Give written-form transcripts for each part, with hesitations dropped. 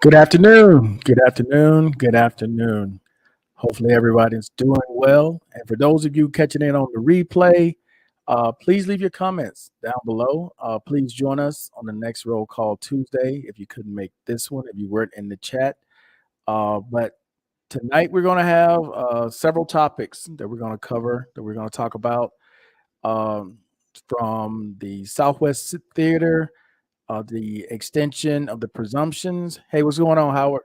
Good afternoon. Good afternoon. Good afternoon. Hopefully, everybody's doing well. And for those of you catching in on the replay, please leave your comments down below. Please join us on the next roll call Tuesday if you couldn't make this one, if you weren't in the chat. But tonight, we're going to have several topics that we're going to cover, that we're going to talk about um, from the Southwest Theater, the extension of the presumptions. Hey, what's going on, Howard?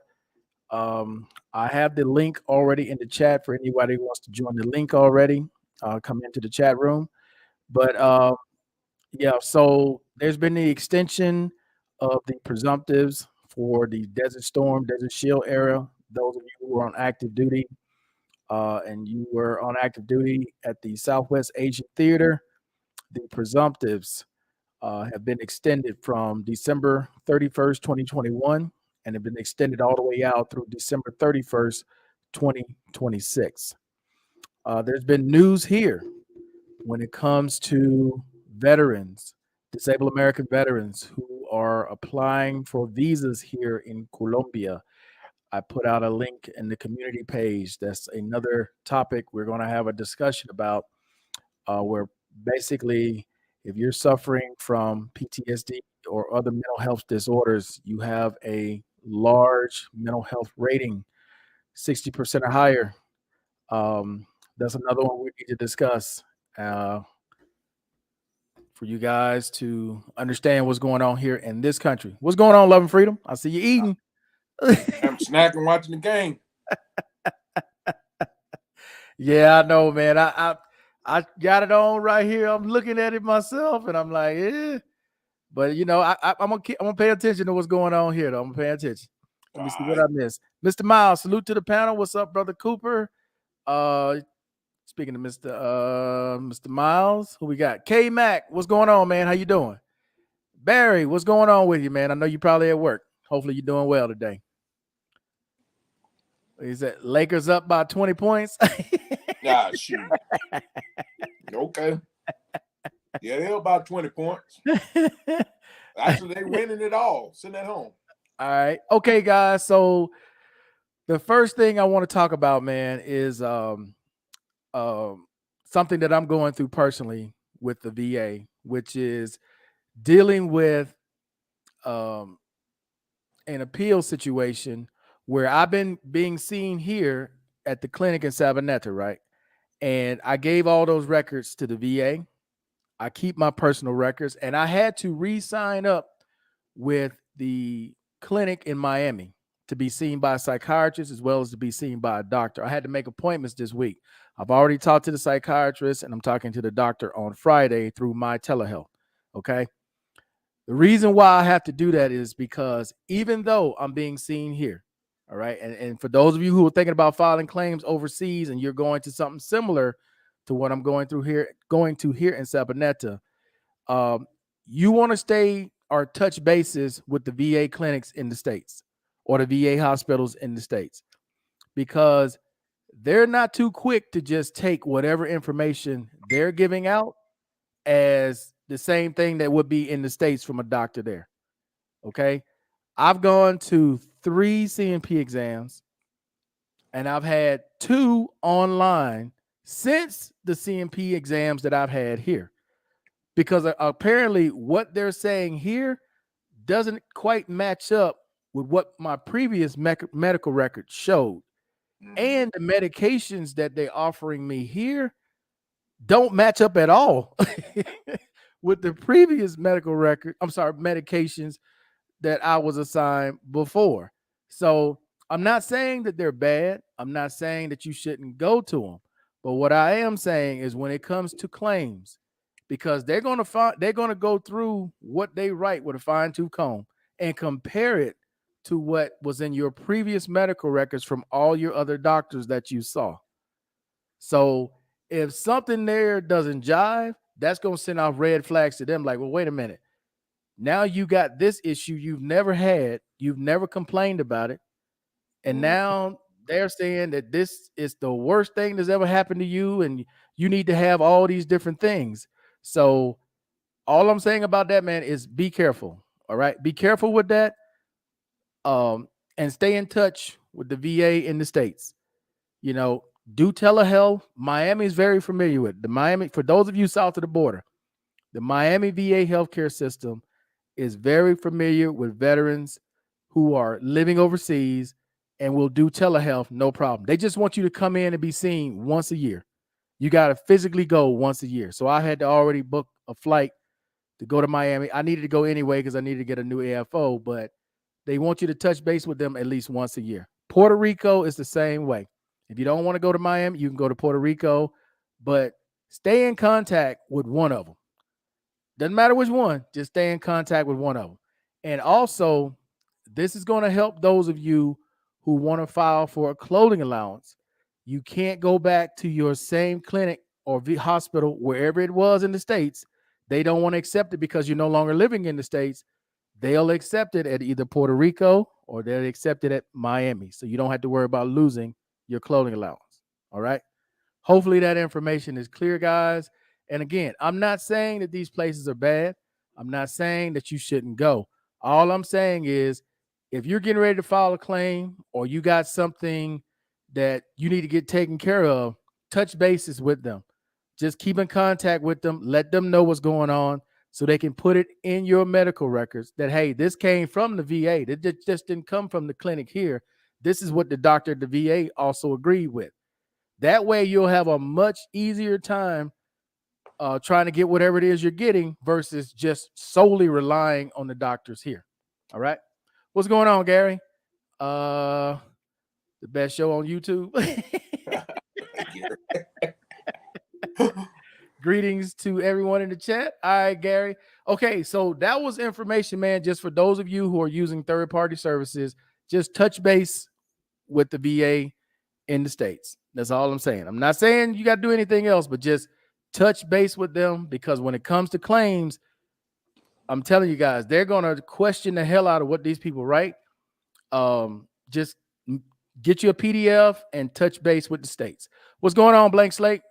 I have the link already in the chat for anybody who wants to join the link already. Come into the chat room. But yeah, so there's been the extension of the presumptives for the Desert Storm, Desert Shield era. Those of you who are on active duty and you were on active duty at the Southwest Asian Theater, the presumptives have been extended from December 31st, 2021, and have been extended all the way out through December 31st, 2026. There's been news here when it comes to veterans, disabled American veterans who are applying for visas here in Colombia. I put out a link in the community page. That's another topic we're going to have a discussion about, where basically, if you're suffering from PTSD or other mental health disorders, you have a large mental health rating, 60% or higher. That's another one we need to discuss for you guys to understand what's going on here in this country. What's going on, Love and Freedom? I see you eating. I'm snacking, watching the game. Yeah, I know, man. I got it on right here. I'm looking at it myself, and I'm like, eh. But you know, I'm gonna pay attention to what's going on here. Though I'm gonna pay attention. Let me see what I missed. Mr. Miles, salute to the panel. What's up, brother Cooper? Speaking of Mr. Miles, who we got? K Mac, what's going on, man? How you doing? Barry, what's going on with you, man? I know you probably at work. Hopefully, you're doing well today. Is that Lakers up by 20 points? Shoot. Okay. Yeah, they're about 20 points. Actually, they winning it all, sitting at home. All right. Okay, guys. So the first thing I want to talk about, man, is something that I'm going through personally with the VA, which is dealing with an appeal situation where I've been being seen here at the clinic in Sabaneta, right? And I gave all those records to the VA. I keep my personal records, and I had to re-sign up with the clinic in Miami to be seen by a psychiatrist as well as to be seen by a doctor. I had to make appointments this week. I've already talked to the psychiatrist, and I'm talking to the doctor on Friday through my telehealth. Okay. The reason why I have to do that is because even though I'm being seen here, all right, and for those of you who are thinking about filing claims overseas and you're going to something similar to what I'm going to here in Sabaneta, you want to stay or touch bases with the VA clinics in the States or the VA hospitals in the States, because they're not too quick to just take whatever information they're giving out as the same thing that would be in the States from a doctor there. Okay. I've gone to 3 CNP exams and I've had 2 online since the CNP exams that I've had here, because apparently what they're saying here doesn't quite match up with what my previous medical record showed. And the medications that they're offering me here don't match up at all with the previous medications that I was assigned before. So I'm not saying that they're bad. I'm not saying that you shouldn't go to them. But what I am saying is when it comes to claims, because they're going to go through what they write with a fine-tooth comb and compare it to what was in your previous medical records from all your other doctors that you saw. So if something there doesn't jive, that's going to send off red flags to them. Like, well, wait a minute. Now you got this issue you've never had. You've never complained about it. And now they're saying that this is the worst thing that's ever happened to you, and you need to have all these different things. So all I'm saying about that, man, is be careful. All right. Be careful with that. and stay in touch with the VA in the States. You know, do telehealth. Miami is very familiar with the Miami. For those of you south of the border, the Miami VA healthcare system is very familiar with veterans who are living overseas and will do telehealth no problem. They just want you to come in and be seen once a year. You got to physically go once a year. So I had to already book a flight to go to Miami. I needed to go anyway because I needed to get a new AFO, but they want you to touch base with them at least once a year. Puerto Rico is the same way. If you don't want to go to Miami, you can go to Puerto Rico, but stay in contact with one of them. Doesn't matter which one, just stay in contact with one of them. And also, this is going to help those of you who want to file for a clothing allowance. You can't go back to your same clinic or hospital, wherever it was in the States. They don't want to accept it because you're no longer living in the States. They'll accept it at either Puerto Rico or they'll accept it at Miami. So you don't have to worry about losing your clothing allowance. All right. Hopefully that information is clear, guys. And again, I'm not saying that these places are bad. I'm not saying that you shouldn't go. All I'm saying is if you're getting ready to file a claim or you got something that you need to get taken care of, touch bases with them. Just keep in contact with them. Let them know what's going on so they can put it in your medical records that, hey, this came from the VA. It just didn't come from the clinic here. This is what the doctor at the VA also agreed with. That way, you'll have a much easier time trying to get whatever it is you're getting versus just solely relying on the doctors here. All right. What's going on, Gary? The best show on YouTube. Greetings to everyone in the chat. All right, Gary. Okay, so that was information, man. Just for those of you who are using third-party services, just touch base with the VA in the States. That's all I'm saying. I'm not saying you got to do anything else, but just touch base with them because when it comes to claims, I'm telling you guys, they're going to question the hell out of what these people write. Just get you a PDF and touch base with the states. What's going on, Blank Slate?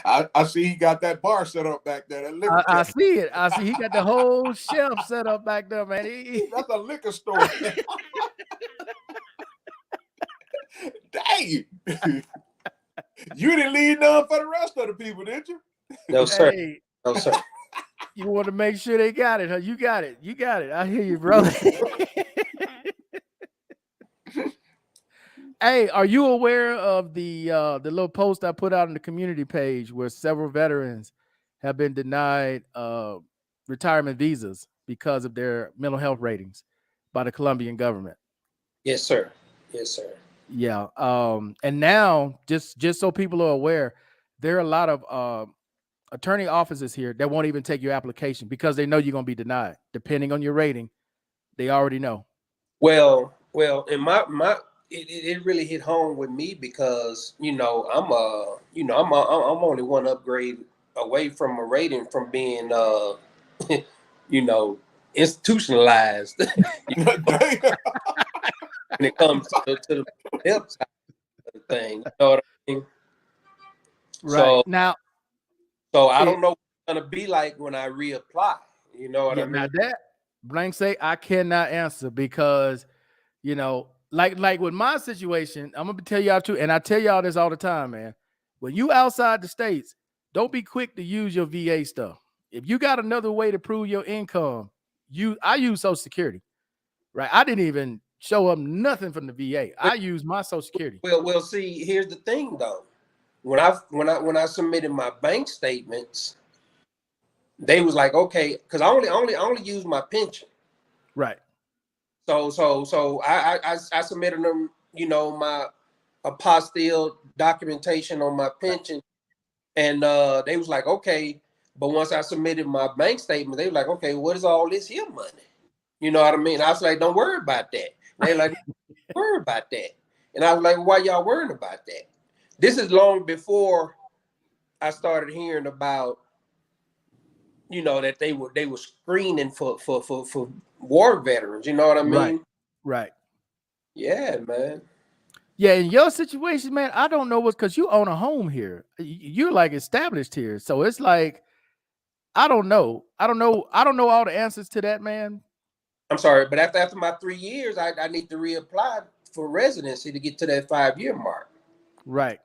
I see he got that bar set up back there. That I see it. I see he got the whole shelf set up back there, man. That's a liquor store. Dang. You didn't leave none for the rest of the people, did you? No, sir. Hey, no, sir. You want to make sure they got it, huh? You got it. You got it. I hear you, brother. Hey, are you aware of the little post I put out on the community page where several veterans have been denied retirement visas because of their mental health ratings by the Colombian government? Yes, sir. Yes, sir. Yeah. And now, just so people are aware, there are a lot of attorney offices here that won't even take your application because they know you're going to be denied. Depending on your rating, they already know. Well, and it really hit home with me because I'm only one upgrade away from a rating from being institutionalized when it comes to the help side of the thing. You know what I mean? Right. So I don't know what it's gonna be like when I reapply. You know what I mean? Now that Blank say I cannot answer because like with my situation, I'm gonna tell y'all too, and I tell y'all this all the time, man. When you outside the states, don't be quick to use your VA stuff. If you got another way to prove your income, I use Social Security, right? I didn't even show up nothing from the VA. I use my Social Security. Well, see, here's the thing though. When I submitted my bank statements, they was like, okay, because I only use my pension. Right. So I submitted them, my apostille documentation on my pension, and they was like, okay, but once I submitted my bank statement, they were like, okay, what is all this here money? You know what I mean? I was like, don't worry about that. They like, don't worry about that. And I was like, why y'all worrying about that? This is long before I started hearing about, that they were screening for war veterans. You know what I mean? Right. Yeah, man. Yeah, in your situation, man, I don't know what's because you own a home here. You're like established here. So it's like, I don't know all the answers to that, man. I'm sorry, but after my 3 years, I need to reapply for residency to get to that 5-year mark. Right.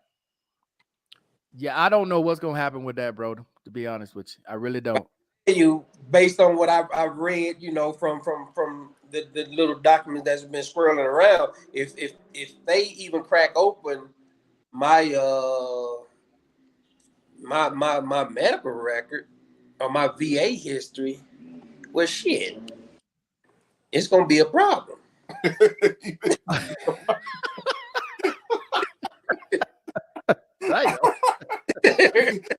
Yeah, I don't know what's gonna happen with that, bro. To be honest with you, I really don't. You, based on what I've read, you know, from the little documents that's been swirling around, if they even crack open my my medical record or my VA history, well, shit, it's gonna be a problem. Right.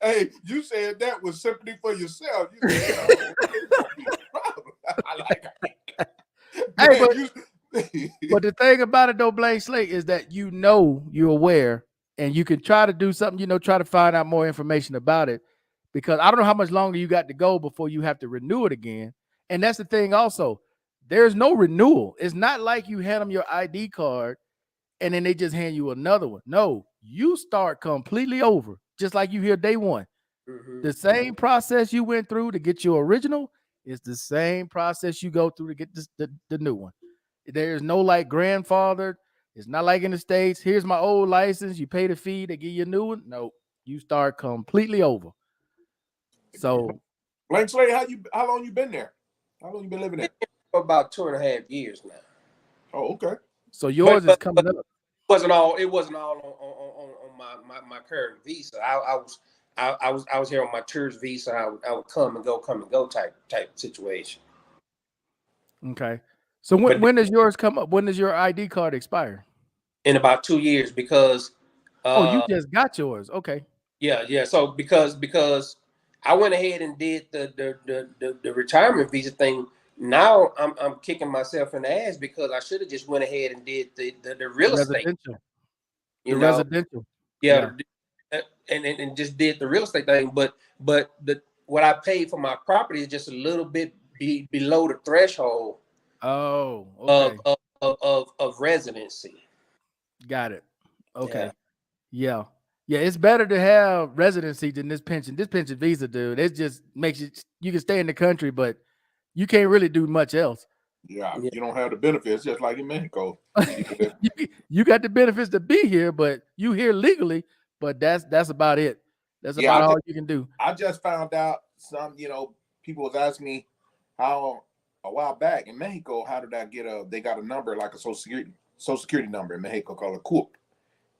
Hey, you said that with sympathy for yourself. You said, oh, it's gonna be a problem. I like it. Hey, but the thing about it though, Blank Slate, is that you're aware and you can try to do something, try to find out more information about it, because I don't know how much longer you got to go before you have to renew it again. And that's the thing also. There's no renewal. It's not like you hand them your ID card and then they just hand you another one. No, you start completely over, just like you hear day one. Mm-hmm. The same process you went through to get your original is the same process you go through to get the new one. There's no like grandfathered. It's not like in the States. Here's my old license. You pay the fee, they give you a new one. No, you start completely over. So, Blank Slate, how long you been there? How long you been living there? For about 2.5 years now. Oh, okay. so yours is coming up. It wasn't all on my current visa. I was here on my tourist visa. I would come and go type situation. Okay. So when does yours come up? When does your ID card expire? In about 2 years, because Oh, you just got yours. Okay. yeah. So because I went ahead and did the retirement visa thing. Now I'm kicking myself in the ass because I should have just went ahead and did the real estate. Residential. You The know, residential. yeah. And just did the real estate thing, but what I paid for my property is just a little bit below the threshold. Oh, okay. Of residency. Got it. Okay. Yeah. Yeah, it's better to have residency than this pension. This pension visa, dude, it just makes you can stay in the country, but you can't really do much else. Yeah, you don't have the benefits, just like in Mexico. You got the benefits to be here, but you here legally, but that's about it. That's about all you can do. I just found out people was asking me how a while back in Mexico, how did I get they got a number like a social security number in Mexico called a CURP.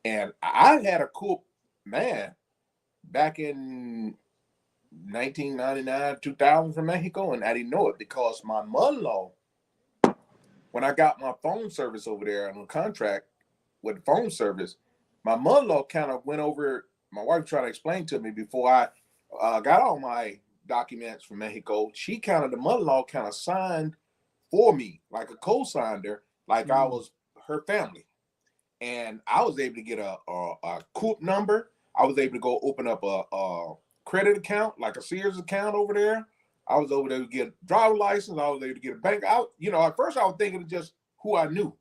And I had a CURP, man, back in 1999, 2000 from Mexico, and I didn't know it because my mother-in-law, when I got my phone service over there on a contract with the phone service, my mother-in-law kind of went over, my wife tried to explain to me before I got all my documents from Mexico. The mother-in-law kind of signed for me, like a co-signer, like I was her family. And I was able to get a CURP number. I was able to go open up a credit account, like a Sears account over there. I was over there to get a driver license. I was able to get a bank. At first I was thinking of just who I knew.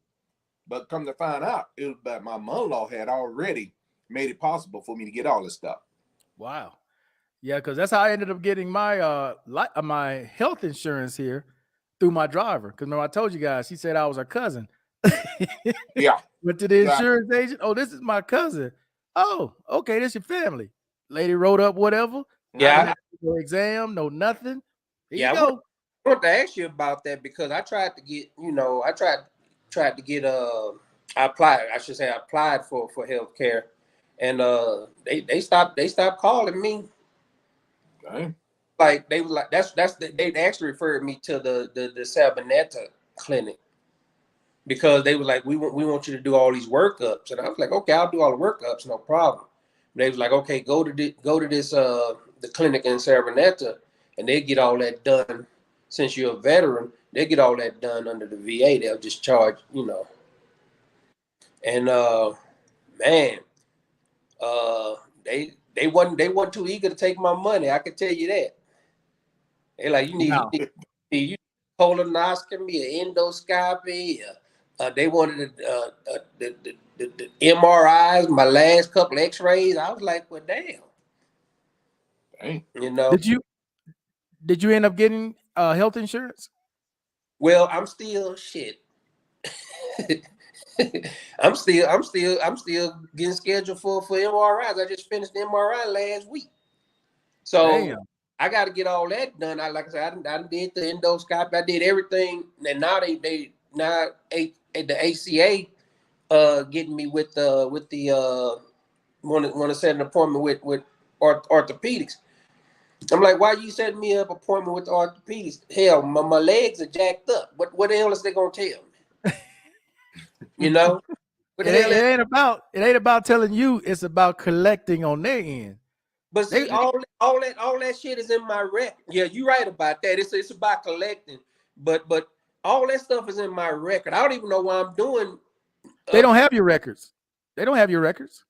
But come to find out, it was that my mother-in-law had already made it possible for me to get all this stuff. Wow. Yeah, because that's how I ended up getting my my health insurance here through my driver. Because remember I told you guys, she said I was her cousin. Yeah. Went to the insurance agent. Oh, this is my cousin. Oh, okay, this your family. Lady wrote up whatever. Yeah. No exam, no nothing. Here you go. I want to ask you about that because I tried to get, tried to get I applied for healthcare, and they stopped calling me. Okay. Like they was like they actually referred me to the Saboneta clinic because they were like, we want you to do all these workups, and I was like, okay, I'll do all the workups, no problem. They was like, okay, go to this the clinic in Saboneta, and they get all that done. Since you're a veteran, they get all that done under the VA. They'll just charge, And man, they wasn't too eager to take my money. I can tell you that. They like, you need colonoscopy, an endoscopy. They wanted the MRIs, my last couple X-rays. I was like, well, damn. Dang. Did you end up getting health insurance? Well, I'm still shit. I'm still getting scheduled for MRIs. I just finished the MRI last week. So Damn. I got to get all that done. Like I said, I done did the endoscopy. I did everything. And now the ACA getting me with the want to set an appointment with orthopedics. I'm like, why you setting me up appointment with orthopedics? Hell, my legs are jacked up. What the hell is they gonna tell me? You know? What the hell is, It ain't about telling you, it's about collecting on their end. but see, all that shit is in my record. Yeah, you're right about that. It's about collecting, but all that stuff is in my record. I don't even know why I'm doing. They don't have your records. They don't have your records.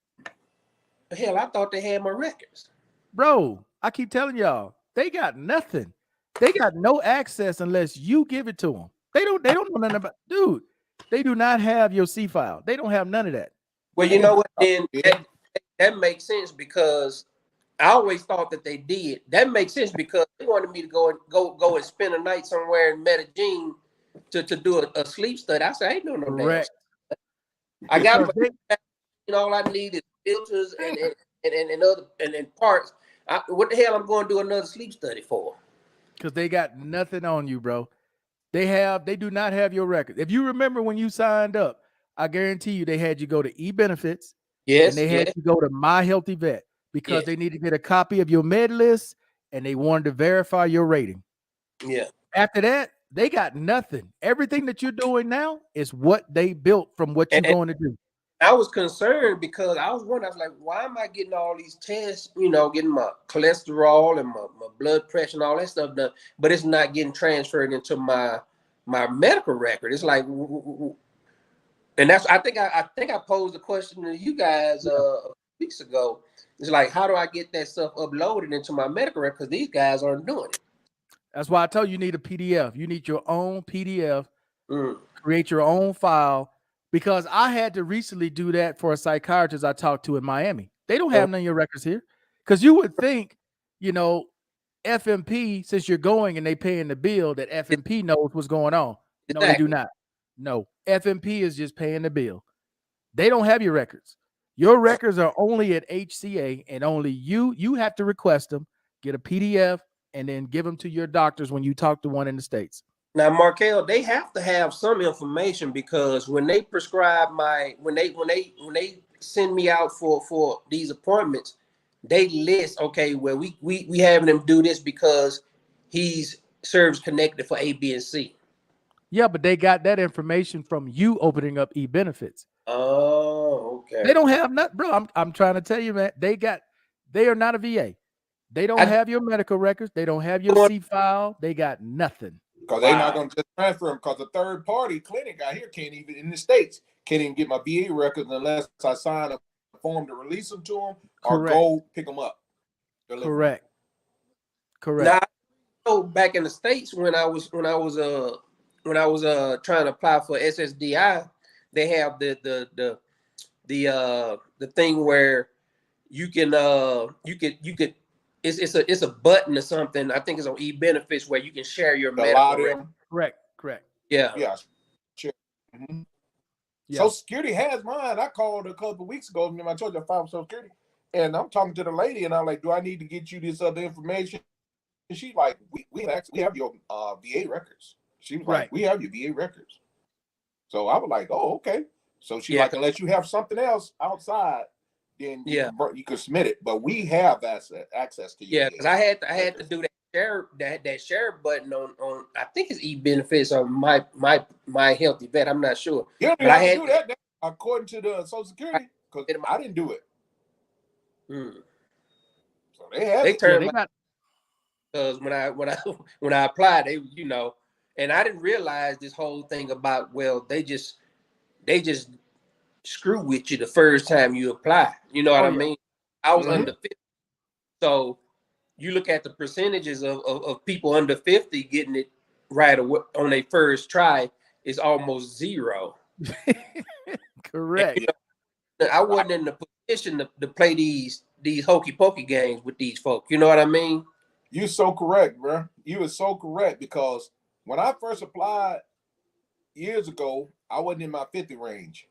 Hell, I thought they had my records. Bro, I keep telling y'all, they got nothing. They got no access unless you give it to them. They don't know nothing about, dude. They do not have your C file. They don't have none of that. Well, you know what? Then that makes sense because I always thought that they did. That makes sense because they wanted me to go and spend a night somewhere in Medellin to do a sleep study. I said, I ain't doing no damn. Correct. I got all I need is filters and other parts. What the hell I'm going to do another sleep study for? Because they got nothing on you, bro. They do not have your record. If you remember when you signed up, I guarantee you they had you go to eBenefits. Yes, and they had you go to My Healthy Vet because they need to get a copy of your med list and they wanted to verify your rating. Yeah. After that, they got nothing. Everything that you're doing now is what they built from what you're going to do. I was concerned because I was wondering, I was like, why am I getting all these tests, getting my cholesterol and my blood pressure and all that stuff done, but it's not getting transferred into my medical record. It's like, and that's, I think I posed the question to you guys weeks ago. It's like, how do I get that stuff uploaded into my medical record? Because these guys aren't doing it. That's why I tell you need a PDF. You need your own PDF, create your own file. Because I had to recently do that for a psychiatrist I talked to in Miami. They don't have none of your records here. Because you would think, FMP, since you're going and they paying the bill, that FMP knows what's going on. No, they do not. No, FMP is just paying the bill. They don't have your records. Your records are only at HCA, and only you have to request them, get a PDF, and then give them to your doctors when you talk to one in the States. Now, Markel, they have to have some information because when they prescribe when they send me out for these appointments, they list, okay, well, we having him do this because he's service connected for A, B, and C. Yeah, but they got that information from you opening up eBenefits. Oh, okay. They don't have nothing, bro. I'm trying to tell you, man. They are not a VA. They don't have your medical records. They don't have your C file. They got nothing. Because they're not going to just transfer them because the third party clinic out here can't even, in the States, can't even get my VA records unless I sign a form to release them to them or go pick them up. Correct. Now, back in the States when I was trying to apply for SSDI, they have the thing where you could it's a button or something. I think it's on eBenefits where you can share your medical record. Correct. Yeah. Sure. Mm-hmm. Yeah. Social Security has mine. I called a couple of weeks ago and I told you I filed Social Security. And I'm talking to the lady and I'm like, do I need to get you this other information? And she's like, we have your VA records. She was like, we have your VA records. So I was like, oh, okay. So she's like, unless you have something else outside, then you can submit it. But we have access to you. Yeah, because I had to do that share button on I think it's eBenefits or my Healthy Vet. I'm not sure. Yeah, but I had to do that according to the Social Security because I didn't do it. So they have because when I applied, they and I didn't realize this whole thing about they just screw with you the first time you apply. You know what I mean? I was under 50. So you look at the percentages of people under 50 getting it right on their first try is almost zero. Correct. And, I wasn't in the position to play these hokey pokey games with these folk. You know what I mean? You're so correct, bro. You were so correct because when I first applied years ago, I wasn't in my 50 range.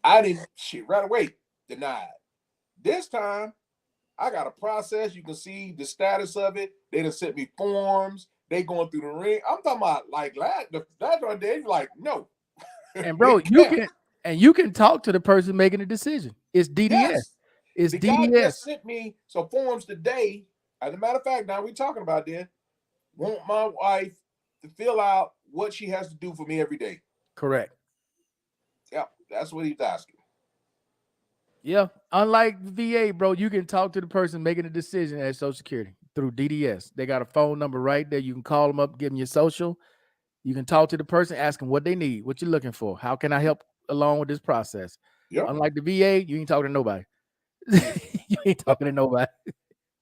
I didn't shit right away denied. This time, I got a process. You can see the status of it. They done sent me forms. They going through the ring. I'm talking about like that one day. Like no, And bro, you can talk to the person making the decision. It's DDS. yes, It's the guy DDS. just sent me some forms today. As a matter of fact, now we talking about this. Want my wife to fill out what she has to do for me every day. Correct. Yeah, that's what he's asking. Yeah. Unlike VA, bro, you can talk to the person making the decision at Social Security through DDS. They got a phone number right there. You can call them up, give them your social. You can talk to the person, ask them what they need, what you're looking for. How can I help along with this process? Yep. Unlike the VA, you ain't talking to nobody. You ain't talking to nobody.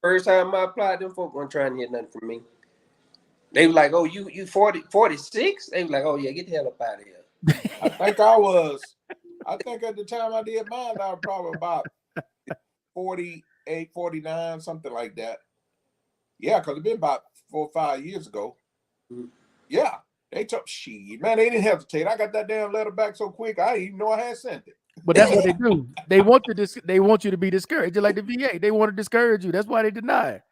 First time I applied, them folk weren't trying to get nothing from me. They were like, "Oh, you 46?" They were like, "Oh yeah, get the hell up out of here." I think at the time I did mine, I was probably about 48, 49, something like that. Yeah, because it's been about 4 or 5 years ago. Mm-hmm. Yeah, they took shit, man. They didn't hesitate. I got that damn letter back so quick, I didn't even know I had sent it. But that's what they do. They want you to be discouraged, just like the VA. They want to discourage you. That's why they deny it.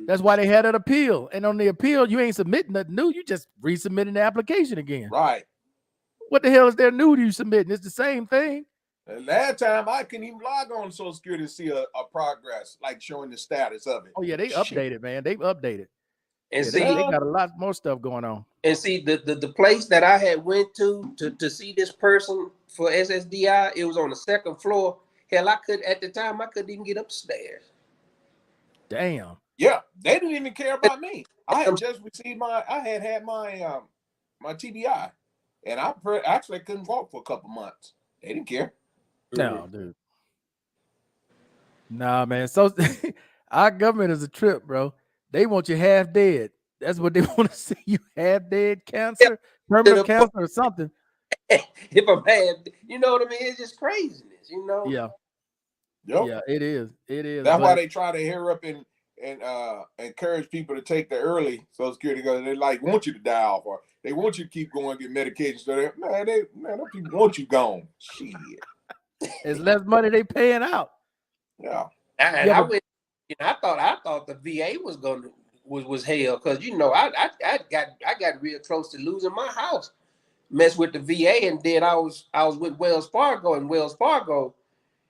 That's why they had an appeal. And on the appeal, you ain't submitting nothing new. You just resubmitting the application again. Right. What the hell is there new to you submitting? It's the same thing. And last time I couldn't even log on Social Security to see a progress, like showing the status of it. Oh yeah, they updated, man. They updated. And yeah, see, they got a lot more stuff going on. And see, the place that I had went to see this person for SSDI, it was on the second floor. Hell, I couldn't even get upstairs. Damn. Yeah, they didn't even care about me. I had just received my my TBI, and I actually couldn't walk for a couple months. They didn't care. No, dude. Nah, man. So our government is a trip, bro. They want you half dead. That's what they want to see you half dead, cancer, terminal cancer, or something. If I'm bad, you know what I mean? It's just craziness, you know? Yeah. Yep. Yeah, it is. It is. That's why they try to hear up and encourage people to take the early Social Security because they like want you to die off, or they want you to keep going and get medication. So those people want you gone. Shit. It's less money they paying out. Yeah. And I went, I thought the VA was was hell because I got real close to losing my house. Messed with the VA, and then I was with Wells Fargo, and Wells Fargo,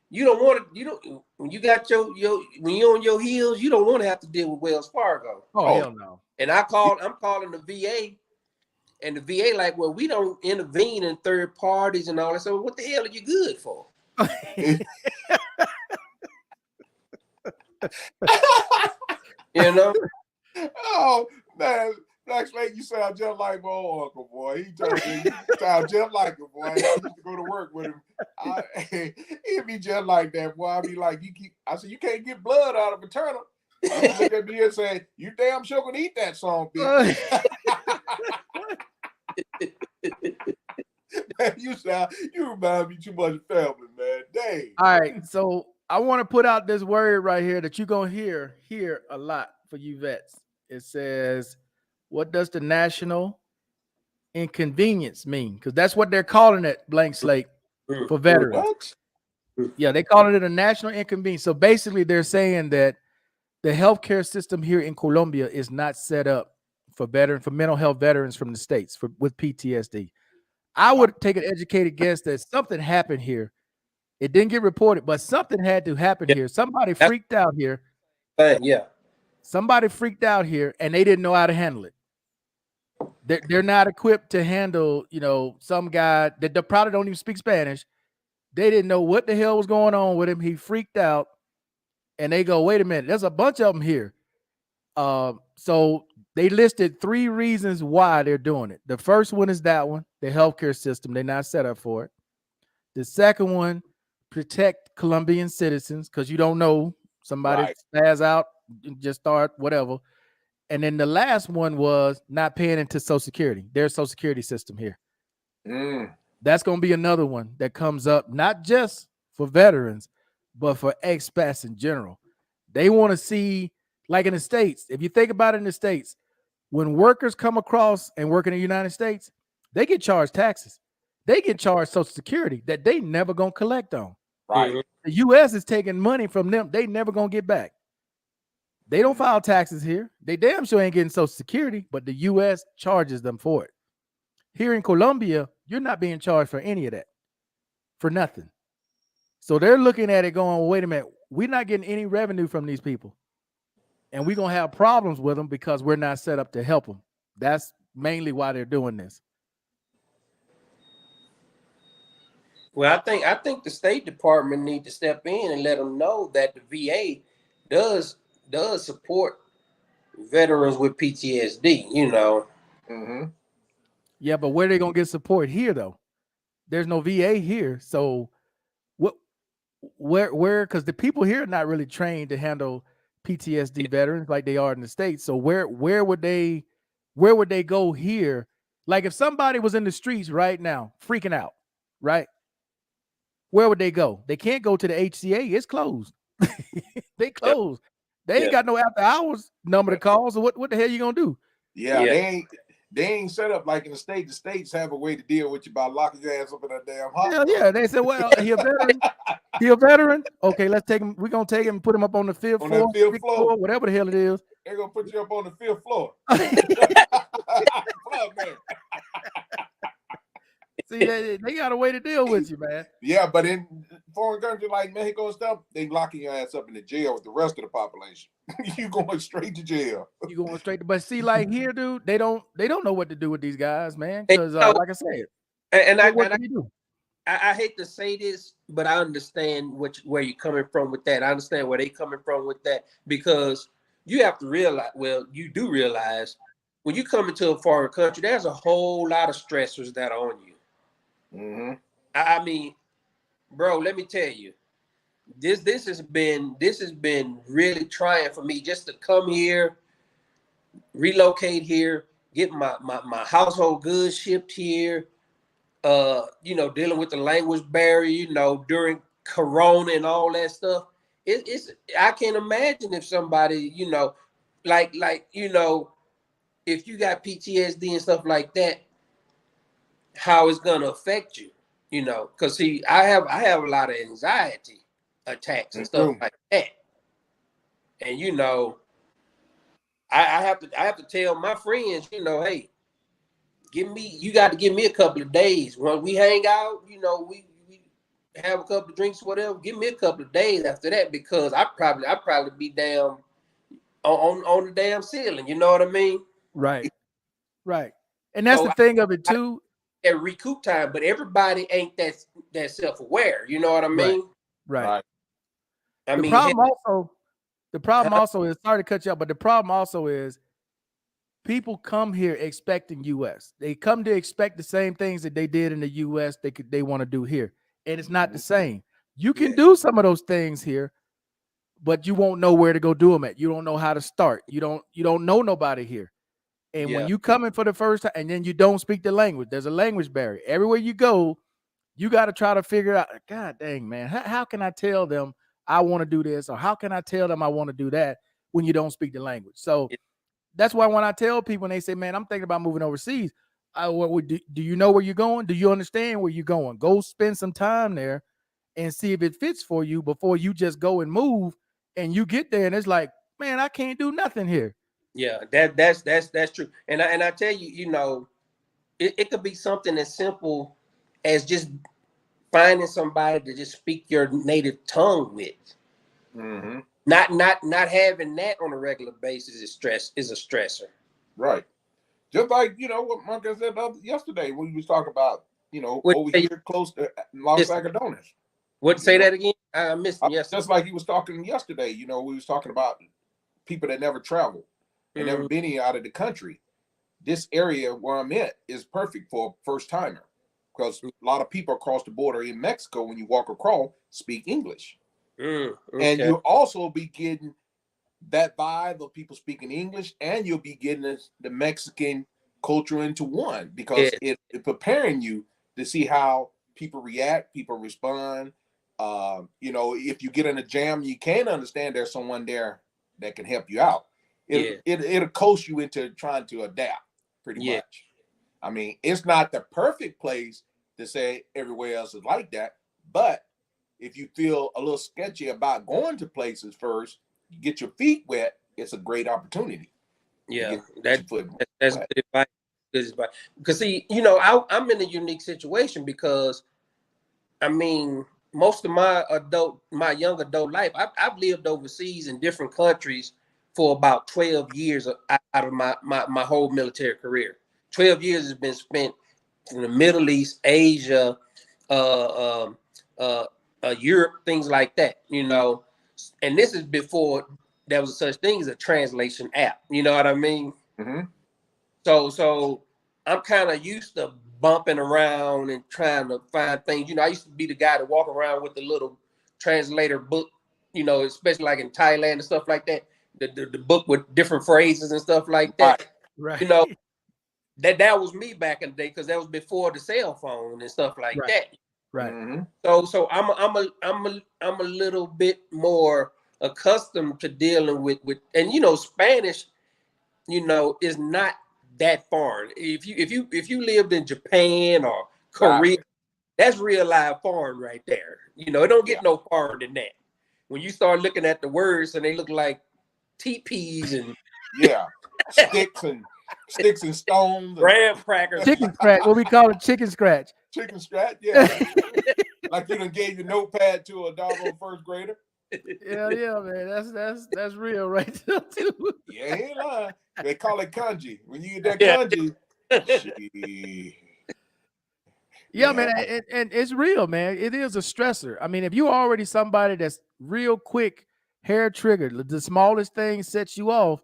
you don't want to, when you got when you're on your heels, you don't want to have to deal with Wells Fargo. Oh hell no. And I'm calling the VA, and the VA like, well, we don't intervene in third parties and all that. So what the hell are you good for? You know? Oh man, Black Slate, you sound just like my old uncle, boy. He sound just like him, boy. I used to go to work with him. He'd be just like that, boy. I'd be like, I said, you can't get blood out of maternal. He look at me and say, you damn sure gonna eat that song, bitch. You remind me too much of family, man. Dang. All right, so I want to put out this word right here that you're gonna hear a lot for you vets. It says, what does the national inconvenience mean? Because that's what they're calling it, blank slate, for veterans. What? Yeah, they calling it a national inconvenience. So basically, they're saying that the healthcare system here in Colombia is not set up for mental health veterans from the States with PTSD. I would take an educated guess that something happened here. It didn't get reported, but something had to happen here. Somebody freaked out here. Yeah. Somebody freaked out here, and they didn't know how to handle it. They're not equipped to handle, some guy that probably don't even speak Spanish. They didn't know what the hell was going on with him. He freaked out, and they go, wait a minute, there's a bunch of them here. So they listed 3 reasons why they're doing it. The first one is that one, the healthcare system. They're not set up for it. The second one, protect Colombian citizens, because you don't know, somebody spaz out and just start whatever. And then the last one was not paying into Social Security. Their Social Security system here. That's going to be another one that comes up, not just for veterans, but for expats in general. They want to see, like in the States, if you think about it in the States, when workers come across and work in the United States, they get charged taxes. They get charged Social Security that they never gonna collect on. Right. The U.S. is taking money from them. They never gonna get back. They don't file taxes here. They damn sure ain't getting Social Security, but the U.S. charges them for it. Here in Colombia, you're not being charged for any of that, for nothing. So they're looking at it going, well, wait a minute, we're not getting any revenue from these people. And we're going to have problems with them because we're not set up to help them. That's mainly why they're doing this. Well, I think the State Department need to step in and let them know that the VA does support veterans with PTSD. You know. Mm-hmm. Yeah, but where are they going to get support here, though? There's no VA here. So where because the people here are not really trained to handle PTSD veterans like they are in the States. So where would they go here? Like if somebody was in the streets right now freaking out, right? Where would they go? They can't go to the HCA. It's closed. They closed. They ain't got no after hours number to call. So what the hell you gonna do? Yeah, they ain't set up like in the States. The States have a way to deal with you by locking your ass up in a damn hospital. Yeah. They said, well, he a veteran. He a veteran. Okay, let's take him. We're gonna take him and put him up on the fifth floor, sixth floor, whatever the hell it is. They're gonna put you up on the 5th floor. See, they got a way to deal with you, man. Yeah, but in foreign countries like Mexico and stuff, they locking your ass up in the jail with the rest of the population. You going straight to jail. You going straight to, but see, like here, dude, they don't know what to do with these guys, man. Because like I said, what can you do? I hate to say this, but I understand where you're coming from with that. I understand where they're coming from with that, because you have to realize, well, you do realize when you come into a foreign country, there's a whole lot of stressors that are on you. Mm-hmm. I mean, bro, let me tell you, this has been really trying for me just to come here, relocate here, get my household goods shipped here. Dealing with the language barrier, during Corona and all that stuff. It's I can't imagine if somebody, if you got PTSD and stuff like that, how it's gonna affect you, because see, I have a lot of anxiety attacks and stuff like that. And I have to tell my friends, hey, you got to give me a couple of days. When we hang out, we have a couple of drinks, whatever. Give me a couple of days after that, because I probably be down on the damn ceiling. You know what I mean? Right. And that's the thing of it too. At recoup time, but everybody ain't that self-aware. You know what I mean? Right. I mean, the problem also is, sorry to cut you off, but the problem also is people come here expecting US. They come to expect the same things that they did in the US they want to do here. And it's not the same. You can do some of those things here, but you won't know where to go do them at. You don't know how to start. You don't know nobody here. And when you come in for the first time and then you don't speak the language, there's a language barrier. Everywhere you go, you got to try to figure out, God dang, man, how can I tell them I want to do this? Or how can I tell them I want to do that when you don't speak the language? So that's why when I tell people and they say, man, I'm thinking about moving overseas, do you know where you're going? Do you understand where you're going? Go spend some time there and see if it fits for you before you just go and move and you get there and it's like, man, I can't do nothing here. Yeah, that's true. And I tell you, it could be something as simple as just finding somebody to just speak your native tongue with. Mm-hmm. Not having that on a regular basis is a stressor. Right. Just like, what Marcus said yesterday when we was talking about, over here close to Los Algodones. What, say that again? I missed him yesterday. Just like he was talking yesterday, we was talking about people that never traveled and never been out of the country. This area where I'm at is perfect for a first timer, because a lot of people across the border in Mexico, when you walk across, speak English. Okay. And you'll also be getting that vibe of people speaking English, and you'll be getting the Mexican culture into one, because it's preparing you to see how people react, people respond. If you get in a jam, you can't understand there's someone there that can help you out. It'll coach you into trying to adapt pretty much. I mean, it's not the perfect place to say everywhere else is like that, but if you feel a little sketchy about going to places first, you get your feet wet, it's a great opportunity. Yeah, Get your foot that's wet. good advice. Good advice. Because see, I'm in a unique situation because I mean, most of my young adult life, I've lived overseas in different countries for about 12 years out of my whole military career. 12 years has been spent in the Middle East, Asia, uh, um, uh, Europe, things like that, And this is before there was such thing as a translation app. You know what I mean? Mm-hmm. So I'm kind of used to bumping around and trying to find things. I used to be the guy to walk around with the little translator book, especially like in Thailand and stuff like that. The book with different phrases and stuff like that. Right. You know, that was me back in the day because that was before the cell phone and stuff like Right. that. Right. Mm-hmm. So I'm a little bit more accustomed to dealing with and Spanish, is not that foreign. If you lived in Japan or Korea, that's real live foreign right there. It don't get no foreign than that. When you start looking at the words and they look like teepees and sticks and stones, graham crackers, chicken scratch. What we call it, chicken scratch. Chicken scratch, yeah. Like you done gave your notepad to a doggone first grader. Yeah, man. That's real right there too. Yeah, he ain't lying. They call it kanji. When you get that kanji, Yeah, man, and it's real, man. It is a stressor. I mean, if you're already somebody that's real quick, hair triggered, the smallest thing sets you off,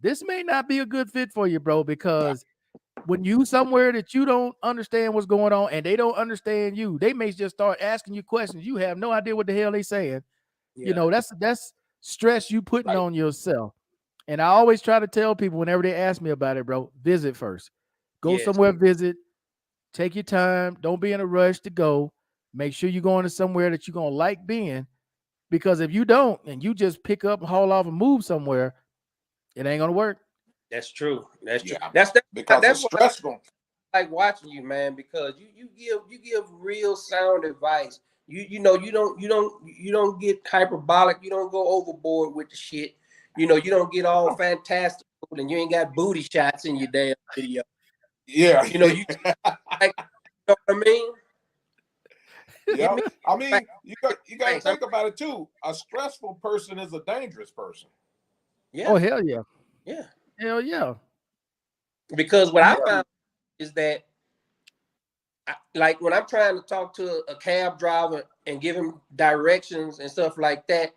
this may not be a good fit for you, bro, because when you somewhere that you don't understand what's going on and they don't understand you, they may just start asking you questions. You have no idea what the hell they saying. Yeah. That's stress you putting on yourself. And I always try to tell people whenever they ask me about it, bro, visit first. Go somewhere, visit. Take your time. Don't be in a rush to go. Make sure you're going to somewhere that you're going to like being. Because if you don't and you just pick up, haul off, and move somewhere, it ain't going to work. That's true. That's true. Yeah, That's because that's it's what stressful. I like watching you, man, because you give real sound advice. You don't get hyperbolic. You don't go overboard with the shit. You don't get all fantastic and you ain't got booty shots in your damn video. Yeah. You like, what I mean? Yeah. I mean, you got to Thanks. think about it too. A stressful person is a dangerous person. Yeah. Oh, hell yeah. Yeah. Hell yeah. Because what I found is that like when I'm trying to talk to a cab driver and give him directions and stuff like that,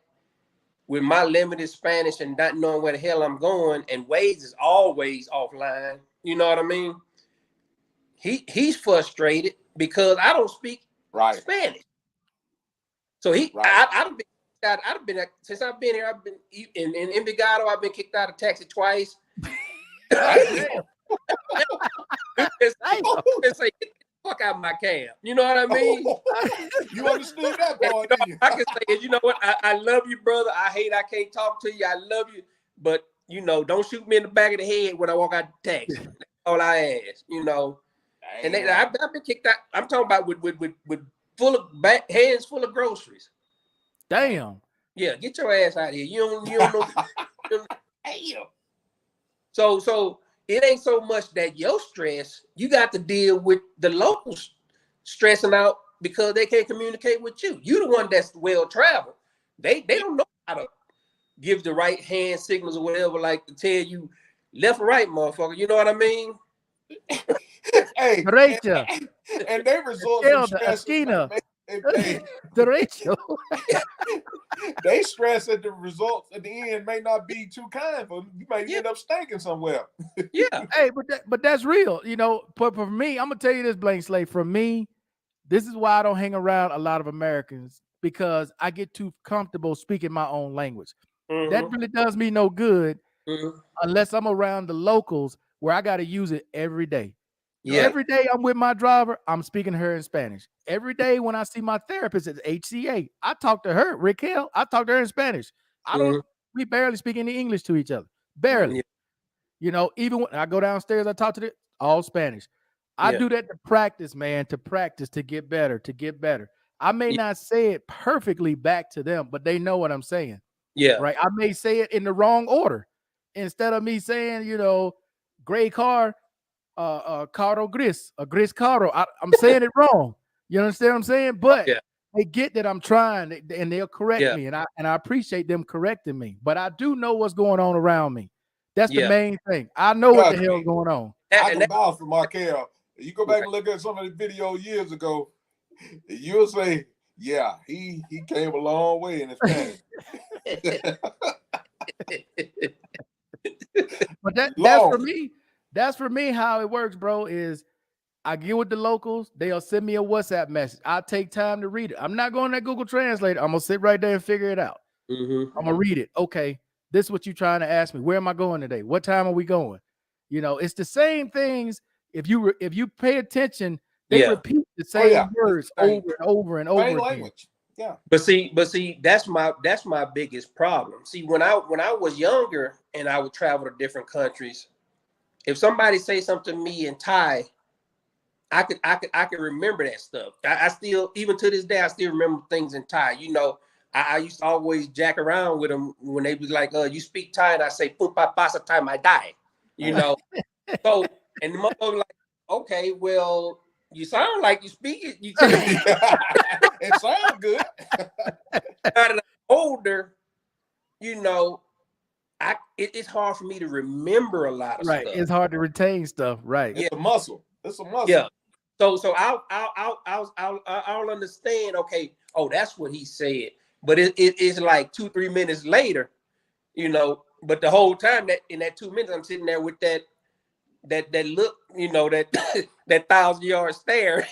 with my limited Spanish and not knowing where the hell I'm going, and Waze is always offline. You know what I mean? He's frustrated because I don't speak Spanish. So I've been since I've been here. I've been in Envigado. I've been kicked out of taxi twice. It's say, get the fuck out of my cab. You know what I mean? You understood that part, didn't you? I can say, you know what? I love you, brother. I can't talk to you. I love you, but don't shoot me in the back of the head when I walk out the taxi. That's all I ask. And I've been kicked out. I'm talking about with full of hands full of groceries. Damn. Yeah, get your ass out of here. You don't know. Damn. So it ain't so much that your stress, you got to deal with the locals stressing out because they can't communicate with you. You the one that's well traveled. They don't know how to give the right hand signals or whatever, like to tell you left or right, motherfucker. You know what I mean? Hey, Derecha. and they resort from stress. Derecho. They stress that the results at the end may not be too kind for them. You might end up stinking somewhere. Yeah. Hey, but that's real. But for me, I'm gonna tell you this, Blank Slate. For me, this is why I don't hang around a lot of Americans, because I get too comfortable speaking my own language. Mm-hmm. That really does me no good Mm-hmm. unless I'm around the locals where I got to use it every day. Yeah. Every day I'm with my driver, I'm speaking to her in Spanish. Every day when I see my therapist at HCA, I talk to her, Raquel, I talk to her in Spanish. We barely speak any English to each other. Barely. Yeah. Even when I go downstairs, I talk to all Spanish. I do that to practice, man, to practice, to get better, to get better. I may not say it perfectly back to them, but they know what I'm saying. Yeah. Right. I may say it in the wrong order. Instead of me saying, gray car, caro gris, a gris caro. I'm saying it wrong. You understand what I'm saying? But Yeah. they get that I'm trying, and they'll correct Yeah. me, and I appreciate them correcting me. But I do know what's going on around me. That's the Yeah. main thing. I know what the hell's going on. I can vouch for Markel. You go back and look at some of the video years ago, you'll say, yeah, he came a long way in his Spanish. But that's for me. That's for me how it works, bro, is I get with the locals. They'll send me a WhatsApp message. I'll take time to read it. I'm not going to Google Translate. I'm going to sit right there and figure it out. I'm going to read it. Okay, this is what you're trying to ask me. Where am I going today? What time are we going? It's the same things. If you pay attention, they repeat the same words over and over and over same again. language. Yeah. But see, that's my biggest problem. See, when I was younger and I would travel to different countries, if somebody say something to me in Thai, I could remember that stuff. I still, even to this day, I still remember things in Thai. I used to always jack around with them when they was like, you speak Thai, and I say, "Pupa pasa Thai my die." So, and the mother was like, okay, well, you sound like you speak it. You it sounds good. Now that I'm older, it's hard for me to remember a lot of stuff. It's hard to retain stuff. Right. It's a muscle. It's a muscle. Yeah. So I'll understand. Okay. Oh, that's what he said. But it's like 2-3 minutes later, But the whole time that in that 2 minutes, I'm sitting there with that look, that 1,000-yard stare.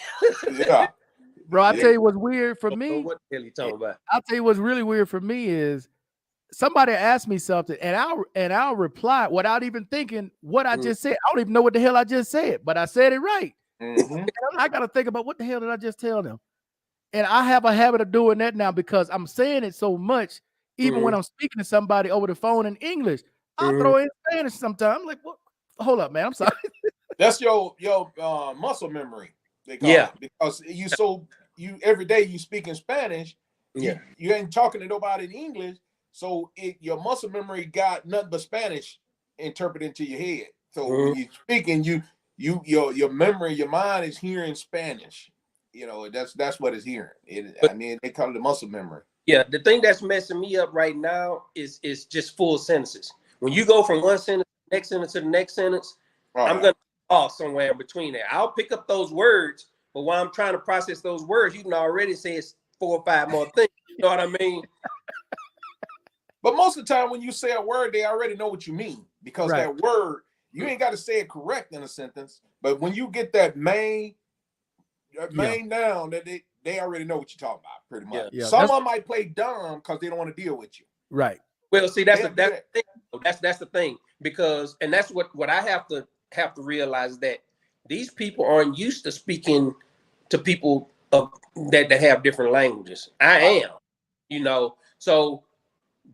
Yeah. Bro, I tell you what's weird for me. What the hell you talking about? I'll tell you what's really weird for me is somebody asked me something and I'll reply without even thinking what I just said. I don't even know what the hell I just said, but I said it right. I got to think about what the hell did I just tell them? And I have a habit of doing that now because I'm saying it so much. Even when I'm speaking to somebody over the phone in English, I'll throw in Spanish sometimes. I'm like, what? Hold up, man. I'm sorry. That's your muscle memory. They call it, because you every day you speak in Spanish. You ain't talking to nobody in English, so your muscle memory got nothing but Spanish interpreted into your head. So when you're speaking, your memory, your mind is hearing Spanish. That's what it's hearing. They call it the muscle memory. Yeah, the thing that's messing me up right now is just full sentences. When you go from one sentence to the next sentence to the next sentence, I'm gonna pause somewhere in between there. I'll pick up those words, but while I'm trying to process those words, you can already say it's 4 or 5 more things. You know what I mean? But most of the time when you say a word, they already know what you mean, because that word, you ain't got to say it correct in a sentence. But when you get that main down, that they already know what you're talking about, pretty much. Yeah. Someone might play dumb because they don't want to deal with you. Right. Well, see, that's the thing. That's the thing, because, and that's what I have to realize, that these people aren't used to speaking to people that have different languages. I am, so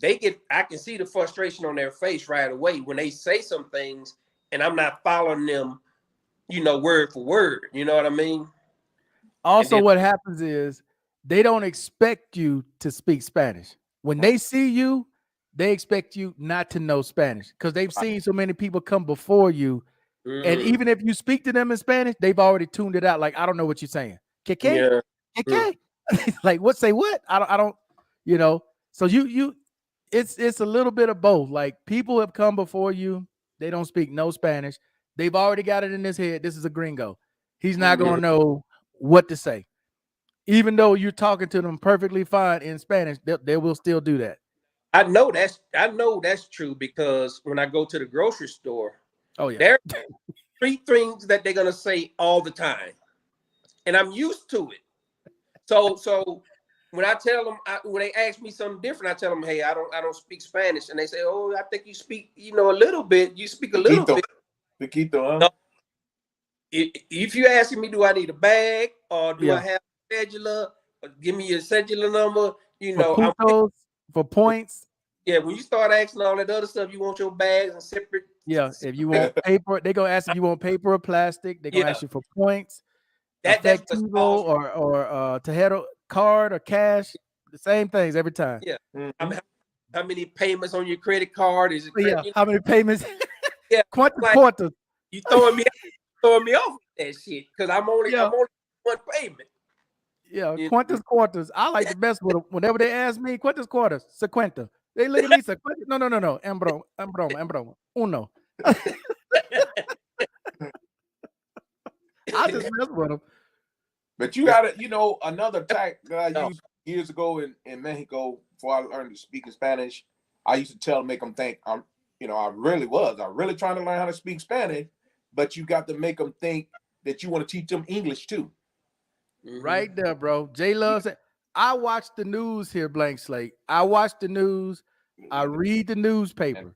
I can see the frustration on their face right away when they say some things and I'm not following them, word for word. You know what I mean? Also, what happens is they don't expect you to speak Spanish. When they see you, they expect you not to know Spanish because they've seen so many people come before you. And even if you speak to them in Spanish, they've already tuned it out. Like, I don't know what you're saying. ¿Qué? Like, what? Say what? I don't. So it's a little bit of both. Like, people have come before you. They don't speak no Spanish. They've already got it in his head. This is a gringo. He's not going to know what to say. Even though you're talking to them perfectly fine in Spanish, they will still do that. I know that's true, because when I go to the grocery store, there are 3 things that they're gonna say all the time, and I'm used to it. So when I tell them, when they ask me something different, I tell them, hey, I don't speak Spanish, and they say, oh, I think you speak, a little bit. You speak a little bit. Poquito, huh? If you asking me, do I need a bag or do I have a cedula? Or give me your cedula number. For points. Yeah, when you start asking all that other stuff, you want your bags and separate Yeah, if you want paper, they're gonna ask if you want paper or plastic. They're gonna Yeah, ask you for points, that's what effectivo or Tejedo card or cash. The same things every time. yeah. Mhm. How many payments on your credit card is it? But yeah, how many payments? Yeah, Quantas, like quarters. you throwing me off with that shit because I'm only Yeah, one payment. yeah, You quantas, quarters. I like the best with them. Whenever they ask me quantas, quarters, sequenta. They look at me, sequenta. No. Embro. Uno. I just mess with them. But you got to, another tack that I know. used years ago in Mexico before I learned to speak in Spanish. I used to tell them, make them think I really trying to learn how to speak Spanish, but you got to make them think that you want to teach them English too. Right there, bro. Jay loves it. I watch the news here, Blank Slate. I watch the news. I read the newspaper.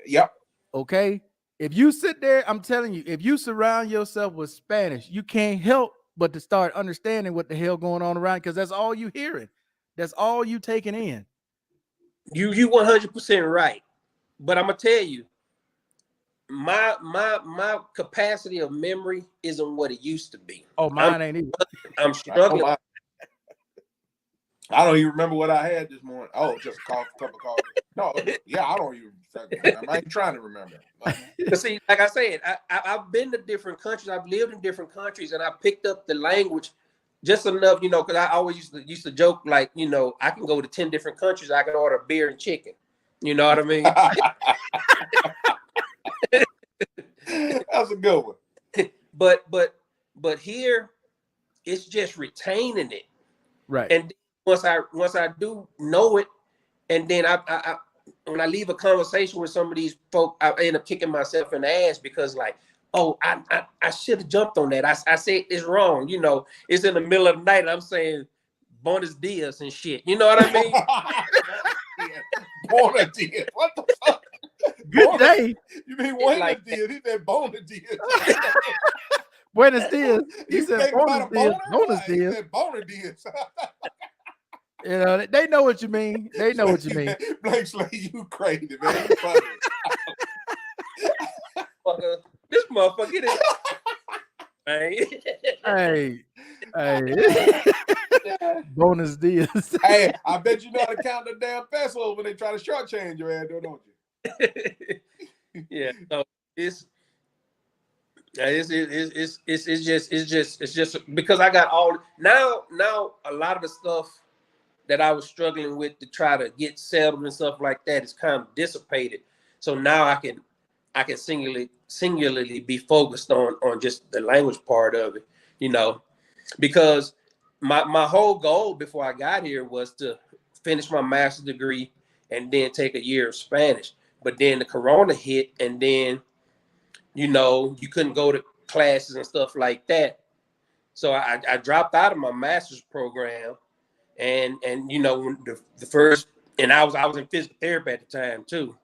Yep. Okay. If you sit there, I'm telling you, if you surround yourself with Spanish, you can't help but to start understanding what the hell going on around, because that's all you hearing. That's all you taking in. You 100% right. But I'm gonna tell you, my capacity of memory isn't what it used to be. Oh, mine ain't either. I'm struggling. I don't even remember what I had this morning. Oh, just a cup of coffee. No, yeah, I don't even remember. I ain't trying to remember. But see, like I said, I've been to different countries. I've lived in different countries, and I picked up the language just enough, because I always used to joke like, I can go to 10 different countries. I can order beer and chicken. You know what I mean? That's a good one. But here, it's just retaining it. Right. And once I do know it, and then I when I leave a conversation with some of these folk, I end up kicking myself in the ass because like, oh, I should have jumped on that. I said it's wrong. It's in the middle of the night and I'm saying buenos dias and shit. You know what I mean? Buenos dias. What the fuck? Good day. You mean buenos dias? He said buenos dias. Buenos dias. He said bonus dias. Bonus He dias. said bonus dias. They know what you mean. They know what you mean. Blake Slade, you crazy, man. You funny. This motherfucker is. Hey. Bonus dias. Hey, I bet you know how to count the damn pesos when they try to shortchange your ass, don't you? Yeah. So it's just because I got all now a lot of the stuff that I was struggling with to try to get settled and stuff like that is kind of dissipated. So now I can singularly be focused on just the language part of it, because my whole goal before I got here was to finish my master's degree and then take a year of Spanish. But then the corona hit, and then you couldn't go to classes and stuff like that. So I dropped out of my master's program. And when the first, and I was in physical therapy at the time too.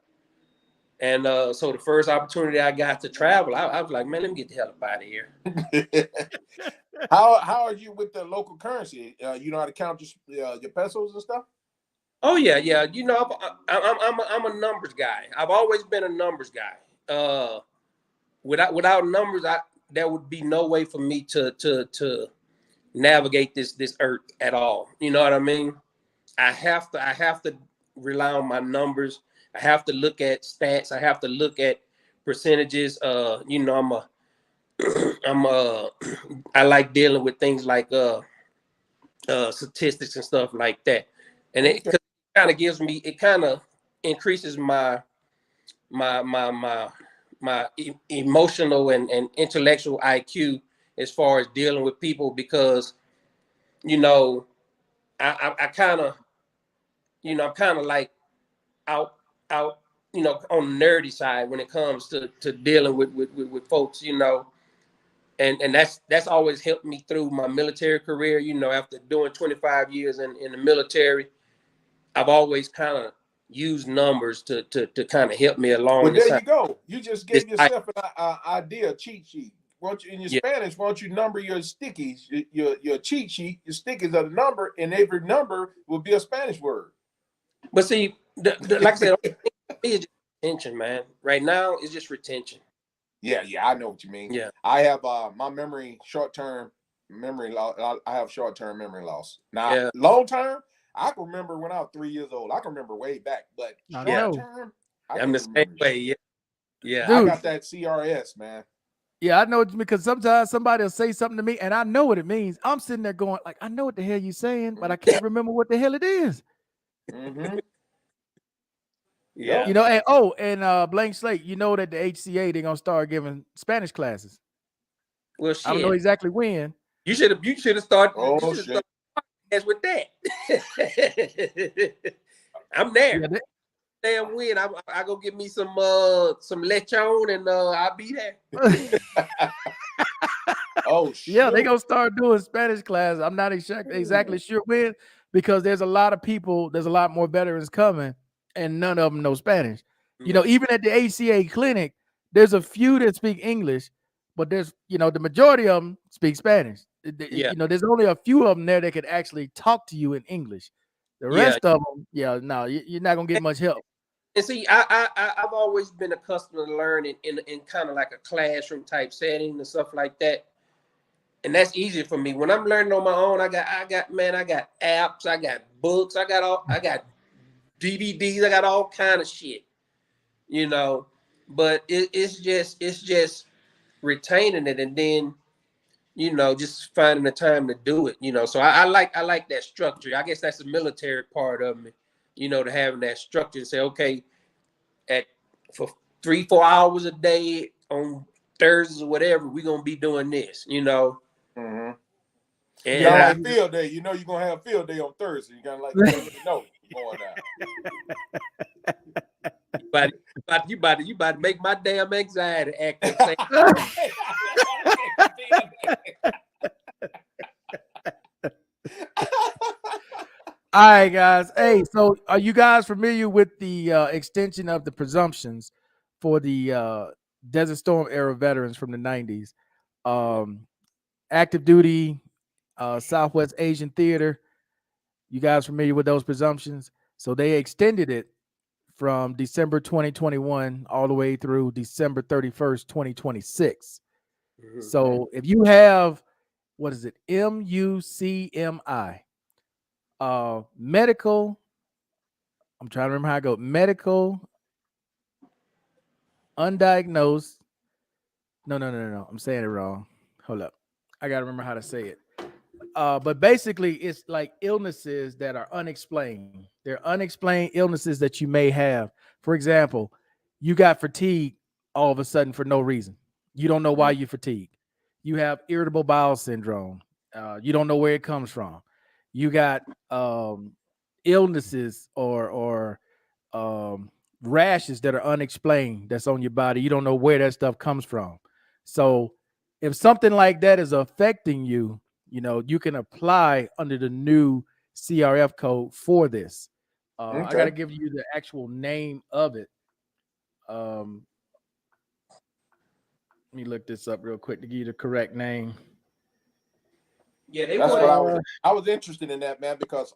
And so the first opportunity I got to travel, I was like, man, let me get the hell up out of here. How are you with the local currency? You know how to count your pesos and stuff? Oh yeah. I'm a numbers guy. I've always been a numbers guy. Without numbers, there would be no way for me to navigate this earth at all. You know what I mean? I have to rely on my numbers. I have to look at stats. I have to look at percentages. I like dealing with things like statistics and stuff like that. And it kind of increases my emotional and intellectual IQ as far as dealing with people, because I kind of I'm kind of like out on the nerdy side when it comes to dealing with folks, and that's always helped me through my military career. After doing 25 years in the military, I've always kind of used numbers to kind of help me along. Well, there you go. You just gave yourself an idea, a cheat sheet. In your Spanish, why don't you number your stickies, your cheat sheet, your stickies are the number, and every number will be a Spanish word. But see, like I said, it's retention, man. Right now, it's just retention. Yeah, I know what you mean. Yeah. I have my short-term memory loss. I have short-term memory loss. Now, Yeah. long-term, I can remember when I was 3 years old. I can remember way back, but I Yeah. know, short-term, I I'm can't the same remember way. shit. Yeah. Yeah. I dude. got that CRS, man. Yeah, I know it because sometimes somebody will say something to me and I know what it means. I'm sitting there going, like, I know what the hell you're saying, but I can't remember what the hell it is. Mm-hmm. Yeah. You know, and blank slate, you know that the HCA they're gonna start giving Spanish classes. Well, I don't know shit. exactly when. You should have started. You Oh should have shit. started with that. I'm there. Yeah, Damn win. I go get me some lechon and I'll be there. Oh yeah, they shoot. gonna start doing Spanish class. I'm not exactly sure when because there's a lot of people, there's a lot more veterans coming, and none of them know Spanish. You know, even at the HCA clinic, there's a few that speak English, but there's the majority of them speak Spanish. Yeah. You know, there's only a few of them there that could actually talk to you in English. The Yeah. rest of them, no, you're not gonna get much help. And see, I've always been accustomed to learning in kind of like a classroom type setting and stuff like that. And that's easy for me. When I'm learning on my own, I got apps, I got books, I got DVDs, I got all kind of shit, you know. But it's just retaining it and then just finding the time to do it, So I like that structure. I guess that's the military part of me, to having that structure and say, okay, for 3-4 hours a day on Thursdays or whatever, we're gonna be doing this, Mm-hmm. And Kind of Yeah, like field day. You know you're gonna have field day on Thursday. You gotta let me know going down. you about to make my damn anxiety active. Saying, all right, guys. Hey, so are you guys familiar with the extension of the presumptions for the Desert Storm era veterans from the 90s? Active duty, Southwest Asian theater. You guys familiar with those presumptions? So they extended it from December 2021 all the way through December 31st, 2026. So if you have, what is it, MUCMI, medical, I'm trying to remember how I go, medical, undiagnosed, no, I'm saying it wrong. Hold up. I got to remember how to say it. But basically, it's like illnesses that are unexplained. They're unexplained illnesses that you may have. For example, you got fatigue all of a sudden for no reason. You don't know why you're fatigued. You have irritable bowel syndrome. You don't know where it comes from. You got illnesses or rashes that are unexplained that's on your body. You don't know where that stuff comes from. So if something like that is affecting you, you can apply under the new CRF code for this. I got to Okay. give you the actual name of it. Let me look this up real quick to give you the correct name. Yeah, they That's what want I was interested in that, man, because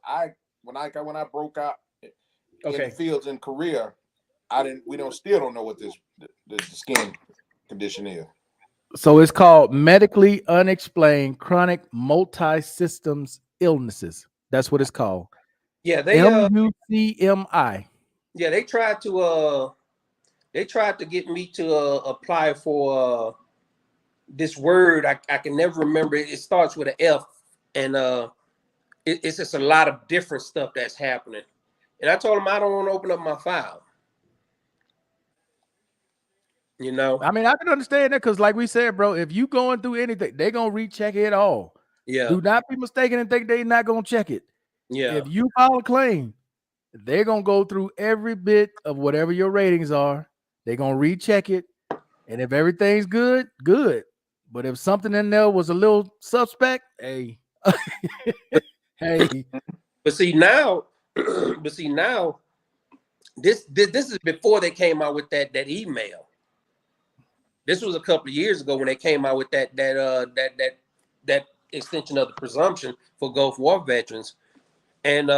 when I broke out in the fields in Korea, still don't know what the skin condition is. So it's called medically unexplained chronic multi-systems illnesses. That's what it's called. Yeah, MUCMI. yeah, they tried to get me to apply for this word. I can never remember it. It starts with an F, and it's just a lot of different stuff that's happening. And I told them I don't want to open up my file. I mean, I can understand that because, like we said, bro, if you going through anything, they're gonna recheck it all. Yeah. Do not be mistaken and think they're not gonna check it. Yeah. If you file a claim, they're gonna go through every bit of whatever your ratings are. They're gonna recheck it, and if everything's good, good. But if something in there was a little suspect, hey, hey, But see now, this is before they came out with that email. This was a couple of years ago when they came out with that extension of the presumption for Gulf War veterans, and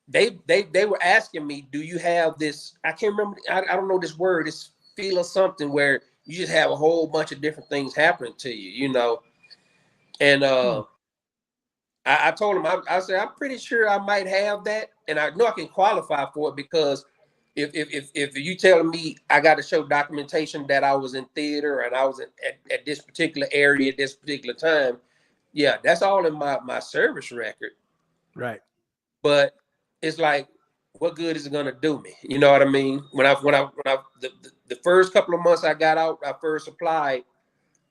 they were asking me, do you have this? I can't remember. I don't know this word. It's feel or something where you just have a whole bunch of different things happening to you, you know. And I told him, I said, I'm pretty sure I might have that, and I know I can qualify for it because if you telling me I got to show documentation that I was in theater and I was at this particular area at this particular time, yeah, that's all in my service record. Right. But it's like, what good is it gonna do me? You know what I mean? The first couple of months I got out, I first applied,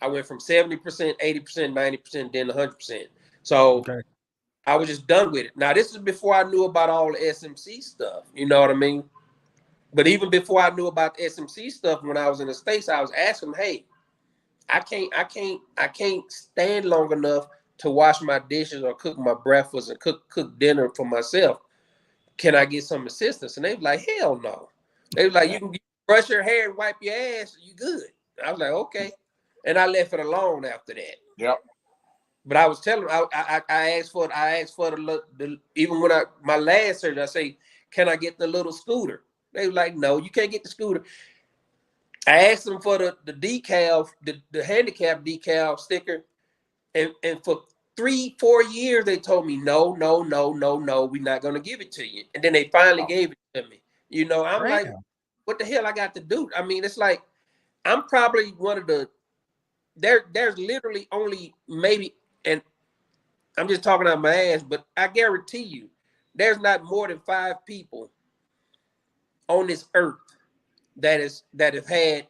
I went from 70%, 80%, 90%, then 100%. So Okay. I was just done with it. Now this is before I knew about all the SMC stuff. You know what I mean? But even before I knew about the SMC stuff, when I was in the States, I was asking, hey, I can't stand long enough to wash my dishes or cook my breakfast and cook dinner for myself. Can I get some assistance? And they was like, hell no. They was like, you can brush your hair and wipe your ass, you good. I was like, okay. And I left it alone after that. Yep. But I was telling them, I asked for the even when my last surgery, I say, can I get the little scooter? They were like, no, you can't get the scooter. I asked them for the decal, the handicap decal sticker, and for 3-4 years they told me no, we're not gonna give it to you. And then they finally gave it to me. You know, I'm like, Damn. what the hell I got to do? I mean, it's like I'm probably one of the there's literally only maybe, and I'm just talking out my ass, but I guarantee you, there's not more than 5 people on this earth that have had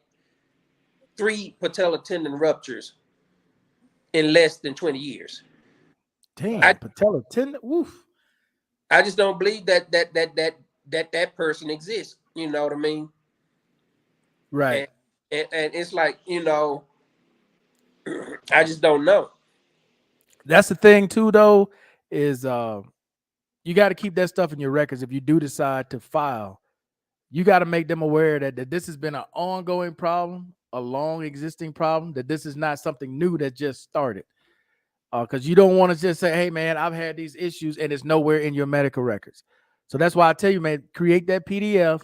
3 patella tendon ruptures in less than 20 years. I Damn. Patella tendon. Woof. I just don't believe that person exists. You know what I mean? Right. And and it's like, you know, I just don't know. That's the thing too, though, is you got to keep that stuff in your records if you do decide to file. You got to make them aware that this has been an ongoing problem, a long existing problem, that this is not something new that just started. Because you don't want to just say, hey, man, I've had these issues and it's nowhere in your medical records. So that's why I tell you, man, create that PDF,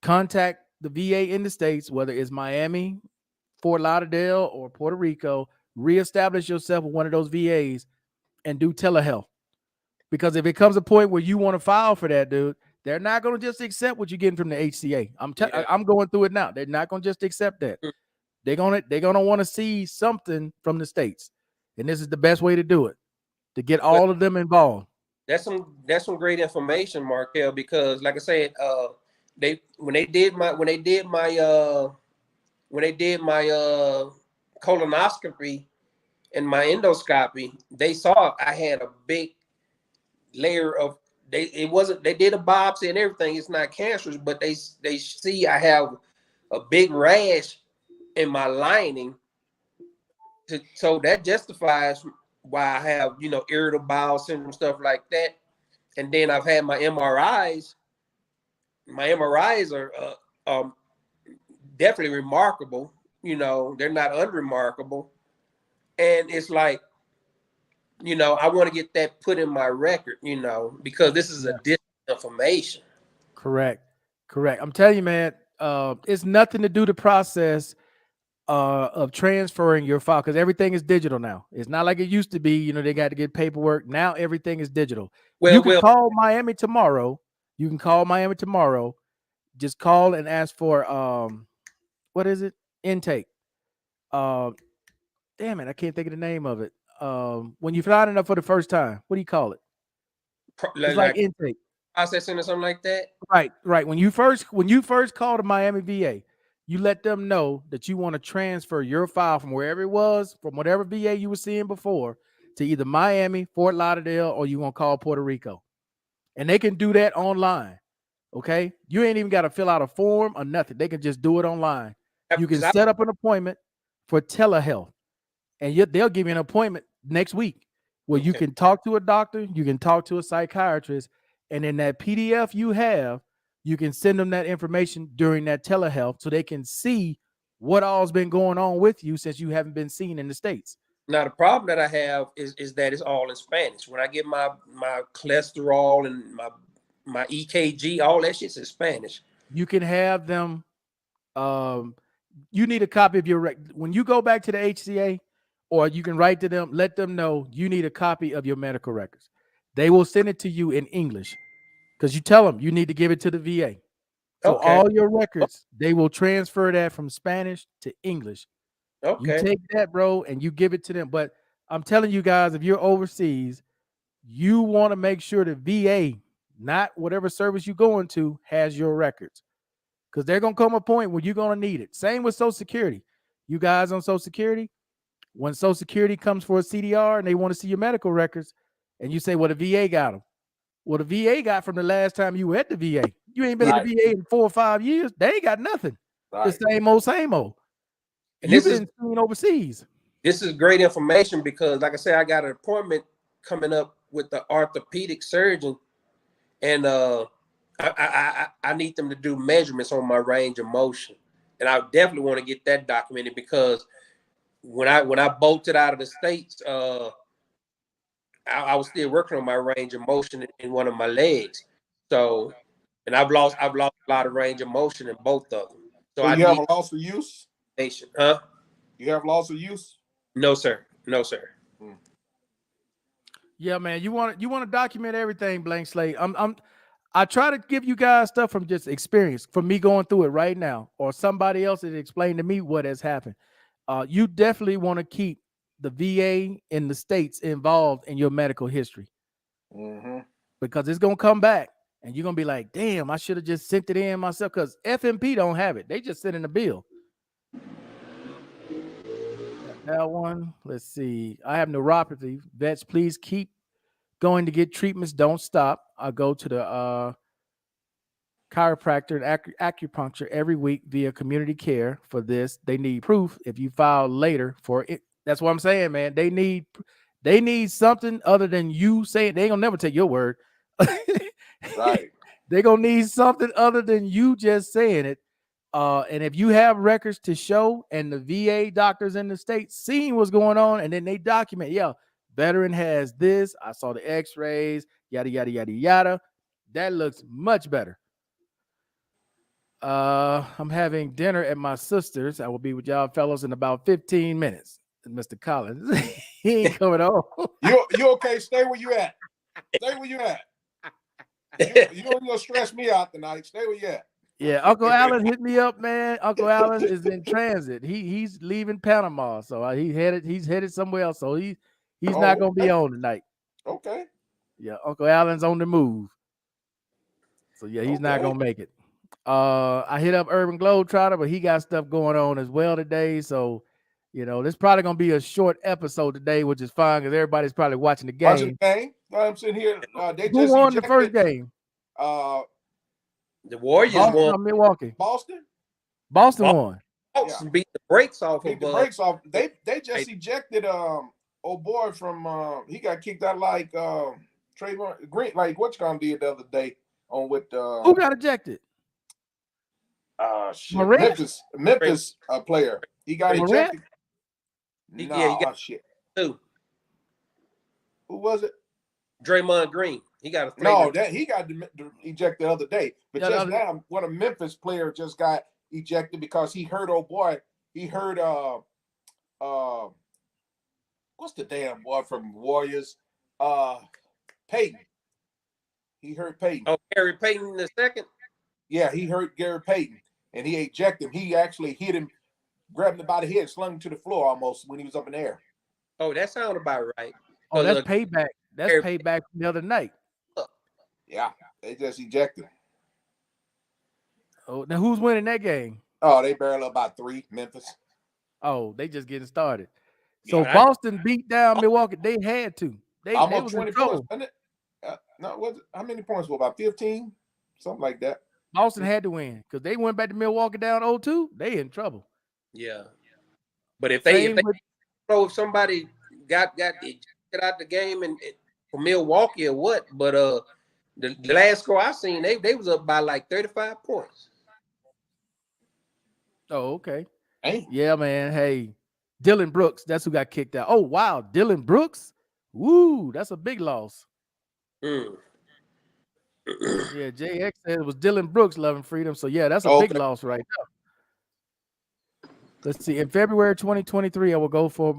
contact the VA in the States, whether it's Miami, Fort Lauderdale, or Puerto Rico, reestablish yourself with one of those VAs and do telehealth. Because if it comes a point where you want to file for that, dude, they're not going to just accept what you're getting from the HCA. Yeah. I'm going through it now. They're not going to just accept that. They're gonna want to see something from the States, and this is the best way to do it, to get But all of them involved. that's some great information, Markel, because like I said, they when they did my colonoscopy and my endoscopy, they saw I had a big layer of they did a biopsy and everything. It's not cancerous, but they see I have a big rash in my lining, so that justifies why I have, you know, irritable bowel syndrome, stuff like that. And then I've had my MRIs. My MRIs are definitely remarkable. You know, they're not unremarkable. And it's like, you know, I want to get that put in my record, you know, because this is Yes. additional information. Correct. Correct. I'm telling you, man, it's nothing to do the process of transferring your file, because everything is digital now. It's not like it used to be. You know, they got to get paperwork. Now everything is digital. You Well, can well, call Miami tomorrow. You can call Miami tomorrow. Just call and ask for what is it? Intake. Um, damn it, I can't think of the name of it. When you fly enough for the first time, what do you call it? It's like like intake. processing or something like that. Right, right. When you first call the Miami VA, you let them know that you want to transfer your file from wherever it was, from whatever VA you were seeing before, to either Miami, Fort Lauderdale, or you want to call Puerto Rico. And they can do that online. Okay. You ain't even got to fill out a form or nothing. They can just do it online. You can Because I set up an appointment for telehealth, and they'll give you an appointment next week where you okay. can talk to a doctor, you can talk to a psychiatrist, and in that PDF you have, you can send them that information during that telehealth so they can see what all's been going on with you since you haven't been seen in the States. Now the problem that I have is that it's all in Spanish. When I get my cholesterol and my EKG, all that shit's in Spanish. You can have them. You need a copy of your when you go back to the HCA, or you can write to them, let them know you need a copy of your medical records. They will send it to you in English because you tell them you need to give it to the VA. So Okay. all your records, they will transfer that from Spanish to English. You Okay. take that, bro, and you give it to them. But I'm telling you guys, if you're overseas, you want to make sure the VA, not whatever service you're going to, has your records. Because they're going to come a point where you're going to need it. Same with Social Security. You guys on Social Security, when Social Security comes for a CDR and they want to see your medical records, and you say, well, the VA got them. Well, the VA got from the last time you were at the VA. You ain't been Yeah. at the VA in 4 or 5 years. They ain't got nothing. Right. The same old, same old. And You've been seen overseas. this is great information because, like I said, I got an appointment coming up with the orthopedic surgeon, and I need them to do measurements on my range of motion, and I definitely want to get that documented because when I bolted out of the States, I was still working on my range of motion in one of my legs, so and I've lost a lot of range of motion in both of them. So So I you have need a loss of use? patient, huh? You have loss of use? No, sir. No, sir. Yeah, man. You want to document everything, blank slate. I try to give you guys stuff from just experience, from me going through it right now, or somebody else that explained to me what has happened. You definitely want to keep the VA in the states involved in your medical history because it's gonna come back, and you're gonna be like, "Damn, I should have just sent it in myself." Because FMP don't have it; they just send in the bill. Got that one. Let's see. I have neuropathy. Vets, please keep going to get treatments. Don't stop. I go to the chiropractor and acupuncture every week via community care for this. They need proof if you file later for it. That's what I'm saying, man. They need something other than you saying. They ain't gonna never take your word. Right. They're gonna need something other than you just saying it. And if you have records to show, and the VA doctors in the state seeing what's going on, and then they document, yeah, veteran has this. I saw the X-rays, yada yada yada yada. That looks much better. I'm having dinner at my sister's. I will be with y'all fellows in about 15 minutes. Mr. Collins, he ain't coming home. You okay? Stay where you at. Stay where you at. You don't gonna stress me out tonight. Stay where you at. Yeah, Uncle Alan hit me up, man. Uncle Alan is in transit. He's leaving Panama, so he's headed somewhere else. So he's not gonna be on tonight. Okay. Yeah, Uncle Alan's on the move. So yeah, he's not gonna make it. I hit up Urban Globetrotter, but he got stuff going on as well today. So, this probably gonna be a short episode today, which is fine because everybody's probably watching the game. Watching the game. I'm sitting here. They Who just won the first game? The Warriors won. Milwaukee. Boston won. Boston beat the brakes off Beat of the brakes off. They just ejected old boy from he got kicked out like Trayvon Green, like what you gonna do the other day on with who got ejected? Shit. Morant? Memphis player. He got Morant? ejected. He got shit. two. Who was it? Draymond Green. He got a no, that he got ejected the other day. But Yeah, just now, one of Memphis player just got ejected because he heard old boy. He heard what's the damn boy from Warriors? Peyton. He heard Peyton. Oh, Gary Payton the second. Yeah, he heard Gary Payton, and he ejected him. He actually hit him, grabbed him by the head, slung him to the floor almost when he was up in the air. Oh, that sounds about right. Oh, that's payback. That's payback from the other night. Yeah, they just ejected him. Oh, now who's winning that game? Oh, they barely about 3, Memphis. Oh, they just getting started. So yeah, Boston beat down Milwaukee. They had to. They almost was 20 points. No, what? How many points? Well, about 15, something like that. Boston had to win because they went back to Milwaukee down 0-2. They in trouble. Yeah, but if somebody got out the game and for Milwaukee or what, but the last score I seen they was up by like 35 points. Oh, okay. Hey. Yeah, man. Hey, Dylan Brooks, that's who got kicked out. Oh wow, Dylan Brooks. Woo, that's a big loss. Mm. Yeah, JX said it was Dylan Brooks, Love and Freedom. So yeah, that's a big Okay. loss right now. Let's see. In February 2023, I will go for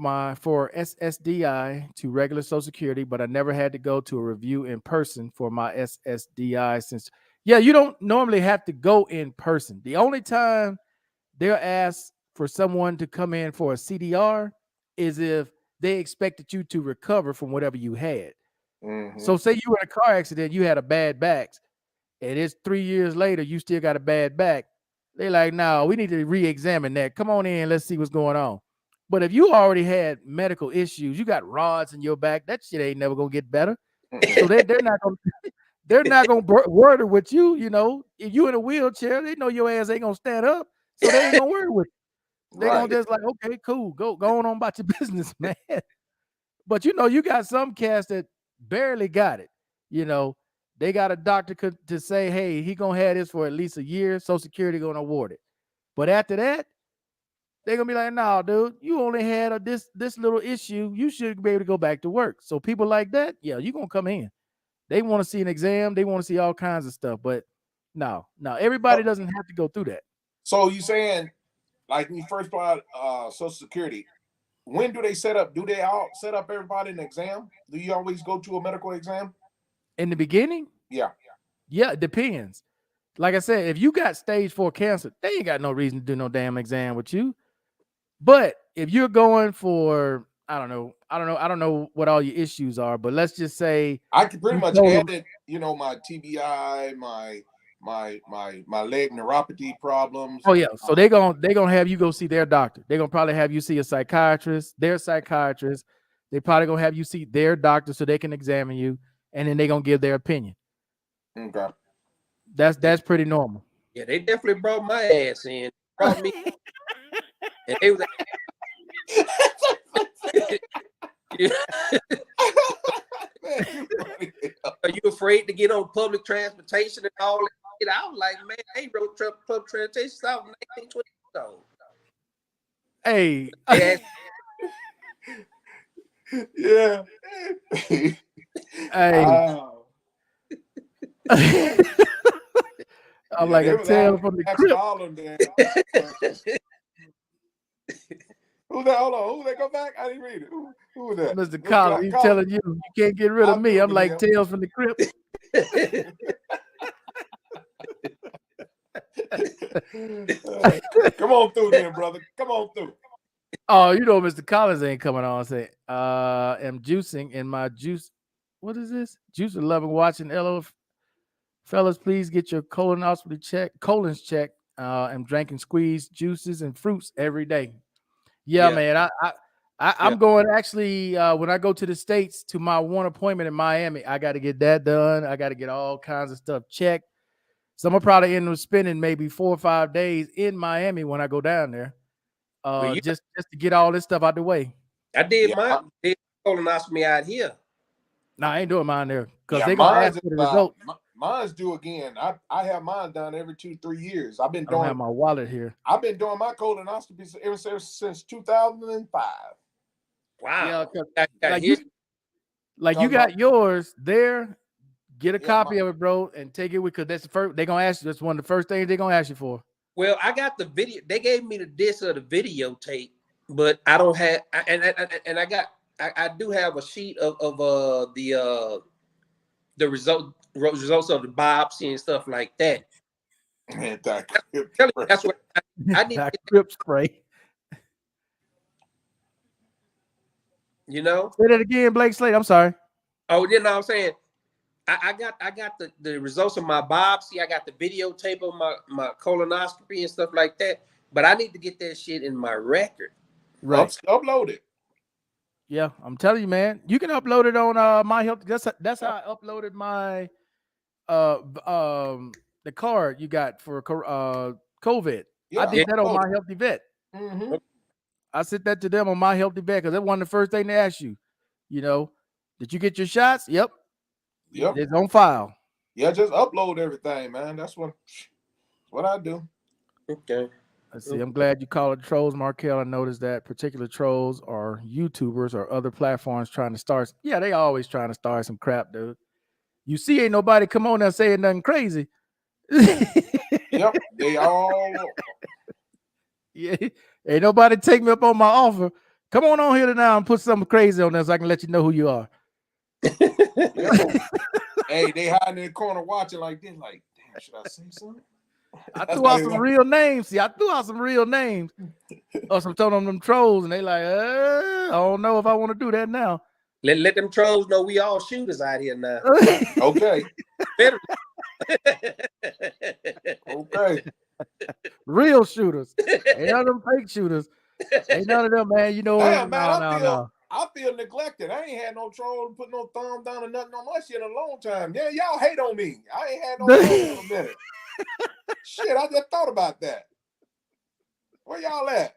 SSDI to regular Social Security, but I never had to go to a review in person for my SSDI since. Yeah, you don't normally have to go in person. The only time they'll ask for someone to come in for a CDR is if they expected you to recover from whatever you had. So say you were in a car accident, you had a bad back, and it's 3 years later, you still got a bad back. They like, no, we need to re-examine that. Come on in, let's see what's going on. But if you already had medical issues, you got rods in your back, that shit ain't never gonna get better. So they're not gonna worry with you. You know, if you in a wheelchair, they know your ass ain't gonna stand up, so they ain't gonna worry with you. They gonna Right. just like, okay, cool, go on about your business, man. But you know, you got some cats that barely got it. You know, they got a doctor to say, hey, he gonna have this for at least a year. Social Security gonna award it. But after that, they're gonna be like, nah, dude, you only had this little issue. You should be able to go back to work. So people like that, yeah, you gonna come in. They want to see an exam. They want to see all kinds of stuff. But no, everybody doesn't have to go through that. So you saying, like when you first brought Social Security, when do they set up? Do they all set up everybody an exam? Do you always go to a medical exam? In the beginning, Yeah. yeah, it depends. Like I said, if you got stage 4 cancer, they ain't got no reason to do no damn exam with you. But if you're going for, I don't know what all your issues are, but let's just say I can pretty you much told them, edit, my TBI, my leg neuropathy problems. oh yeah, so they gonna have you go see their doctor. They're gonna probably have you see a psychiatrist, their psychiatrist. They probably gonna have you see their doctor so they can examine you, and then they're gonna give their opinion. Okay. That's pretty normal. Yeah, they definitely brought my ass in. Brought me, and they was like, yeah. Man, you funny. Are you afraid to get on public transportation and all that? I was like, man, they wrote public transportation out in 1920. So Hey, they asked, Yeah. hey, Oh. I'm Yeah, like they a was tail from the asking crypt. all of them. Who's that? Hold on. Who's that? Go back. I didn't read it. Who was that? Mr. Collins, he's telling you you can't get rid of I me. I'm remember like him. Tales from the Crypt. Come on through then, brother. Come on through. Oh, you know Mr. Collins ain't coming on. Say, am juicing in my juice. What is this? Juice 11 watching LO. Fellas, please get your colons checked. I'm drinking squeezed juices and fruits every day. Yeah, yeah, man. yeah. I'm going actually when I go to the States to my one appointment in Miami. I got to get that done. I got to get all kinds of stuff checked. So I'm gonna probably end up spending maybe 4 or 5 days in Miami when I go down there. Well, Just to get all this stuff out the way. I did Yeah, my colonoscopy out here. No, I ain't doing mine there because yeah, they're gonna mine's ask for the result. mine's due again. I have mine done every 2-3 years. I don't have my wallet here. I've been doing my colonoscopy ever since 2005. Wow. Yeah, Got you got yours there. Get a Yeah, copy of it, bro, and take it with because that's the first they're gonna ask you. That's one of the first things they're gonna ask you for. Well, I got the video. They gave me the disc of the videotape, but I don't have. I do have a sheet of the results of the biopsy and stuff like that. Man, That's what I need. That grip spray. You know. Say that again, Blake Slade. I'm sorry. Oh, you know what I'm saying. I got the results of my biopsy. I got the videotape of my colonoscopy and stuff like that. But I need to get that shit in my record. Right. Upload it. Yeah, I'm telling you, man. You can upload it on my health. That's how I uploaded my the card you got for COVID. Yeah, I did that on My Healthy Vet. Mm-hmm. I sent that to them on My Healthy Vet because that's one of the first thing they ask you. You know, did you get your shots? Yep. It's on file. Yeah, just upload everything, man. That's what I do. Okay. Let's see. I'm glad you call it trolls, Markel. I noticed that particular trolls are YouTubers or other platforms trying to start. Yeah, they always trying to start some crap, dude. You see, ain't nobody come on there saying nothing crazy. Yep, they all. Yeah, ain't nobody take me up on my offer. Come on here now and put something crazy on there so I can let you know who you are. Yep. Hey, they hiding in the corner watching like this. Like, damn, should I say something? I threw out some real names. See, I threw out some real names. Or some told them trolls, and they like, I don't know if I want to do that now. Let them trolls know we all shooters out here now. Okay. Okay. Real shooters. Ain't none of them fake shooters. Ain't none of them, man. You know, damn, man, no. I feel neglected. I ain't had no troll to put no thumb down or nothing on my shit in a long time. Yeah, y'all hate on me. I ain't had no troll in a minute. Shit, I just thought about that. Where y'all at?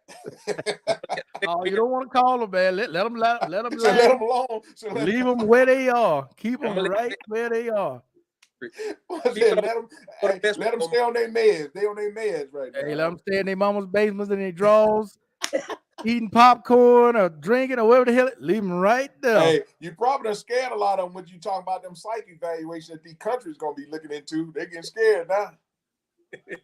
Oh, you don't want to call them, man. Let them So let them alone. So leave them where they are. Keep them right where they are. Let them stay on their meds. They on their meds right now. Hey, let them stay in their mama's basements and their drawers, eating popcorn or drinking or whatever the hell. Leave them right there. Hey, you probably done scared a lot of them when you talk about them psych evaluations that these countries gonna be looking into. They getting scared now.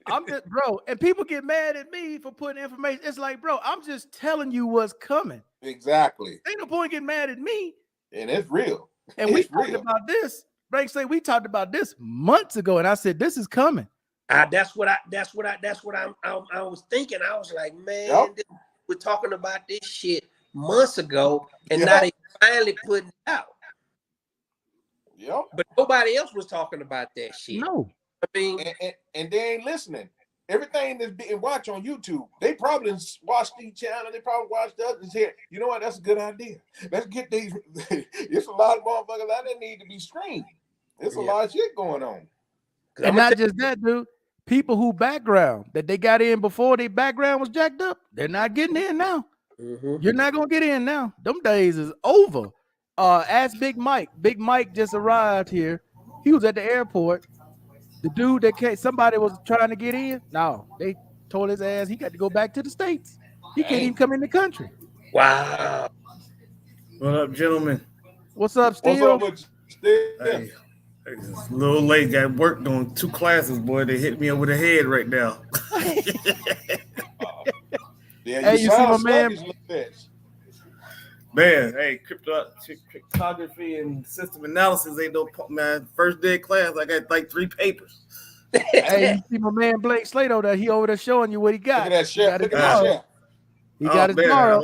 I'm just, bro, and people get mad at me for putting information. It's like, bro, I'm just telling you what's coming. Exactly. Ain't no point getting mad at me. And it's real. And we talked about this. Frank say we talked about this months ago, and I said this is coming. That's what I was thinking. I was like, man, we're talking about this shit months ago, and now they finally putting it out. Yep. But nobody else was talking about that shit. No. I mean, and they ain't listening. Everything that's being watched on YouTube, they probably watched each channel. They probably watched the others here. You know what? That's a good idea. Let's get these. It's a lot of motherfuckers out there need to be streamed. There's a lot of shit going on. And not just that, dude. People who background that they got in before their background was jacked up, they're not getting in now. Mm-hmm. You're not gonna get in now. Them days is over. Ask Big Mike. Big Mike just arrived here. He was at the airport. The dude that came, somebody was trying to get in. No, they told his ass he got to go back to the States. He can't even come in the country. Wow. What up, gentlemen? What's up, Steel? What's up with Steel? Hey, it's a little late. Got work doing 2 classes, boy. They hit me over the head right now. Yeah, you see my man. Man, hey, cryptography and system analysis ain't no man. First day of class, I got like 3 papers. Hey, you see my man Blake Slato there? He over there showing you what he got. Look at that shit. Look at that shit. He got his bar up.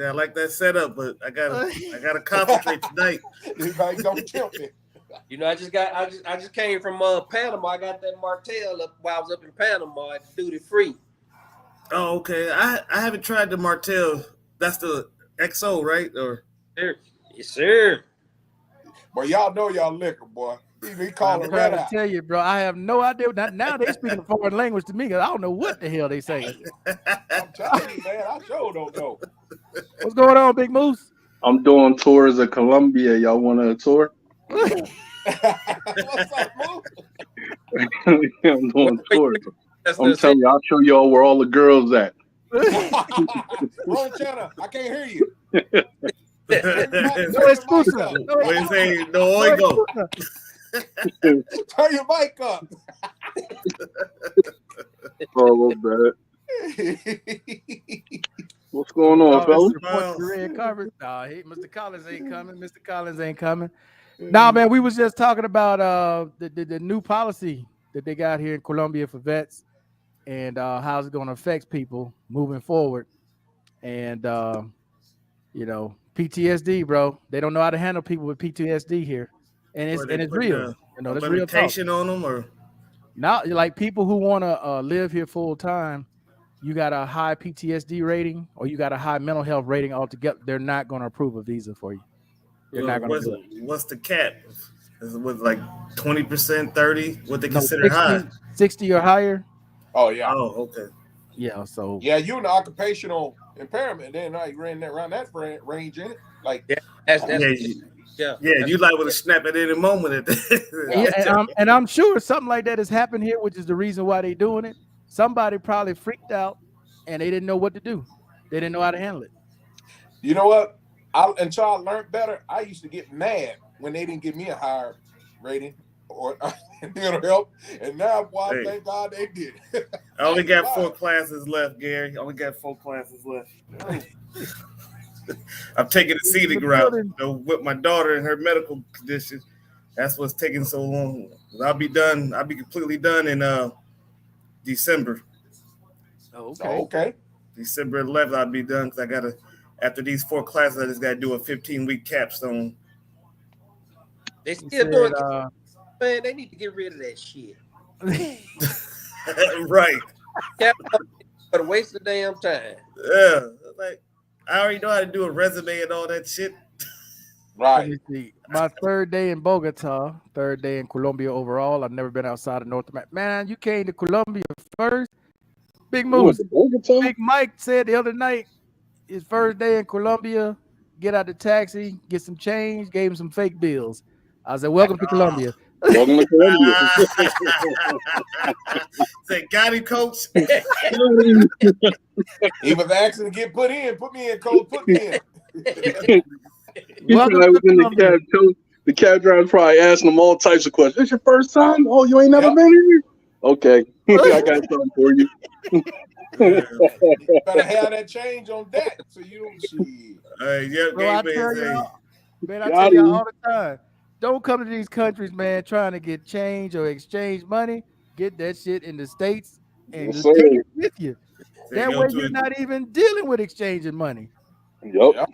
I like that setup, but I gotta concentrate tonight. Don't tilt me. You know, I just came from Panama. I got that Martell up while I was up in Panama at duty free. Oh, okay. I haven't tried the Martell. That's the XO, right? Or yes, sir. Boy, y'all know y'all liquor, boy. He calling I'm trying to tell you, bro. I have no idea. Now they speaking a foreign language to me because I don't know what the hell they say. I'm telling you, man. I sure don't know. What's going on, Big Moose? I'm doing tours of Colombia. Y'all want a tour? What's up, Moose? I'm doing tours. I'm telling you, I'll show y'all where all the girls at. Wrong channel. I can't hear you. No excusa. No oigo. Turn your mic up. Oh, bad. What's going on, fellas? Red carpet. Nah, Mr. Collins ain't coming. Mr. Collins ain't coming. Nah, man, we was just talking about the new policy that they got here in Colombia for vets and how it's going to affect people moving forward. And you know, PTSD, bro. They don't know how to handle people with PTSD here, and it's real. You know, there's real limitation on them, or now, like people who want to live here full time. You got a high PTSD rating or you got a high mental health rating altogether, they're not going to approve a visa for you. They're not going to do it. What's the cap? Is it with like 20%, 30%? What they consider 60, high? 60 or higher? Oh, yeah. Oh, okay. Yeah, so. Yeah, you in the occupational impairment, then like ran that around that range in it. Like, you like with a snap at any moment. And I'm sure something like that has happened here, which is the reason why they're doing it. Somebody probably freaked out and they didn't know what to do. They didn't know how to handle it. You know what? Until I learned better, I used to get mad when they didn't give me a higher rating or mental help. And now, boy, Hey. thank God they did. I only got Wow. 4 classes left, Gary. I only got 4 classes left. I'm taking the scenic route, with my daughter and her medical condition. That's what's taking so long. I'll be done. I'll be completely done in December. Oh, okay. Okay. December 11th, I'll be done because I gotta. After these 4 classes, I just gotta do a 15-week capstone. They He still said, doing man, they need to get rid of that shit. Right. But a waste of damn time. Yeah. Like, I already know how to do a resume and all that shit. Let Right. me see. My 3rd day in Bogota, 3rd day in Colombia overall. I've never been outside of North America. Man, you came to Colombia first. Big You went Moose. to Bogota? Big Mike said the other night, his first day in Colombia, get out the taxi, get some change, gave him some fake bills. I said, welcome to Colombia. Welcome to Colombia. Say, got him, coach. He was asking to get put in. Put me in, coach. Put me in. He Welcome probably was to in the Colombia. cab too. The cab driver probably asking him all types of questions. It's your first time? Oh, you ain't never Yep. been here? Okay. I got something for you. You better have that change on deck so you don't see. Yep, Bro, I game tell say, y'all, man, I Got tell y'all him. all the time, don't come to these countries, man, trying to get change or exchange money. Get that shit in the States and Yes, take sir. it with you. say That go way to you're it. not even dealing with exchanging money. Yep. Yep.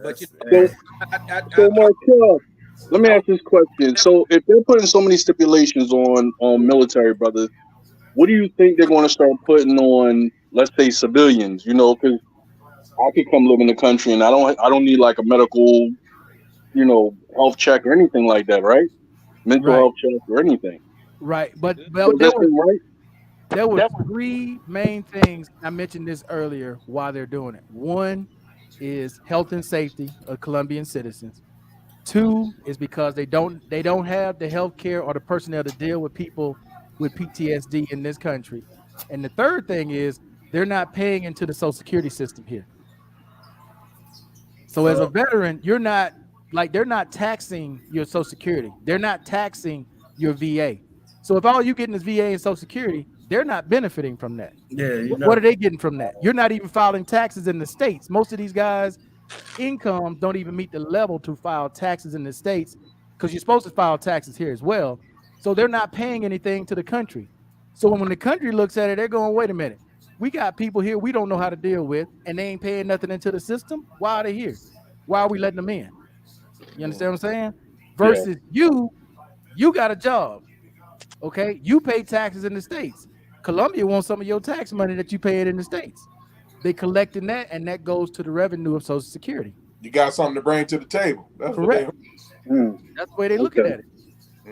But you So, I so Markel, let me ask this question. So, if they're putting so many stipulations on military brothers, what do you think they're going to start putting on, let's say, civilians? You know, because I could come live in the country and I don't need like a medical, health check or anything like that, right? Mental Right, health check or anything. right. But Does there that was seem right? there was 3 main things. I mentioned this earlier why they're doing it. One is health and safety of Colombian citizens. 2 is because they don't have the health care or the personnel to deal with people with PTSD in this country. And the third thing is they're not paying into the Social Security system here. So as a veteran, they're not taxing your Social Security. They're not taxing your VA. So if all you getting is VA and Social Security, they're not benefiting from that. Yeah, you What know. are they getting from that? You're not even filing taxes in the States. Most of these guys' incomes don't even meet the level to file taxes in the States because you're supposed to file taxes here as well. So they're not paying anything to the country. So when the country looks at it, they're going, wait a minute. We got people here we don't know how to deal with, and they ain't paying nothing into the system. Why are they here? Why are we letting them in? You understand what I'm saying? Yeah. Versus you got a job. Okay. You pay taxes in the States. Colombia wants some of your tax money that you paid in the States. They collecting that, and that goes to the revenue of Social Security. You got something to bring to the table. That's what they. Correct. Hmm. That's the way they're looking Okay. at it.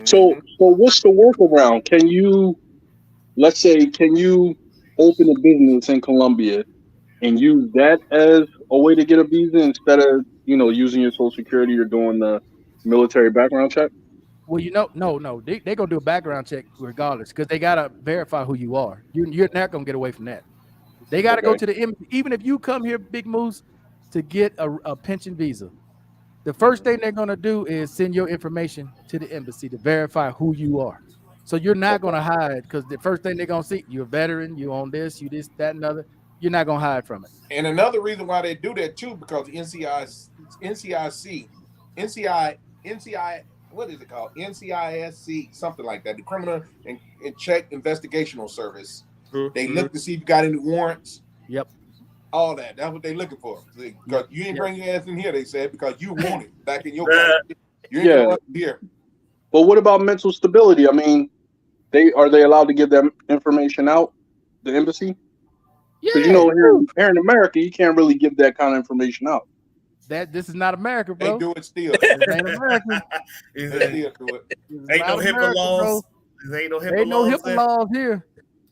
So what's the workaround? Let's say, can you open a business in Colombia and use that as a way to get a visa instead of, using your social security or doing the military background check? Well, no, they're gonna do a background check regardless because they gotta verify who you are. You're not gonna get away from that. They gotta go Okay. to the embassy. Even if you come here, Big Moose, to get a pension visa, the first thing they're gonna do is send your information to the embassy to verify who you are. So you're not Okay. gonna hide because the first thing they're gonna see, you're a veteran, you own this, you this, that, and other. You're not gonna hide from it. And another reason why they do that too, because NCIC, NCI, what is it called? NCISC, something like that. The Criminal and Check Investigational Service. They look to see if you got any warrants. Yep. All that. That's what they're looking for. Because you ain't bring your ass in here, they said, because you want it back in your country. You ain't gonna Yeah. run here. But what about mental stability? I mean, are they allowed to give that information out, the embassy? Because Yeah. here in America, you can't really give that kind of information out. This is not America, They bro. do it still. This ain't America. They still do it. This is Ain't no not HIPAA America, bro. laws. There ain't no There HIPAA ain't no laws HIPAA there. laws here.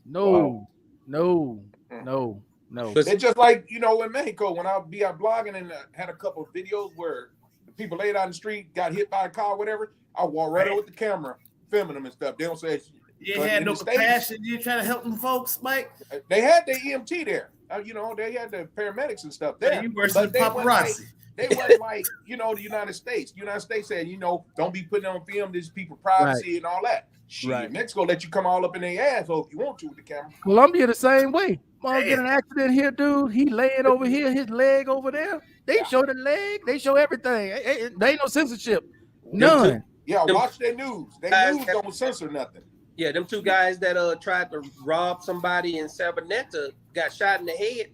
No, Wow. no, no, no. But It's just like, in Mexico, when I'll be out blogging and had a couple of videos where the people laid out in the street, got hit by a car, whatever, I walk right over with the camera, filming them and stuff. They don't say You But had in no the States, compassion. You trying to help them folks, Mike? they had the EMT there. You know, they had the paramedics and stuff there. You worse than But they wasn't like, paparazzi. you know, the United States. The United States said, you know, don't be putting on film these people privacy and all that. Shit, Right. Mexico let you come all up in their asshole if you want to with the camera. Colombia the same way. Damn. Get an accident here, dude. He laying over here, his leg over there. They show the leg. They show everything. There ain't no censorship. None. Yeah, watch their news. Their news don't censor nothing. Yeah, them two guys that tried to rob somebody in Sabaneta got shot in the head.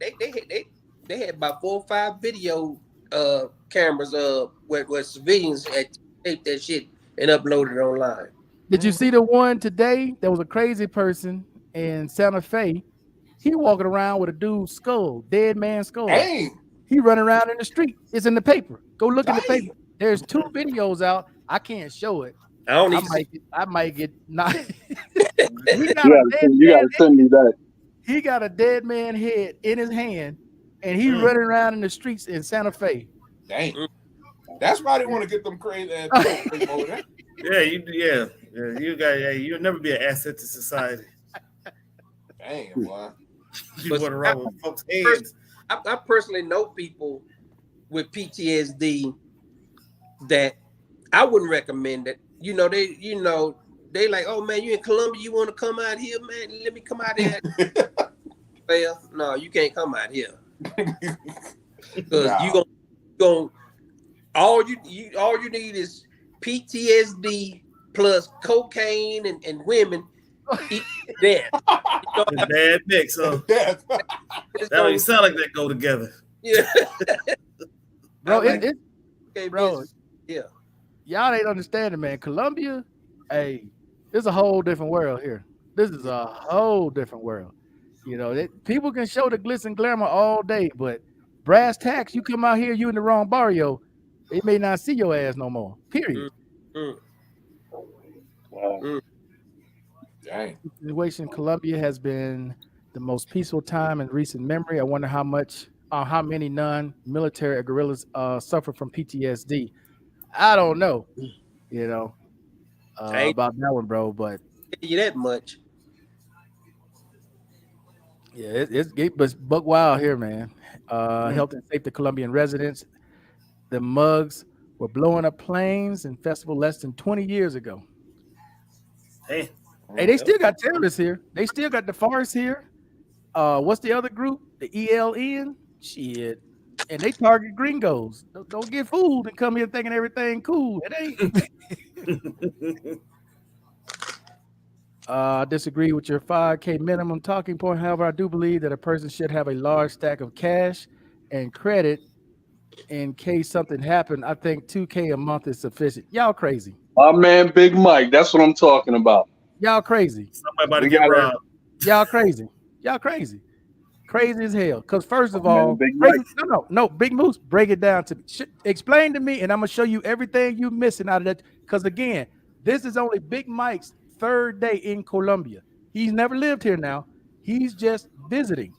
They had about 4 or 5 video cameras where civilians had taped that shit and uploaded it online. Did you see the one today? There was a crazy person in Santa Fe. He walking around with a dude's skull, dead man's skull. Dang. He running around in the street. It's in the paper. Go look in the paper. There's 2 videos out. I can't show it. I might get knocked. You gotta send me that. He got a dead man head in his hand, and he running around in the streets in Santa Fe. Dang. That's why they want to get them crazy people over there. You'll never be an asset to society. Damn, boy. You want to run with folks' heads. I personally know people with PTSD that I wouldn't recommend it. They like, oh man, you in Colombia, you want to come out here, man? Let me come out here. Well, no, you can't come out here because you gonna all you need is PTSD plus cocaine and women. Death. Bad mix, huh? Death. That don't even sound like that go together. Yeah, bro. bro. Yeah, y'all ain't understanding, man. Colombia, hey, this is a whole different world here. This is a whole different world. You know, people can show the glitz and glamour all day, but brass tacks, you come out here, you in the wrong barrio, they may not see your ass no more. Period. Wow. Dang. The situation in Colombia has been the most peaceful time in recent memory. I wonder how many non-military guerrillas suffer from PTSD. I don't know, about that one, bro. But you that much. yeah, it's buck wild here, man. Health and safety Colombian residents. The mugs were blowing up planes and festival less than 20 years ago. Hey, they still got terrorists here. They still got the FARC here. What's the other group? The ELN? Shit. And they target gringos. Don't get fooled and come here thinking everything cool. It ain't. I disagree with your 5K minimum talking point. However, I do believe that a person should have a large stack of cash and credit in case something happened. I think 2K a month is sufficient. Y'all crazy. My man, Big Mike. That's what I'm talking about. Y'all crazy. Somebody about to get robbed. Y'all crazy. Y'all crazy. Crazy as hell. Because first of all, Big Moose, break it down to me. Explain to me, and I'm going to show you everything you missing out of that. Because again, this is only Big Mike's 3rd day in Colombia. He's never lived here now. He's just visiting.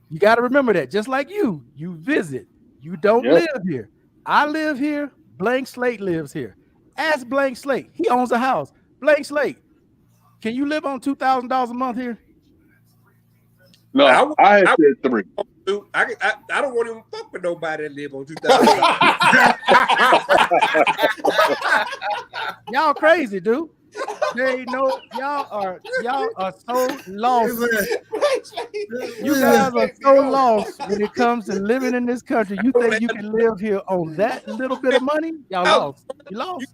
You got to remember that. Just like you visit. You don't live here. I live here. Blank Slate lives here. Ask Blank Slate. He owns a house. Blank Slate, can you live on $2,000 a month here? No, I had said 3. I don't want to even fuck with nobody that live on $2,000. Y'all crazy, dude. They know y'all are so lost. You guys are so lost when it comes to living in this country. You think you can live here on that little bit of money? Y'all lost. You lost.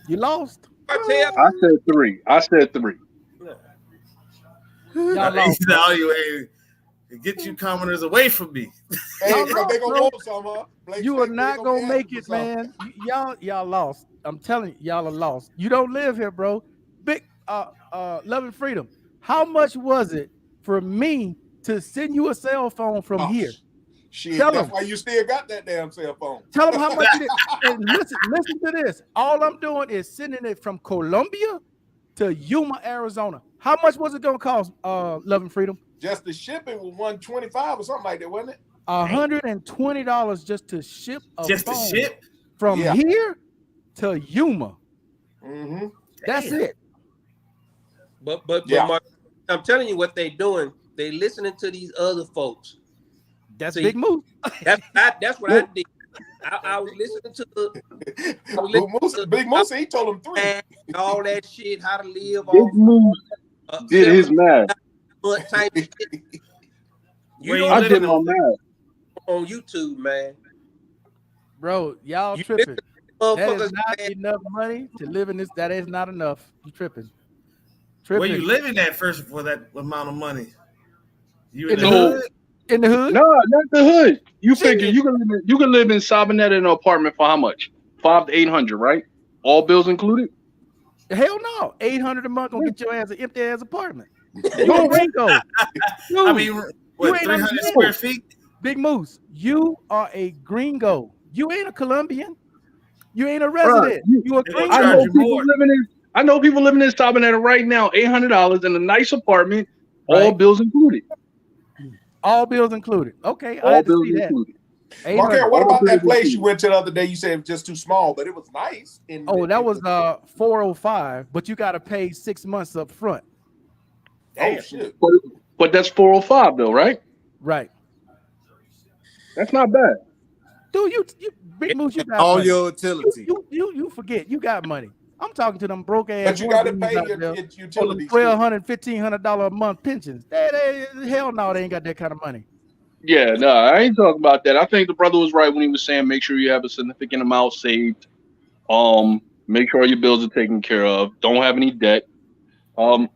You lost. I said 3. Y'all lost. Get you commoners away from me. Hey, they gonna want some, huh? You are not gonna make it, man. Y'all lost. I'm telling you, y'all are lost. You don't live here, bro. Big Love and Freedom. How much was it for me to send you a cell phone from here? Shit, that's why you still got that damn cell phone. Tell them how much it is. And listen to this. All I'm doing is sending it from Colombia to Yuma, Arizona. How much was it gonna cost, Love and Freedom? Just the shipping was $125 or something like that, wasn't it? $120 just to ship a phone from here to Yuma. Mm-hmm. That's it. But Yeah. Mark, I'm telling you what they're doing. They listening to these other folks. That's See, Big Moose. That's what I did. I was listening to Big Moose, he told him 3. and all that shit, how to live Big off Moose did his 7 math. type shit. You Where you don't I living did my on? math. on YouTube, man. Bro, y'all You tripping. That motherfuckers, is not man, enough money to live in this. That is not enough. You tripping. Where Tripping. you living at first for that amount of money? You In in the the hood? hood? In the hood? No, not the hood. You figure Shit. you can live in Sabinet in an apartment for how much? 500 to 800, right? All bills included. Hell no. 800 a month gonna get your ass an empty ass apartment. You No, a gringo. Dude, I mean, you what, ain't 300 understand. square feet? Big Moose, you are a gringo. You ain't a Colombian. You ain't a Bruh, resident. You a They gonna I gringo. charge know you people more. living in Sabinet right now, $800 in a nice apartment, all Right. bills included. All bills included. Okay, I All had to bills see that. included. 800. Markel, what All about that bills place you included. went to the other day? You said it was just too small, but it was nice. Oh, that was 405, but you got to pay 6 months up front. Oh Damn. shit. But that's 405 though, right? Right. That's not bad. Dude, you Big Moose, you got All money. your utility. You forget you got money. I'm talking to them broke ass. But you got to wannabes pay out your there on them utilities. $1,200, $1,500 a month pensions. Hell no, they ain't got that kind of money. Yeah, no, I ain't talking about that. I think the brother was right when he was saying make sure you have a significant amount saved. Make sure your bills are taken care of. Don't have any debt. I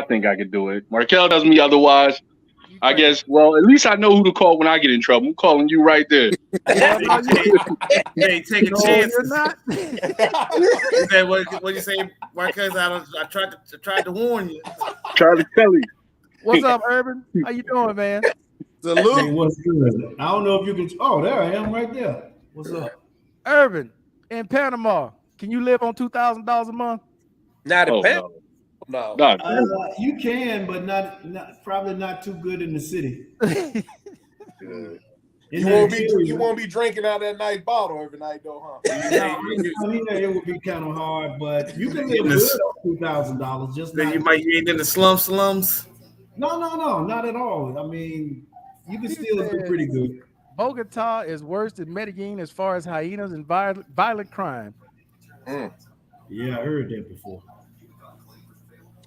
think I could do it. Markel does me otherwise. You I crazy. guess. Well, at least I know who to call when I get in trouble. I'm calling you right there. Hell no, you Hey, taking no, chances. you're not. Is that what you say, Marcus? I tried to warn you. Charlie Kelly. What's up, Urban? How you doing, man? Salute. Hey, what's good? I don't know if you can. Oh, there I am, right there. What's up? Urban, in Panama, can you live on $2,000 a month? not a Oh pen. no, No. not You can, but not probably not too good in the city. In You the won't be interior, drinking out of that nice bottle every night though, huh? it would be kind of hard, but you can live Goodness. good on $2,000. Just Then not. you ain't in the slums. No, not at all. I mean, you can He still do said- pretty good. Bogota is worse than Medellin as far as hyenas and violent crime. Yeah, I heard that before.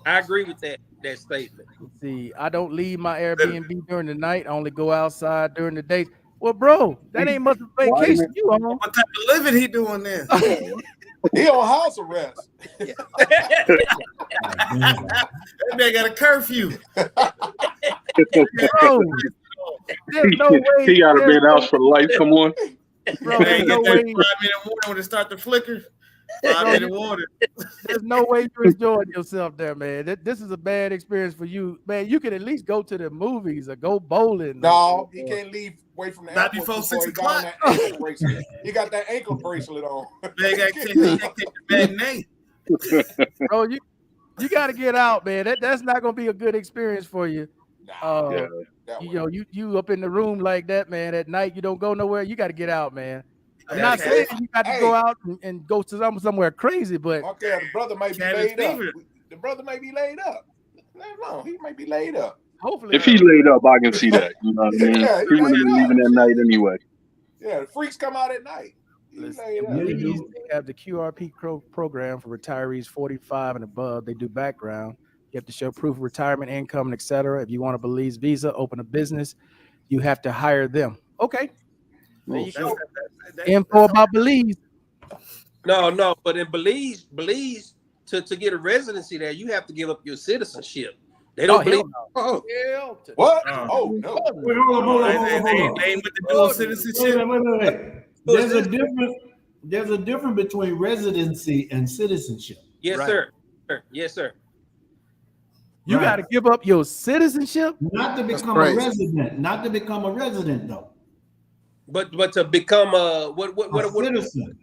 I agree with that statement. Let's see, I don't leave my Airbnb during the night. I only go outside during the day. Well, bro, that ain't much of a vacation you on. What type of living he doing then? He on house arrest. That man got a curfew. Bro, there's no way. He got to be there's in the house for the lights. Come on. Bro, Man, there's get no that way. 5 minute warning when it start to flicker. 5 minute warning. There's no way you're enjoying yourself there, man. This is a bad experience for you, man. You can at least go to the movies or go bowling. No, he can't leave away from the Not airport before 6 he got on o'clock. that ankle bracelet. He got that ankle bracelet on. Man, got to take the matinee. Bro, you got to get out, man. That's not gonna be a good experience for you. Nah, You up in the room like that, man. At night, you don't go nowhere. You got to get out, man. I'm Yeah, not okay. saying you got to go out and go to somewhere crazy, but okay, the brother might be Cabin laid up. fever. The brother may be laid up. No, he might be laid up. hopefully, If he laid up, I can see that. You know what I mean? Yeah, He wouldn't have been leaving that night anyway. Yeah, the freaks come out at night. He laid up. They have the QRP program for retirees 45 and above. They do background. You have to show proof of retirement income, etc. If you want a Belize visa, open a business, you have to hire them. Okay. There you go. Info about Belize. No, but in Belize, to get a residency there, you have to give up your citizenship. They don't believe. Oh, Hell to- what? Oh. Oh no. Wait, hold on. They ain't with the dual citizenship. Wait. There's a difference between residency and citizenship. Yes, Right. sir. Yes, sir. You Right. got to give up your citizenship. Not to become a crazy. resident. Not to become a resident, though. But to become a what A citizen.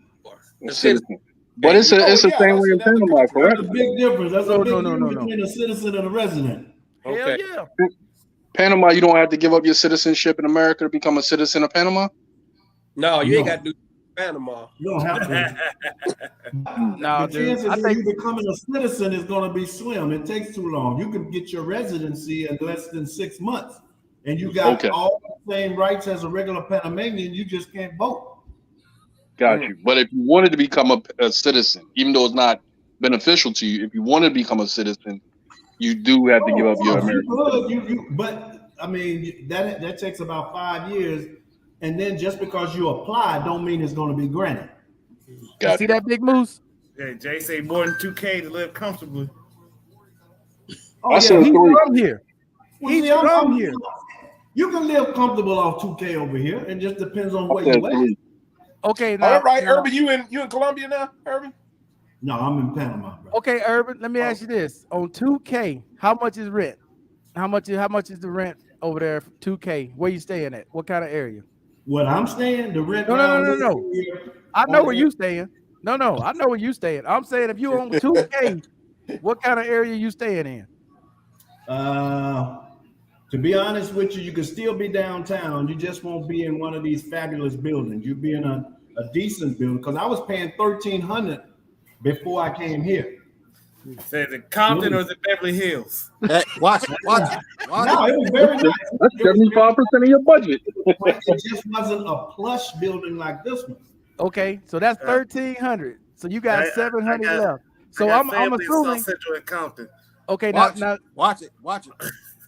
a citizen. But it's Oh, a same that's way in another Panama, country. correct? That's a big difference. That's No, a big no, difference no. between a citizen and a resident. Hell Okay. yeah. Panama, you don't have to give up your citizenship in America to become a citizen of Panama. No, you ain't No. got to do Panama. You don't have to. No, The dude. chances I of think you becoming a citizen is going to be slim. It takes too long. You can get your residency in less than 6 months, and you got Okay. all the same rights as a regular Panamanian. You just can't vote. Got you. But if you wanted to become a citizen, even though it's not beneficial to you, if you want to become a citizen, you do have to give up your American citizenship. But I mean that takes about 5 years, and then just because you apply, don't mean it's going to be granted. you see that big moose? Yeah, Jay say more than 2K to live comfortably. Oh, I said He's 3. from here. Well, He's see, from here. You can live comfortable off 2K over here. It just depends on I where said you at. 3. Okay, All now, right, now- Urban, you in Colombia now, Urban? No, I'm in Panama, bro. okay, Urban. Let me ask you this: on 2K, how much is rent? How much is the rent over there for 2K? Where you staying at? What kind of area? What I'm staying, the rent. No. here, I know on where the- you staying. No, I know where you staying. I'm saying if you on 2K, what kind of area you staying in? To be honest with you, you can still be downtown. You just won't be in one of these fabulous buildings. You'll be in a decent building, because I was paying $1,300 before I came here. Say is it Compton or is it Beverly Hills? Hey, watch it. No, it was very nice. That's 75% of your budget. But it just wasn't a plush building like this one. Okay, so that's 1,300. So you got 700 left. So I'm assuming. South Central and Compton. Okay, Watch now it.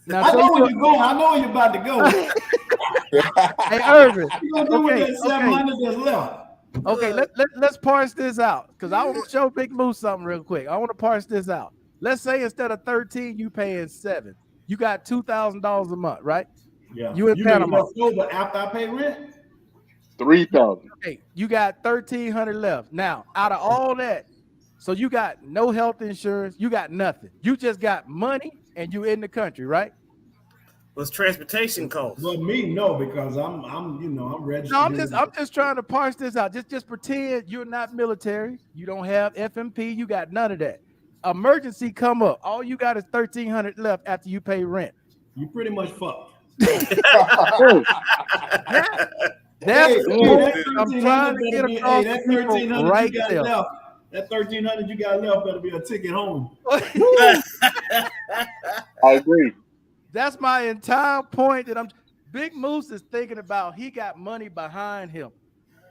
now. I So know where you're going. I know where you're about to go. hey, Irvin. You're gonna do with Okay, that 700 that's left. Okay, let's parse this out, because I want to show Big Moose something real quick. I want to parse this out. Let's say instead of 13, you paying 7. You got $2,000 a month, right? Yeah. You in Panama. Left over after I pay rent? 3,000. Okay, you got 1,300 left. Now, out of all that, so you got no health insurance, you got nothing. You just got money and you in the country, right? What's transportation costs? Well, me, no, because I'm registered. No, I'm just trying to parse this out. Just pretend you're not military. You don't have FMP. You got none of that. Emergency come up. All you got is 1,300 left after you pay rent. You pretty much fucked. That's I'm trying to get across that to people 1,300 right you got there. left. That 1,300 you got left better be a ticket home. I agree. That's my entire point. Big Moose is thinking about. He got money behind him.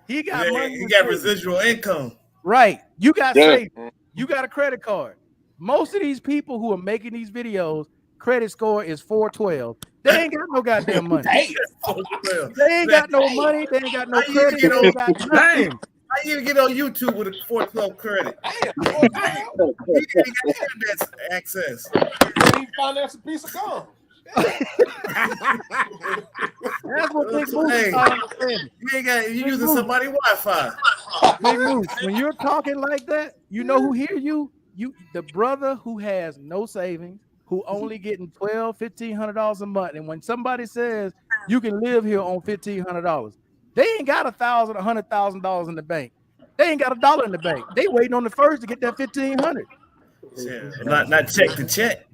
He got money. He got residual income. Right. You got Yeah. savings. You got a credit card. Most of these people who are making these videos, credit score is 412. They ain't got no goddamn money. They ain't got no money. They ain't got no credit. They ain't got nothing. How you get on YouTube with a 412 credit? You ain't got internet access. You finance a piece of gum. That's what Big Moose is understanding. You using somebody's Wi-Fi. Big Moose, when you're talking like that, you know who hear you? The brother who has no savings, who only getting $1,500 a month. And when somebody says you can live here on $1,500, they ain't got $1,000, $100,000 in the bank. They ain't got $1 in the bank. They waiting on the first to get that $1,500. Yeah, not check to check.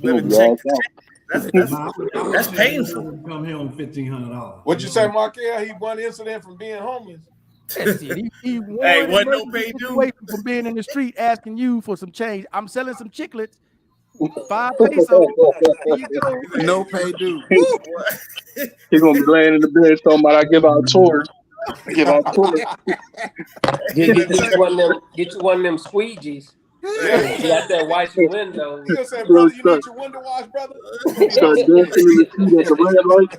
Living check to check. That's painful. Come here on $1,500. What'd you say, Markel? He one incident from being homeless. That's it. He Hey, wasn't no pay due. away from being in the street asking you for some change. I'm selling some chiclets. 5 pesos. Here you go. No pay due. He's gonna be laying in the bed talking about I give out tours. Give out tours. Get you one of them squeegees. Yeah. You got that wash your window. You gonna say, brother, you need your window wash, brother? Start dancing in the street at the red light.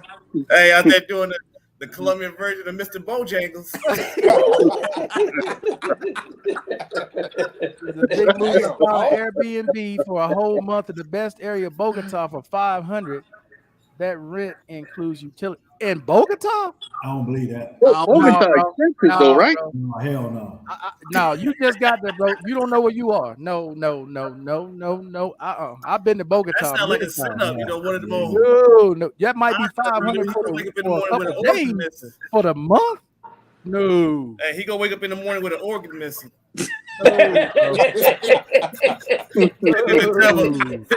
Hey, out there doing the Colombian version of Mr. Bojangles. The Big Moose found Airbnb for a whole month in the best area of Bogota for $500. That rent includes utility in Bogota. I don't believe that. Bogota expensive though, right? Bro. No, hell no. No, you just got that, bro. You don't know where you are. No. I've been to Bogota. That sounds like a setup. You know, one of the more. No. That might be 500 for a couple days. For the month. No. Hey, he gonna wake up in the morning with an organ missing. No,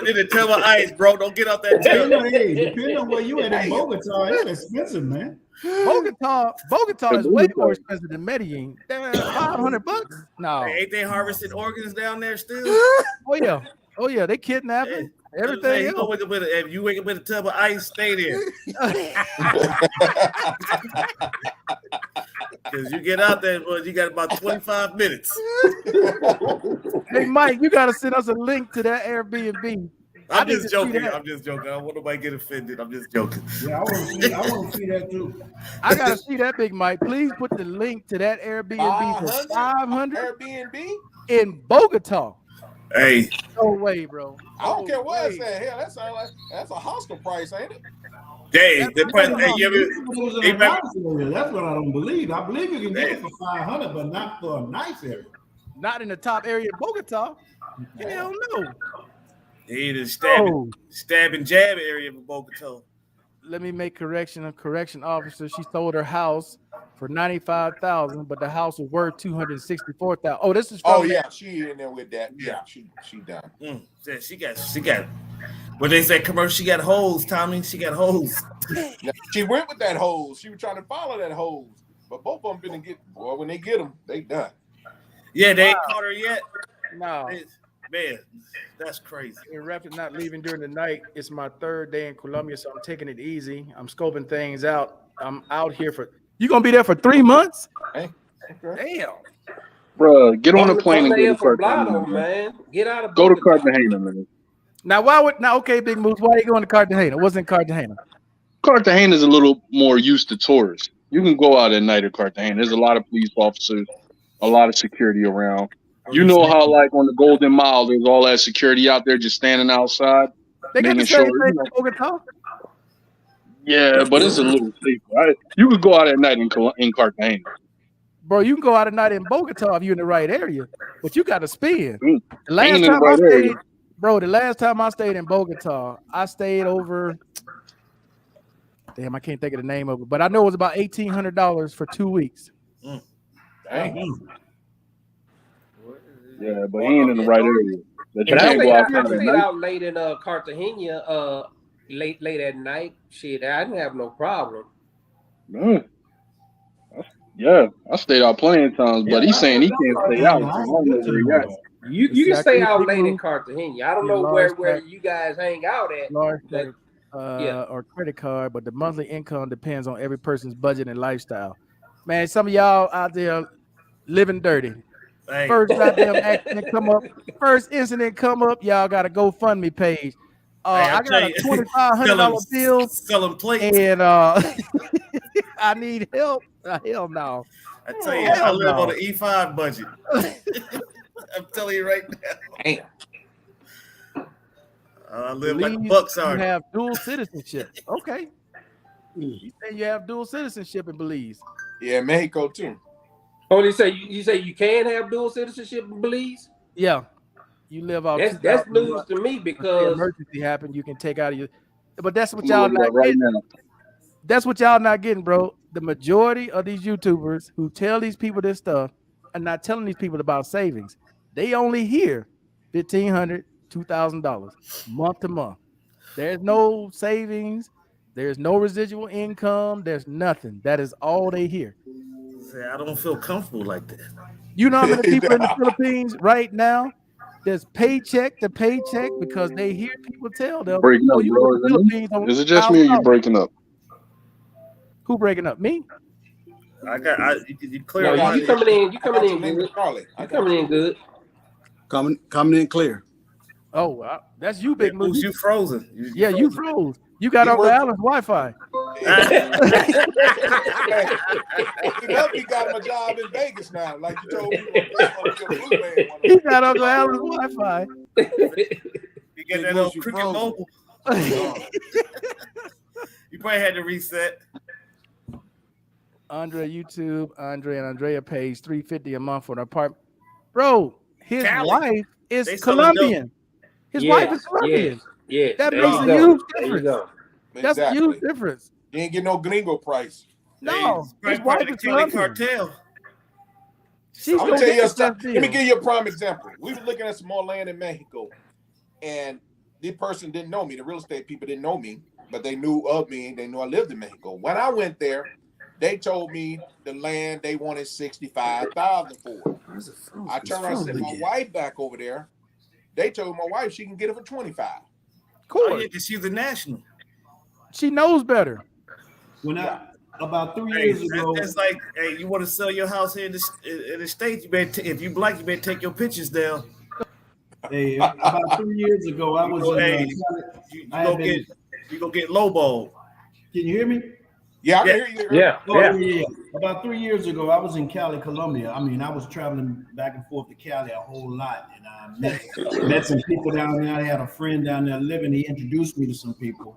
Didn't tell my ice, bro. Don't get out that tail. Hey, depending on where you at in Bogota, it's expensive, man. Bogota Yeah, is way Bogota. more expensive than Medellin. $500? No. Hey, ain't they harvesting organs down there still? Oh yeah, they kidnapping Hey, everything he gonna else. wake up with if you wake up with a tub of ice, stay there. Because you get out there, boy, you got about 25 minutes. Hey Mike, you gotta send us a link to that Airbnb. I'm need to just see joking. that. I'm just joking. I don't want nobody to get offended. I'm just joking. Yeah, I want to see that too. I gotta see that, Big Mike. Please put the link to that Airbnb for 500 Airbnb. in Bogota. Hey, No way, bro. I don't care No what way. it's at. Hell, that sounds like that's a hostel price, ain't it? hey, That's the not price. even Hey, you wrong. It was in a ever, nice area. That's what I don't believe. I believe you can get it for 500, but not for a nice area. Not in the top area of Bogota. Hell no. he the Oh. stab and jab area of Bogota. Let me make correction. A correction officer. She sold her house for $95,000, but the house was worth $264,000. Oh, this is from Oh yeah, she in there with that. Yeah, she done. She got. What they say commercial? She got holes, Tommy. She got holes. Now, she went with that hose. She was trying to follow that hose, but both of them finna get. Boy, when they get them, they done. Yeah, they ain't caught her yet. No. Man, that's crazy. In reference not leaving during the night, it's my third day in Colombia, so I'm taking it easy. I'm scoping things out. I'm out here for. You gonna be there for 3 months? Hey, okay. Damn. Bruh, get on a I'm plane and go there to for Cartagena. Blotto, man. Get out of Go to Bogota. Cartagena, man. Now, okay, Big Moose, why are you going to Cartagena? What's in Cartagena? Cartagena is a little more used to tourists. You can go out at night at Cartagena. There's a lot of police officers, a lot of security around. You know how, like, on the Golden Mile, there's all that security out there just standing outside, They got the making same sure, thing in Bogota. Yeah, but it's a little safer. Right? You could go out at night in Cartagena. Bro, you can go out at night in Bogota if you're in the right area, but you got to spin. The The last time I stayed in Bogota, I stayed over. Damn, I can't think of the name of it, but I know it was about $1,800 for 2 weeks. Dang. Yeah, but he ain't in the right area. But you But can't go outside I at stayed night. out late in Cartagena, late at night. Shit, I didn't have no problem. Yeah, I stayed out plenty of times, but he's saying he can't stay out. So I don't know where he at. You can stay out late in Cartagena. I don't know where you guys hang out at. Or credit card, but the monthly income depends on every person's budget and lifestyle. Man, some of y'all out there living dirty. Hey. First goddamn accident come up, first incident come up, y'all got a GoFundMe page. I got a $2,500 bill selling plates, and I need help. Hell no. I tell you, I live on an E5 budget. I'm telling you right now. Damn. I live like a buck sergeant. You have dual citizenship. Okay. You say you have dual citizenship in Belize. Yeah, Mexico too. Oh, you say you can have dual citizenship in Belize? Yeah. You live out. That's news to me because emergency happened, you can take out of your. But that's what y'all not getting. That's what y'all not getting, bro. The majority of these YouTubers who tell these people this stuff are not telling these people about savings. They only hear $1,500, $2,000 month to month. There's no savings. There's no residual income. There's nothing. That is all they hear. I don't feel comfortable like that. You know how many people in the Philippines right now? There's paycheck to paycheck because they hear people tell them. Breaking up, you bro. in the Philippines on Is it just me or you breaking up? Who breaking up? Me? You clear. No, you coming in good. You coming in good. Coming in clear. Oh, wow. That's you, Big Moose. You frozen. You froze. You got Uncle Alan's Wi-Fi. He got him a job in Vegas now, like you told me. He got Uncle Alan's Wi-Fi. You get that old Cricket Mobile. You probably had to reset. Andre YouTube, Andre and Andrea pays $350 a month for an apartment. Bro, his wife is Colombian. His wife is Colombian. Yeah, that makes a huge difference. That's Exactly. a huge difference. You ain't get no gringo price. No, his wife is Colombian. Cartel. She's I'm gonna tell you let me give you a prime example. We were looking at some more land in Mexico, and this person didn't know me. The real estate people didn't know me, but they knew of me and they knew I lived in Mexico. When I went there, They told me the land they wanted 65,000 for. I turned around and sent my wife back over there. They told my wife she can get it for 25. Oh yeah, because she's a national. She knows better. When about 3 Hey, years ago, that's like, hey, you want to sell your house here in the States? You better if you black, you better take your pictures down. hey, about 3 years ago, I was in. Hey, you go get lowball. Can you hear me? Yeah, I can hear you. Yeah, Yeah. About 3 years ago, I was in Cali, Colombia. I mean, I was traveling back and forth to Cali a whole lot, and I met some people down there. I had a friend down there living. He introduced me to some people,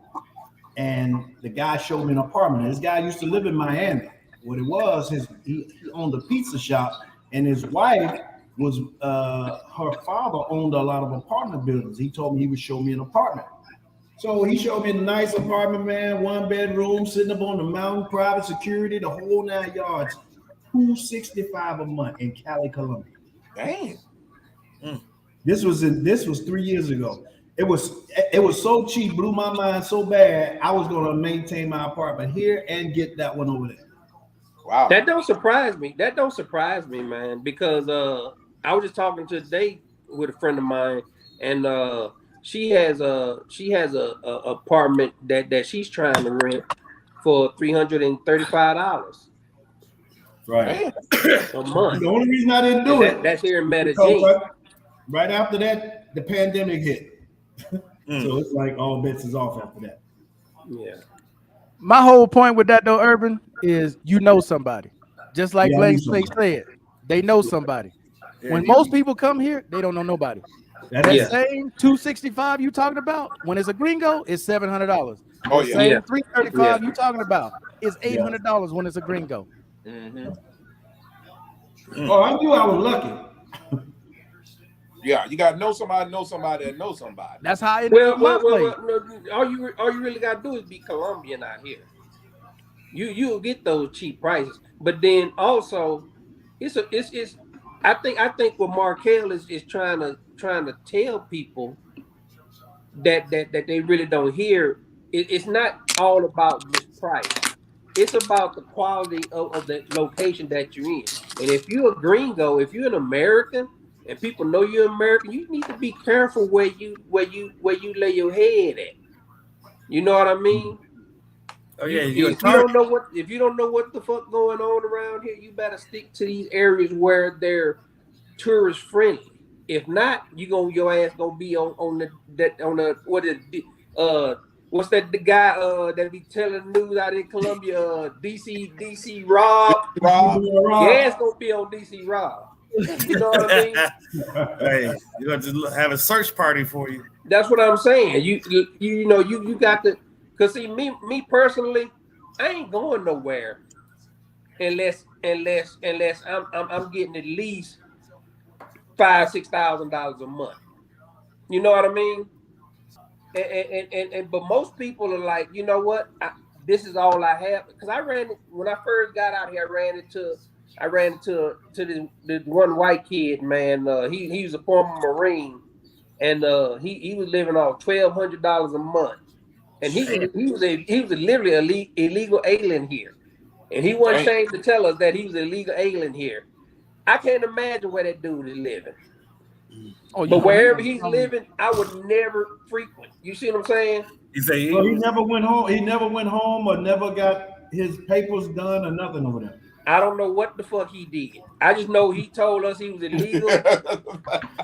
and the guy showed me an apartment. This guy used to live in Miami. What it was, he owned a pizza shop, and his wife was her father owned a lot of apartment buildings. He told me he would show me an apartment. So he showed me a nice apartment, man, 1 bedroom, sitting up on the mountain, private security, the whole 9 yards, $265 a month in Cali, Colombia. Damn. This was 3 years ago. It was so cheap, blew my mind so bad. I was going to maintain my apartment here and get that one over there. Wow. That don't surprise me. That don't surprise me, man, because I was just talking today with a friend of mine, and she has a apartment that she's trying to rent for $335 Right. a month. The only reason I didn't do it, that's here in Medellin. Right after that, the pandemic hit. So it's like all bets is off after that. Yeah. My whole point with that though, Urban, is you know somebody. Just like Blank Slate said, they know somebody. When most people come here, they don't know nobody. That same 265 you talking about, when it's a gringo, it's $700. Oh, the yeah. same 335 you talking about is $800 when it's a gringo. Mm-hmm. Oh, I knew I was lucky. Yeah, you gotta know somebody that knows somebody. That's how I Well, no, all you really gotta do is be Colombian out here. You'll get those cheap prices, but then also it's I think what Markel is trying to tell people that they really don't hear. It's not all about just price. It's about the quality of the location that you're in. And if you're a gringo, if you're an American and people know you're American, you need to be careful where you lay your head at. You know what I mean? Oh yeah, If you don't know what the fuck going on around here, you better stick to these areas where they're tourist friendly. If not, your ass gonna be on the what's that the guy that be telling the news out in Colombia, DC Rob. Your ass gonna be on DC Rob. You know what I mean? Hey, you're gonna just have a search party for you. That's what I'm saying. You got to, cause see me personally, I ain't going nowhere unless I'm getting at least $5,000-$6,000 a month. You know what I mean? And but most people are like, you know what? This is all I have. Because when I first got out here, I ran into this one white kid, man. He was a former Marine, and he was living off $1,200 a month, and he was literally illegal alien here, and he wasn't ashamed to tell us that he was illegal alien here. I can't imagine where that dude is living. But wherever he's living, I would never frequent. You see what I'm saying? He never went home. He never went home or never got his papers done or nothing over there. I don't know what the fuck he did. I just know he told us he was illegal.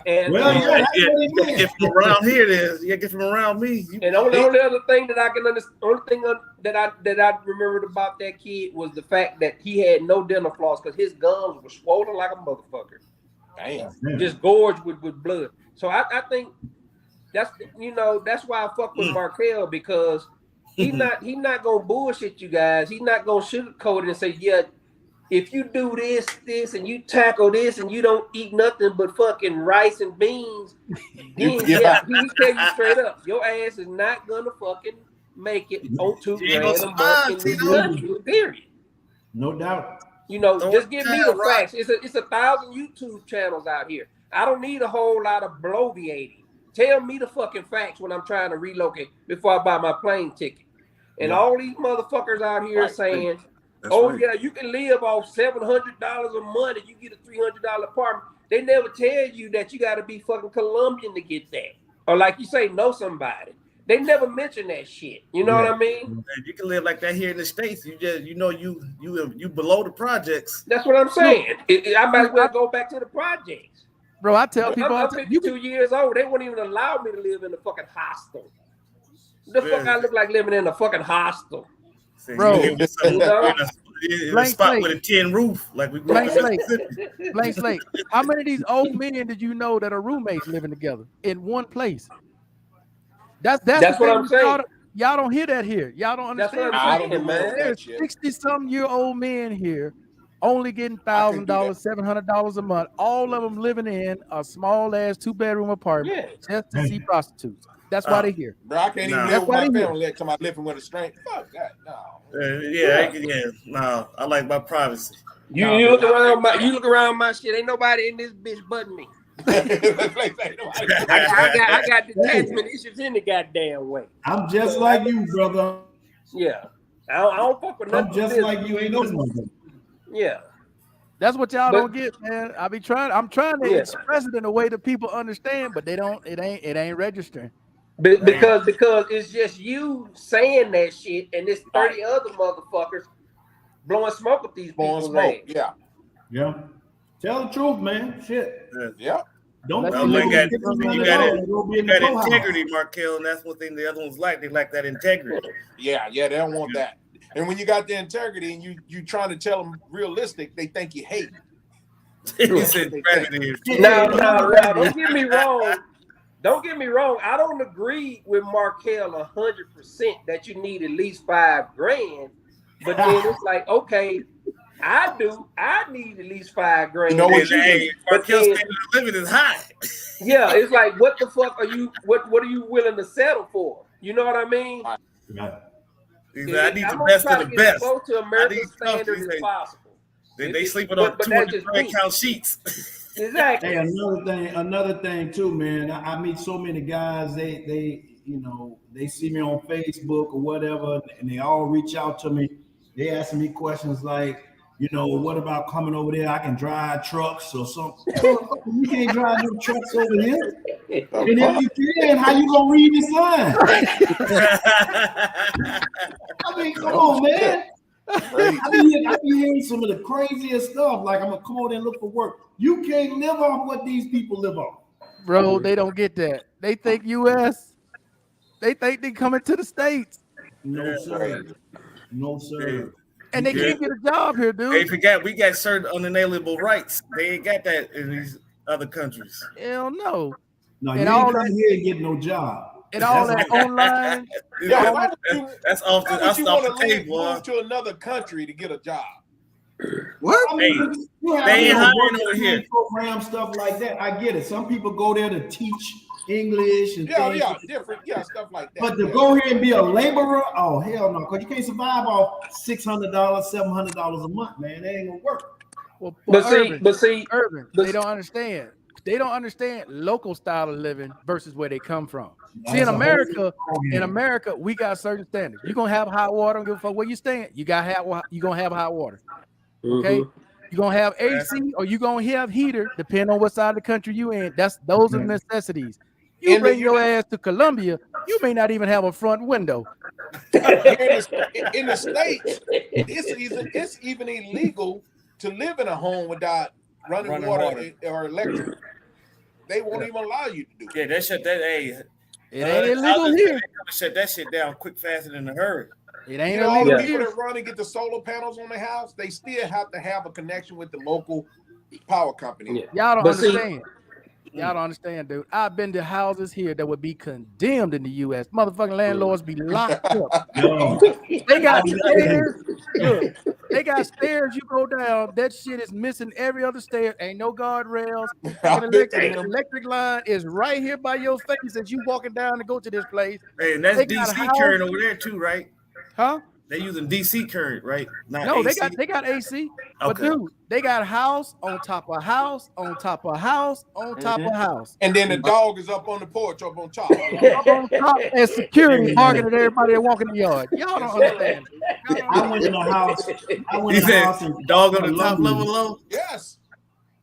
And get from around here, get from around me. And the only other thing that I can understand, only thing that I remembered about that kid was the fact that he had no dental floss because his gums were swollen like a motherfucker. Damn. Just gorged with blood. So I think that's why I fuck with Markel, because he's not gonna bullshit you guys. He's not gonna sugarcoat it and say, yeah, if you do this, and you tackle this, and you don't eat nothing but fucking rice and beans, then he tell you straight up, your ass is not gonna fucking make it on $2 grand a month in this country, period. No doubt. Just give me the facts. It's 1,000 YouTube channels out here. I don't need a whole lot of bloviating. Tell me the fucking facts when I'm trying to relocate before I buy my plane ticket. And all these motherfuckers out here saying, That's Oh right. yeah, you can live off $700 a month and you get a $300 apartment. They never tell you that you got to be fucking Colombian to get that, or like you say, know somebody. They never mention that shit. You know what I mean? And you can live like that here in the States. You just you below the projects. That's what I'm saying. I might as well go back to the projects. Bro, I tell people all I'm the time, you 52 years old. They wouldn't even allow me to live in a fucking hostel. The fuck I look like living in a fucking hostel. Bro, in a spot with a tin roof, like we grew up blank in slate. Blank slate. How many of these old men did you know that are roommates living together in one place? That's the what thing. I'm saying. Y'all don't hear that here. Y'all don't That's what understand. I'm I don't saying, do well man. with There's that shit. 60-some-year-old men here only getting I can't do $1,000, $700 a month. All of them living in a small ass 2-bedroom apartment just to see prostitutes. That's why they're here. Bro, I can't even That's live with why my they family. Let somebody living with a stranger. Fuck that. No. No, I like my privacy. You look around my shit. Ain't nobody in this bitch but me. I got detachment issues in the goddamn way. I'm just like you, brother. Yeah. I don't fuck with nothing. I'm just like you. Ain't no mother. Yeah. That's what y'all don't get, man. I'm trying to Yeah. express it in a way that people understand, but they don't. It ain't registering. Because it's just you saying that shit, and there's 30 other motherfuckers blowing smoke at these people's names. Yeah. Yeah. Tell the truth, man. Shit. Yeah. Don't Let's come see in what and we get can them do in on the that. road and go be in the That poorhouse. integrity, Markel, and that's one thing the other ones like. They like that integrity. Yeah, they don't want that. And when you got the integrity and you trying to tell them realistic, they think you hate. He said gravity is Now, don't get me wrong. Don't get me wrong. I don't agree with Markel 100% that you need at least $5,000. But then it's like, okay, I do. I need at least $5,000. You know what you need. Markel's standard of living is high. Yeah, it's like, what the fuck are you? What are you willing to settle for? You know what I mean? Right. I need I'm the best try of to the get as best. close to America's I need standard comfort. as possible. They sleeping but on that's 200 just grand me. count sheets. Exactly. Hey, another thing too, man. I meet so many guys. They see me on Facebook or whatever, and they all reach out to me. They asking me questions like, what about coming over there? I can drive trucks or something. You can't drive no trucks over here. And if you can, how you gonna read the sign? I mean, come on, man. I be hearing some of the craziest stuff. Like, I'm gonna come over there and look for work. You can't live off what these people live off. Bro, they don't get that. They think U.S. They think they coming to the States. No, sir. No, sir. And they can't get a job here, They dude. forgot we got certain unalienable rights. They ain't got that in these other countries. Hell no. No, And you all ain't coming here and get no job. And all that online. Yeah, that's off the, why would you want to table. move to another country to get a job? What? I mean, They ain't hiring over here. Program stuff like that. I get it. Some people go there to teach English and things. Different, stuff like that. But to go here and be a laborer, oh hell no, because you can't survive off $600, $700 a month, man. That ain't gonna work. Well, Urban, they don't understand. They don't understand local style of living versus where they come from. See, That's in America, we got certain standards. You're gonna have hot water. Don't give a fuck where you staying. You gonna have hot water. Okay. Mm-hmm. You're gonna have AC or you're gonna have heater, depending on what side of the country you in. Those are necessities. You bring your ass to Colombia, you may not even have a front window. In the States, it's even illegal to live in a home without running water or electric. They won't even allow you to do it. Yeah, it ain't illegal here. Shut that shit down quick, faster than a hurry. It ain't all illegal the people here. that run and get the solar panels on their house, they still have to have a connection with the local power company. Y'all don't understand. Y'all don't understand, dude. I've been to houses here that would be condemned in the U.S. Motherfucking landlords be locked up. They got stairs. Look, they got stairs. You go down. That shit is missing every other stair. Ain't no guardrails. Electric line is right here by your face as you walking down to go to this place. Hey, and that's DC current over there too, right? Huh? They using DC current, right? Not No, AC. they got AC. But Okay. dude, they got house on top of house on top of house on top of house. And then the dog is up on the porch, up on top. Up on top, and security barking at everybody that walk in the yard. Y'all don't understand. I went in a house. He said, dog on the top level low. Yes.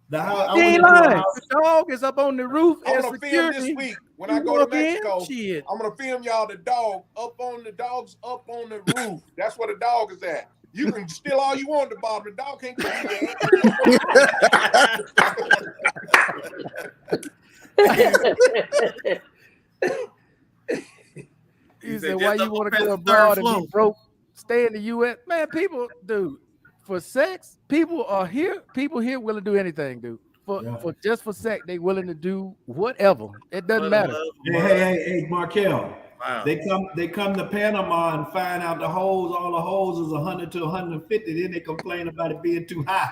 The house. I He went ain't into a lying. house. The dog is up on the roof. I'm and gonna film security. this week when I go to walk in, Mexico. shit. I'm gonna film y'all the dog's up on the roof. That's where the dog is at. You can steal all you want at the bottom. The dog can't get you. He said, "Why you want to go abroad and be broke? Stay in the U.S." Man, people, dude, for sex, people here willing to do anything, dude. For just for sex, they willing to do whatever. It doesn't matter. Hey, Markel. Wow. They come to Panama and find out all the holes is 100 to 150. Then they complain about it being too high.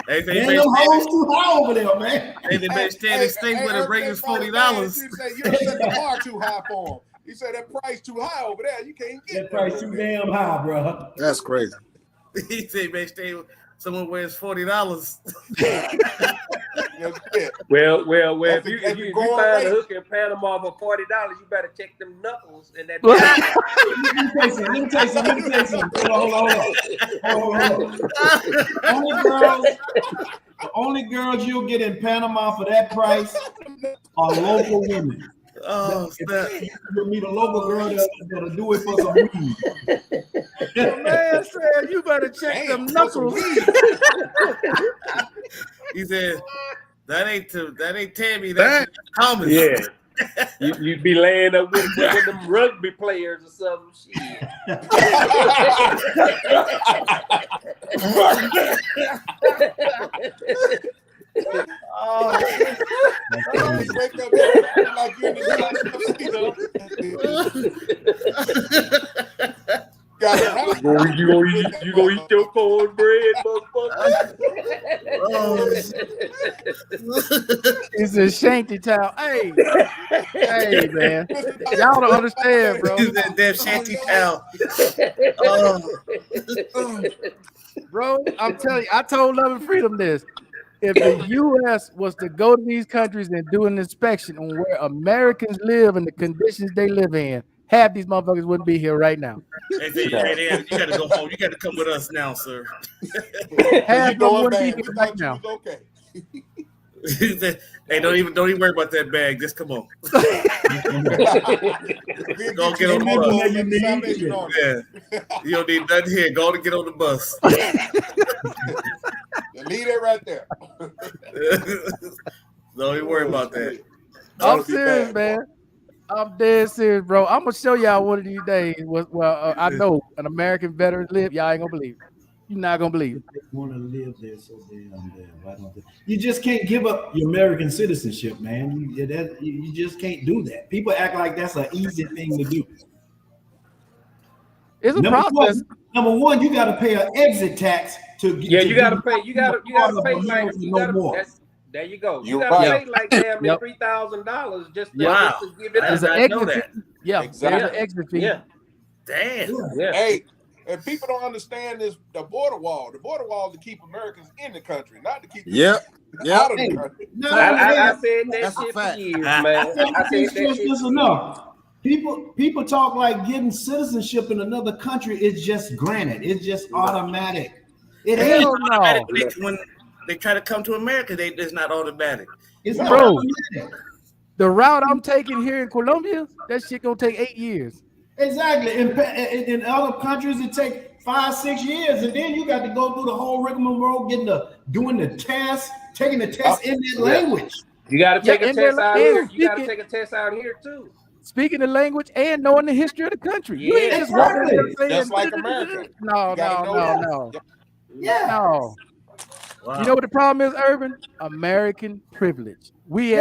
They them holes too high over there, man. They been standing state with a rate is $40. You say you set the bar too high for them. He said that price too high over there. You can't get that price too damn high, bro. That's crazy. He said, "Man, stay with someone wears $40." Well, if you find a hook in Panama for $40, you better check them knuckles and that. Let me tell you something. Hold on. The only girls you'll get in Panama for that price are local women. Oh, you'll meet a local girl that'll do it for some weed. The man said, "You better check them knuckles." He said, "That ain't Tammy. That's Thomas." Yeah. You'd be laying up with them rugby players or something. Shit. Oh, you gonna eat your cornbread, motherfucker? It's a shanty towel. Hey, man, y'all don't understand, bro. It's that damn shanty towel. Bro, I'm telling you, I told Love and Freedom this. If the U.S. was to go to these countries and do an inspection on where Americans live and the conditions they live in, half these motherfuckers wouldn't be here right now. They say, hey, you got to go home. You got to come with us now, sir. Half of them wouldn't be here right now. Okay. Hey, don't even worry about that bag. Just come on. Go get on the bus. Yeah. You don't need nothing here. Go to get on the bus. Leave it right there. Don't even worry about that. I'm serious, man. I'm dead serious, bro. I'm gonna show y'all one of these days. I know an American veteran live. Y'all ain't gonna believe it. You're not gonna believe it. They want to live there so damn there. You just can't give up your American citizenship, man. You just can't do that. People act like that's an easy thing to do. It's a process. Number one, you got to pay an exit tax to get. Yeah, you got to pay. You got to pay like there you go. You got to pay like damn near $3,000 just to give it. There's an exit fee. Yeah, exactly. There's an exit fee. Yeah. Damn. Yeah. Hey. And people don't understand this, the border wall. The border wall is to keep Americans in the country, not to keep them out of the country. I said that shit for years, man. I said that shit. Enough. People talk like getting citizenship in another country is just granted. It's just automatic. It ain't automatic. When they try to come to America, it's not automatic. It's not automatic. The route I'm taking here in Colombia, that shit gonna take 8 years. Exactly. In other countries, it takes 5-6 years, and then you got to go through the whole rigmarole, doing the test, taking the test in that language. You got to take a test out here. You got to take a test out here too. Speaking the language and knowing the history of the country. Yeah, exactly. Just like America. No. Yeah. No. Wow. You know what the problem is, Urban? American privilege. We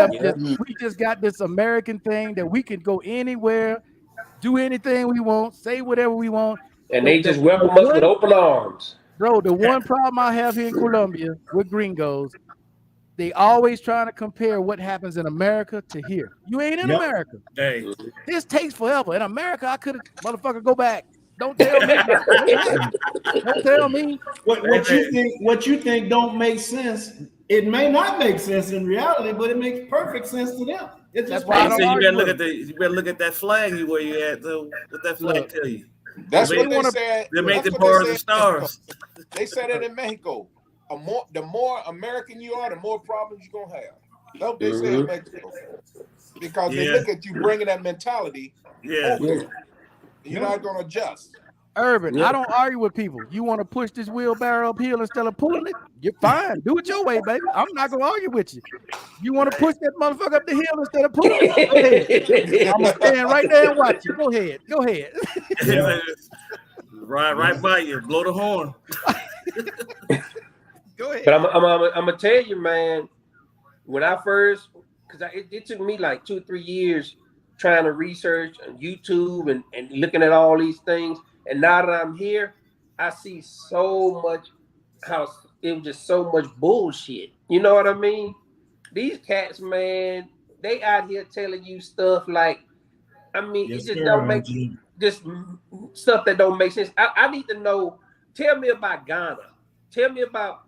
just got this American thing that we can go anywhere, do anything we want, say whatever we want. And they just welcome us with open arms. Bro, the one problem I have here in Colombia with gringos, They always trying to compare what happens in America to here. You ain't in Yep. America. Hey, This takes forever. In America, I could have motherfucker go back. Don't tell me. Don't tell me. What you think don't make sense, it may not make sense in reality, but it makes perfect sense to them. It's That's just why I you don't say you argue better look with at you better look at that flag you where you at though. What that flag Look, tell you? That's They what they wanna- said. They make That's the what they bars said and in Mexico. stars. They said it in Mexico. The more American you are, the more problems you're gonna have. That's what they say in Mexico. Because they Yeah. look at you bringing that mentality Yeah. over there. You're not gonna adjust. Urban, I don't argue with people. You want to push this wheelbarrow uphill instead of pulling it? You're fine. Do it your way, baby. I'm not gonna argue with you. You want to push that motherfucker up the hill instead of pulling it? Go ahead. I'm gonna stand right there and watch you. Go ahead. Go ahead. right by you. Blow the horn. Go ahead. But I'm gonna tell you, man. When I first, because it took me like 2-3 years trying to research on YouTube and looking at all these things. And now that I'm here, I see so much how it was just so much bullshit. You know what I mean? These cats, man, they out here telling you stuff like, I mean, Yes, it just sir, don't make Angie. just stuff that don't make sense. I need to know. Tell me about Ghana. Tell me about,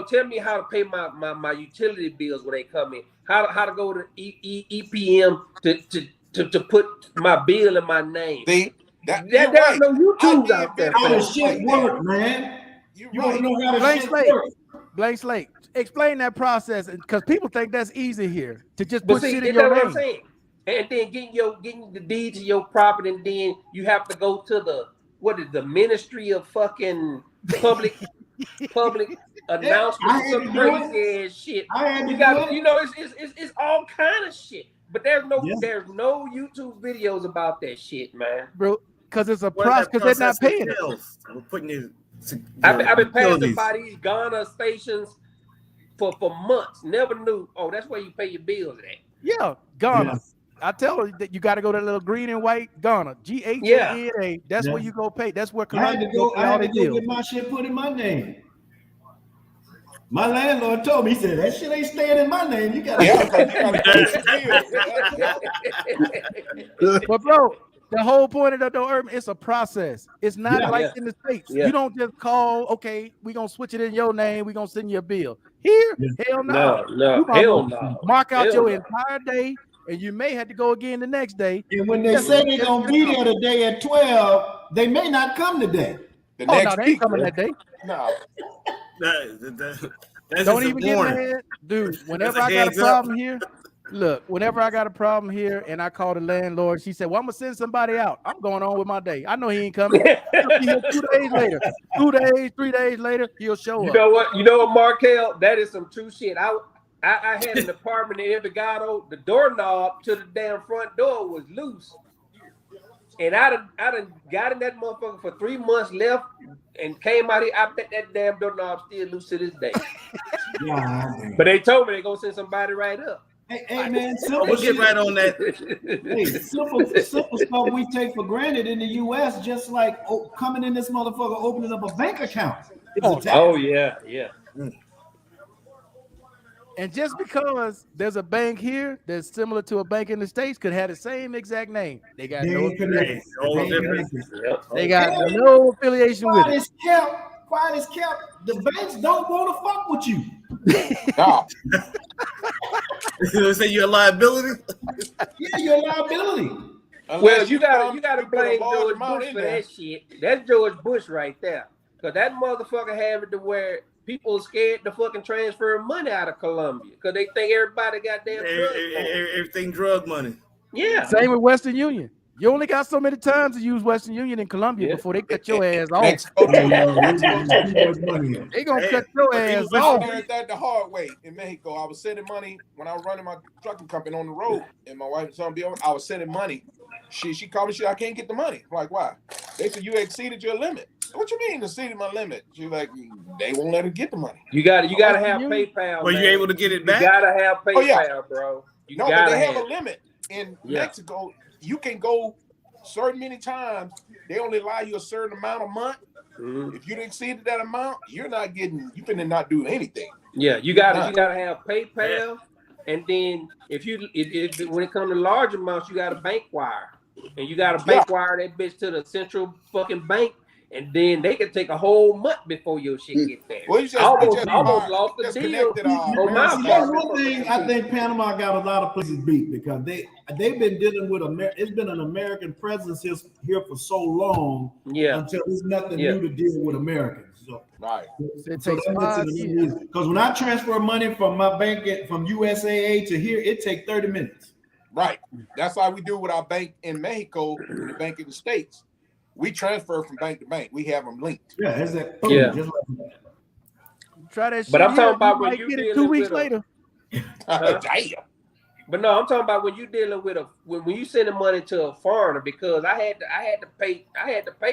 tell me how to pay my utility bills when they come in. How to go to EPM to put my bill in my name. See, There's right. no YouTube out there. How For the that. shit work, man? You're You right. want to know how the Blank shit slate. work? Blank slate. Explain that process, because people think that's easy here to just But put see, shit in that's your what I'm name. saying. And then getting the deed to your property, and then you have to go to the Ministry of fucking public announcement, I had some to do crazy ass shit. I had to You got, do it. it's all kind of shit. But there's no Yeah. YouTube videos about that shit, man. Bro, because it's a What process, that because they're not process paying it. entails. We're putting your I've been passing utilities. by these Ghana stations for months. Never knew. Oh, that's where you pay your bills at. Yeah, Ghana. Yeah. I tell her that you got to go to that little green and white Ghana. GHANA. That's Yeah. where you go pay. That's where I had to Colombia go. pay I all had their to go bills. get my shit put in my name. My landlord told me, he said, that shit ain't staying in my name. You gotta Yeah, because you gotta pay the bill. But bro, the whole point of that though, Urban, it's a process. It's not like in the States. Yeah. You don't just call, okay, we're gonna switch it in your name, we're gonna send you a bill. Here, hell no. No, hell no. Mark out Hell your no. entire day, and you may have to go again the next day. And when they say they're gonna be there today at 12, they may not come today. The Oh no, next they ain't week. coming that day. No. That's Don't just even a get warning. mad, dude. Whenever a I got a heads up. problem here, look. Whenever I got a problem here, and I call the landlord, she said, "Well, I'm gonna send somebody out. I'm going on with my day. I know he ain't coming. He'll be here 2 days later, 2 days, 3 days later, he'll show You up." know what, Markel? That is some true shit. I had an apartment in Envigado. The doorknob to the damn front door was loose. And I done got in that motherfucker for 3 months left and came out here. I bet that damn doorknob still loose to this day. Yeah, But they told me they're gonna send somebody right up. hey man, simple We'll get shit. right on that. Hey, simple stuff we take for granted in the US, just like coming in this motherfucker opening up a bank account. It's a tax. Oh yeah. And just because there's a bank here that's similar to a bank in the States could have the same exact name, they got They no ain't connected. affiliation. All They ain't different. connected. They got no affiliation with Quiet it. is kept. The banks don't want to fuck with you. No. They say you're a liability. Yeah, you're a liability. Well, you gotta put a blame large George amount Bush in for there. that shit. That's George Bush right there. Cause that motherfucker have it to where people are scared to fucking transfer money out of Colombia. Cause they think everybody got damn drugs. Everything drug money. Yeah. Same with Western Union. You only got so many times to use Western Union in Colombia before they cut your ass off. Mexico too. They gonna cut your ass I off. learned that the hard way in Mexico. I was sending money when I was running my trucking company on the road, and my wife and son be over. I was sending money. She called me. She said, I can't get the money. I'm like, why? They said you exceeded your limit. What you mean exceeded my limit? She's like, they won't let her get the money. You gotta have PayPal. Were you able to get it back? You gotta have PayPal, Oh, yeah. bro. No, but they have a limit in Mexico. You can go certain many times. They only allow you a certain amount a month. Mhm. If you exceeded that amount, you're not getting. You finna not do anything. Yeah, you gotta have PayPal, and then if when it comes to large amounts, you got a bank wire, and you got to Yeah. bank wire that bitch to the central fucking bank, and then they can take a whole month before your shit get there. Well, you I just almost lost the just deal connected on Now, my see, that's apartment. one thing I think Panama got a lot of places beat because they've been dealing with it's been an American presence here for so long until there's nothing new to deal with Americans. So, right. It so takes that makes 5 it years. because when I transfer money from my bank from USAA to here, it takes 30 minutes. Right. That's how we do with our bank in Mexico and the bank in the States. We transfer from bank to bank. We have them linked. Yeah, it's that. Yeah. Just like that. Try that shit. But I'm here, talking about you when might you get it dealing 2 weeks with later. Damn. But no, I'm talking about when you dealing with when you sending money to a foreigner, because I had to pay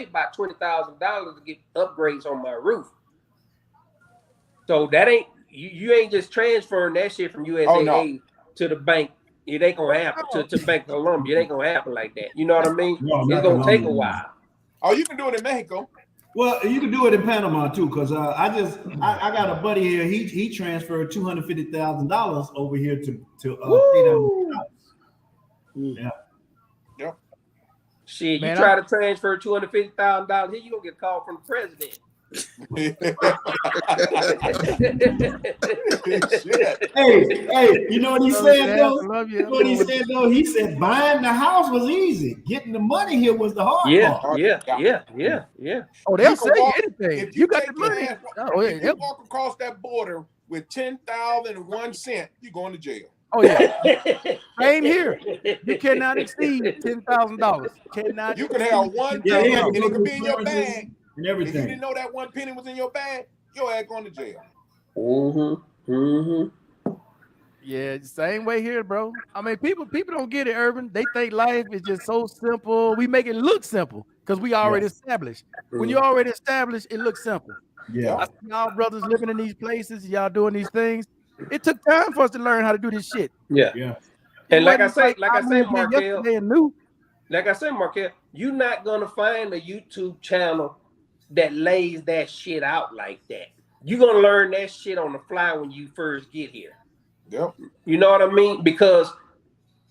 about $20,000 to get upgrades on my roof. So that ain't you ain't just transferring that shit from USAA to the bank. It ain't gonna happen to Bank of Colombia. It ain't gonna happen like that. You know what I mean? No, it's not gonna take a Colombia. while. Oh, you can do it in Mexico. Well, you can do it in Panama too, because I got a buddy here. He transferred $250,000 over here to pay down the house. Yeah. Yep. Shit, Man, you try to transfer $250,000 here, you gonna get a call from the president. Shit. Hey, you know what he said though? Colombia, You know what he said though? He said buying the house was easy. Getting the money here was the hard part. Yeah. Oh, they'll You say can walk, anything. if You got the take your money. ass, Oh, if yeah. you walk across that border with 10,001 cents, you're going to jail. Oh, yeah. Same here. You cannot exceed $10,000. Cannot. You can have one Yeah, penny, they had to and go it could through be in your clearances bag. and If you everything. didn't know that one penny was in your bag, your ass going to jail. Yeah, same way here, bro. I mean, people don't get it, Urban. They think life is just so simple. We make it look simple because we already established. When you already established, it looks simple. Yeah. I see y'all brothers living in these places, y'all doing these things. It took time for us to learn how to do this shit. Yeah. And like I say, Markel, yesterday and new. Like I said, Markel, you're not gonna find a YouTube channel that lays that shit out like that. You're gonna learn that shit on the fly when you first get here. Yep. You know what I mean? Because,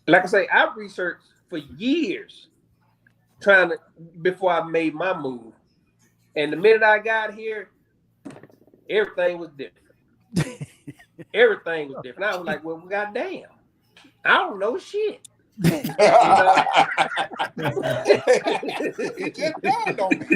like I say, I've researched for years before I made my move. And the minute I got here, everything was different. Everything was different. I was like, well, goddamn, I don't know shit. It just dawned on me.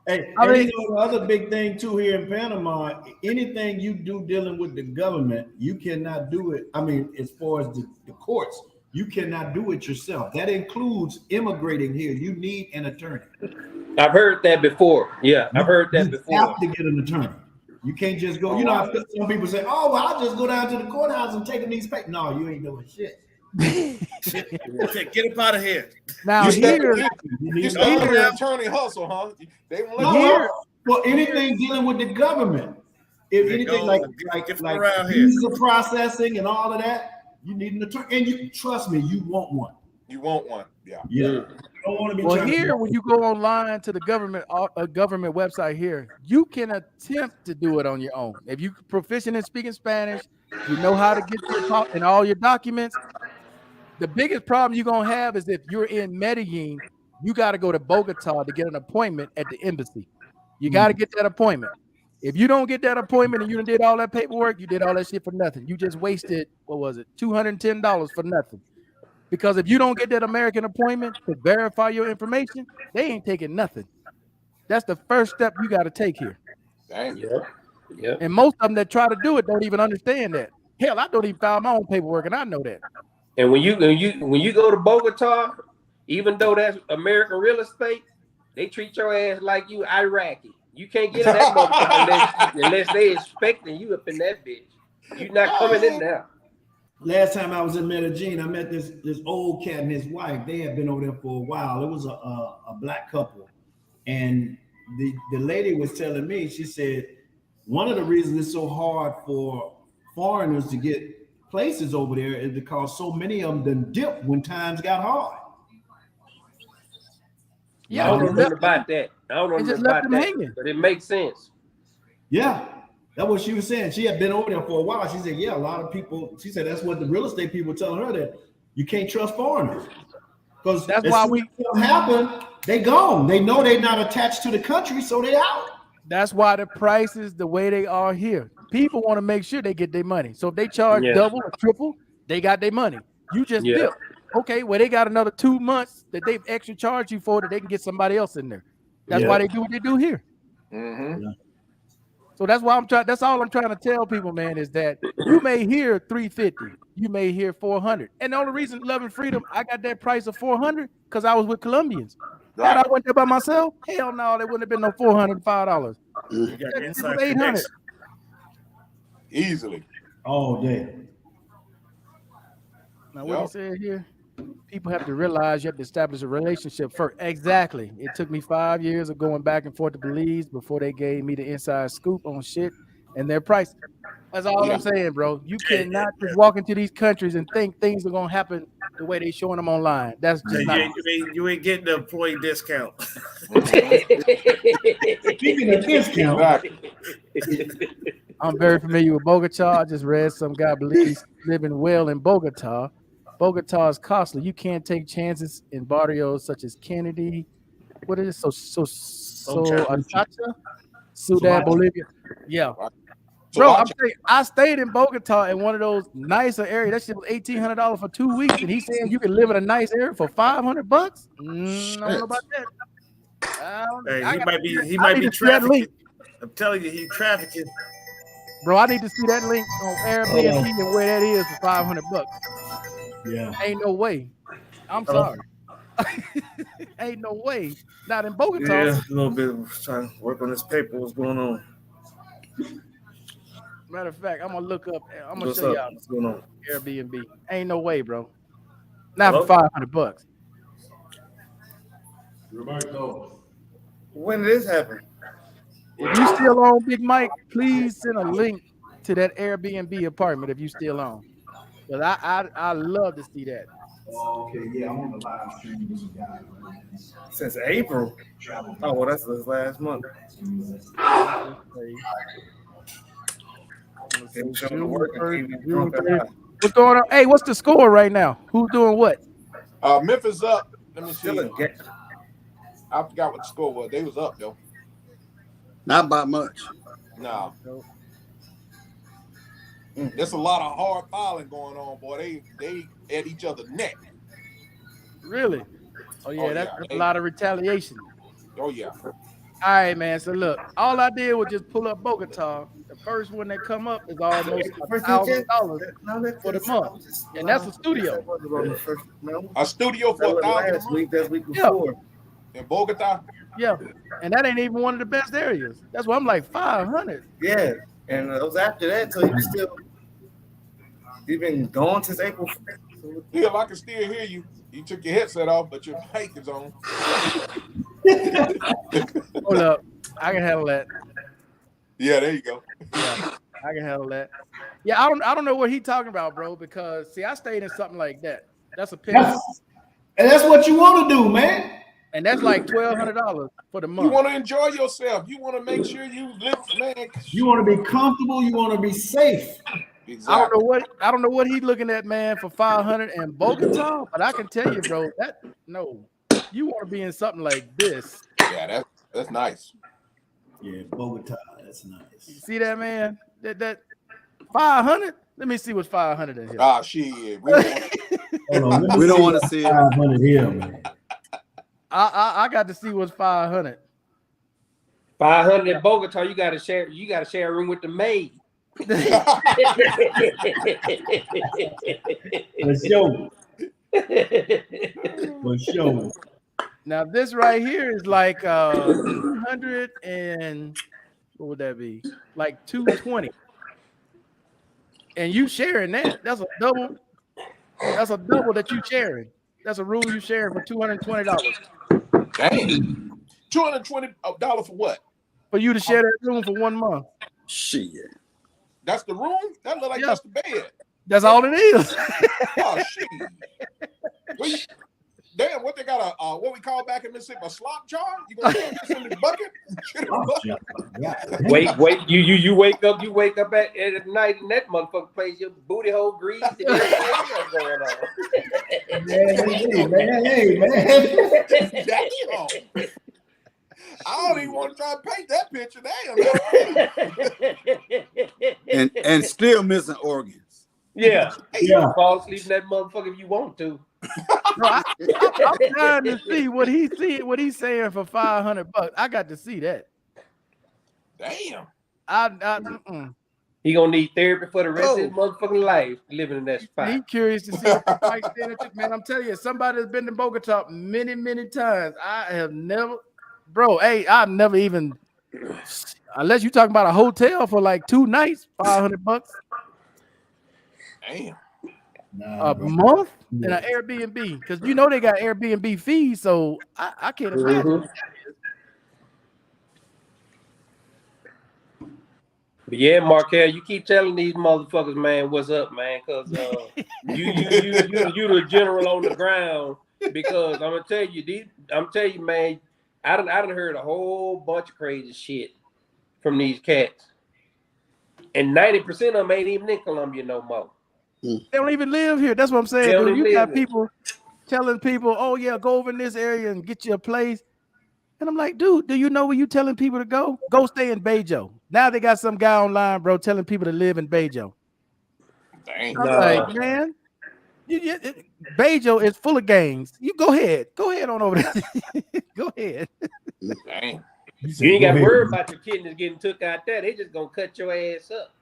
Hey, I mean, you know, the other big thing too here in Panama, anything you do dealing with the government, you cannot do it. I mean, as far as the courts, you cannot do it yourself. That includes immigrating here. You need an attorney. I've heard that before. Yeah, I've heard that before. You have to get an attorney. You can't just go. You know, some people say, "Oh, well, I'll just go down to the courthouse and take these papers." No, you ain't doing shit. Get up out of here. Now you started an attorney hustle, huh? They won't let you for anything dealing with the government. If anything like visa processing and all of that, you need an attorney. And you trust me, you want one. You want one, yeah. You don't want to be. Well, here when you go online to the government website here, you can attempt to do it on your own. If you're proficient in speaking Spanish, you know how to get in all your documents. The biggest problem you're gonna have is if you're in Medellin, you got to go to Bogota to get an appointment at the embassy. You got to get that appointment. If you don't get that appointment and you did all that paperwork, you did all that shit for nothing. You just wasted, what was it, $210 for nothing. Because if you don't get that American appointment to verify your information, they ain't taking nothing. That's the first step you got to take here. Dang. Yeah. And most of them that try to do it don't even understand that. Hell, I don't even file my own paperwork, and I know that. And when you go to Bogota, even though that's American real estate, they treat your ass like you Iraqi. You can't get in that motherfucker unless they expecting you up in that bitch. You're not coming in there. Last time I was in Medellin, I met this old cat and his wife. They had been over there for a while. It was a black couple, and the lady was telling me, she said, one of the reasons it's so hard for foreigners to get places over there is because so many of them done dipped when times got hard. Yeah, I don't know just nothing about that. I don't know and just nothing left about them that, hanging. but it makes sense. Yeah, that's what she was saying. She had been over there for a while. She said, yeah, a lot of people, she said that's what the real estate people were telling her, that you can't trust foreigners. Because That's as why soon as something happen, they gone. They know they're not attached to the country, so they out. That's why the prices the way they are here. People want to make sure they get their money. So if they charge Yeah. double or triple, they got their money. You just Yeah. dip. Okay, well, they got another 2 months that they've extra charged you for that they can get somebody else in there. That's why they do what they do here. Mm-hmm. Yeah. So that's why I'm trying. That's all I'm trying to tell people, man, is that you may hear 350, you may hear 400. And the only reason Love and Freedom, I got that price of 400 because I was with Colombians. Had I Right. went there by myself, hell no, there wouldn't have been no $405. You got It inside was 800. connection. Easily. All day. Now, what he said here, people have to realize you have to establish a relationship first. Exactly. It took me 5 years of going back and forth to Belize before they gave me the inside scoop on shit and their price. That's all I'm saying, bro. You cannot just walk into these countries and think things are going to happen the way they showing them online. That's just not. You ain't getting the employee discount. Speaking of discount, I'm very familiar with Bogota. I just read some guy believes living well in Bogota. Bogota is costly. You can't take chances in barrios such as Kennedy. What is it? Achacha? Ciudad Bolivia. Yeah. Bro, I'm saying I stayed in Bogota in one of those nicer areas. That shit was $1,800 for 2 weeks, and he's saying you can live in a nice area for $500. I don't know about that. He might be trafficking. I'm telling you, he's trafficking. Bro, I need to see that link on Airbnb and where that is for $500. Yeah. Ain't no way. I'm sorry. Ain't no way. Not in Bogota. Yeah, a little bit. Trying to work on this paper. What's going on? Matter of fact, I'm gonna look up. I'm gonna show y'all what's going on. Airbnb. Ain't no way, bro. Not for $500. Roberto. When did this happen? If you still on, Big Mike, please send a link to that Airbnb apartment if you still on. But I love to see that. Okay, yeah, I'm on the live stream with some guys. Since April. Oh, well, that's this last month. What's going on? Hey, what's the score right now? Who's doing what? Memphis up. Let me see. I forgot what the score was. They was up though. Not by much. No. There's a lot of hard filing going on, boy. They at each other's neck. Really? Oh yeah, that's a lot of retaliation. Oh yeah. All right, man. So look, all I did was just pull up Bogota. The first one that come up is almost $1,000 for the month, and that's a studio. A studio for $1,000 that week before in Bogota. Yeah, and that ain't even one of the best areas. That's why I'm like 500. Yeah, and it was after that, so you've been gone since April. Yeah, I can still hear you. You took your headset off, but your mic is on. Hold up, I can handle that. Yeah, there you go. Yeah, I can handle that. Yeah, I don't know what he talking about, bro. Because see, I stayed in something like that. That's a penny. And that's what you want to do, man. And that's like $1,200 for the month. You want to enjoy yourself. You want to make sure you live, man. You want to be comfortable. You want to be safe. Exactly. I don't know what he's looking at, man, for 500 in Bogota, but I can tell you, bro, you want to be in something like this. Yeah, that's nice. Yeah, Bogota, that's nice. You see that, man? That 500. Let me see what's 500 in here. Ah, shit. We don't want to see it. 500 here, man. I got to see what's 500. 500 in Bogota, you gotta share a room with the maid. For sure. Now this right here is like 200 and what would that be? Like 220. And you sharing that. That's a double. That's a double that you sharing. That's a room you sharing for $220. Dang. $220 for what? For you to share that room for 1 month. Shit. That's the room? That look like just the bed. That's all it is. Oh shit. Damn, what they got what we call back in Mississippi a slop jar? You gonna put this in the bucket? Wait, you wake up at night and that motherfucker plays your booty hole grease and everything else going on. Hey, man. Damn. I don't even want to try to paint that picture. Damn. And still missing organs. Yeah. Yeah. Fall asleep in that motherfucker if you want to. Bro, I'm trying to see what he's saying for $500. I got to see that. Damn. He gonna need therapy for the rest of his motherfucking life living in that spot. He curious to see what the price is. Man, I'm telling you, somebody that's been to Bogota many, many times. I have never, bro. Hey, I've never even, unless you're talking about a hotel for like 2 nights, $500. Damn. A month in an Airbnb, because you know they got Airbnb fees, so I can't imagine. But yeah, Markel, you keep telling these motherfuckers, man, what's up, man? Cause you the general on the ground. Because I'm telling you, man, I done heard a whole bunch of crazy shit from these cats, and 90% of them ain't even in Colombia no more. They don't even live here. That's what I'm saying, dude. You got people telling people, "Oh yeah, go over in this area and get you a place." And I'm like, dude, do you know where you telling people to go? Go stay in Bejo. Now they got some guy online, bro, telling people to live in Bejo. Dang. I'm like, man, Bejo is full of gangs. You go ahead on over there. Go ahead. Dang. You ain't got to worry about your kidneys getting took out there. They just gonna cut your ass up.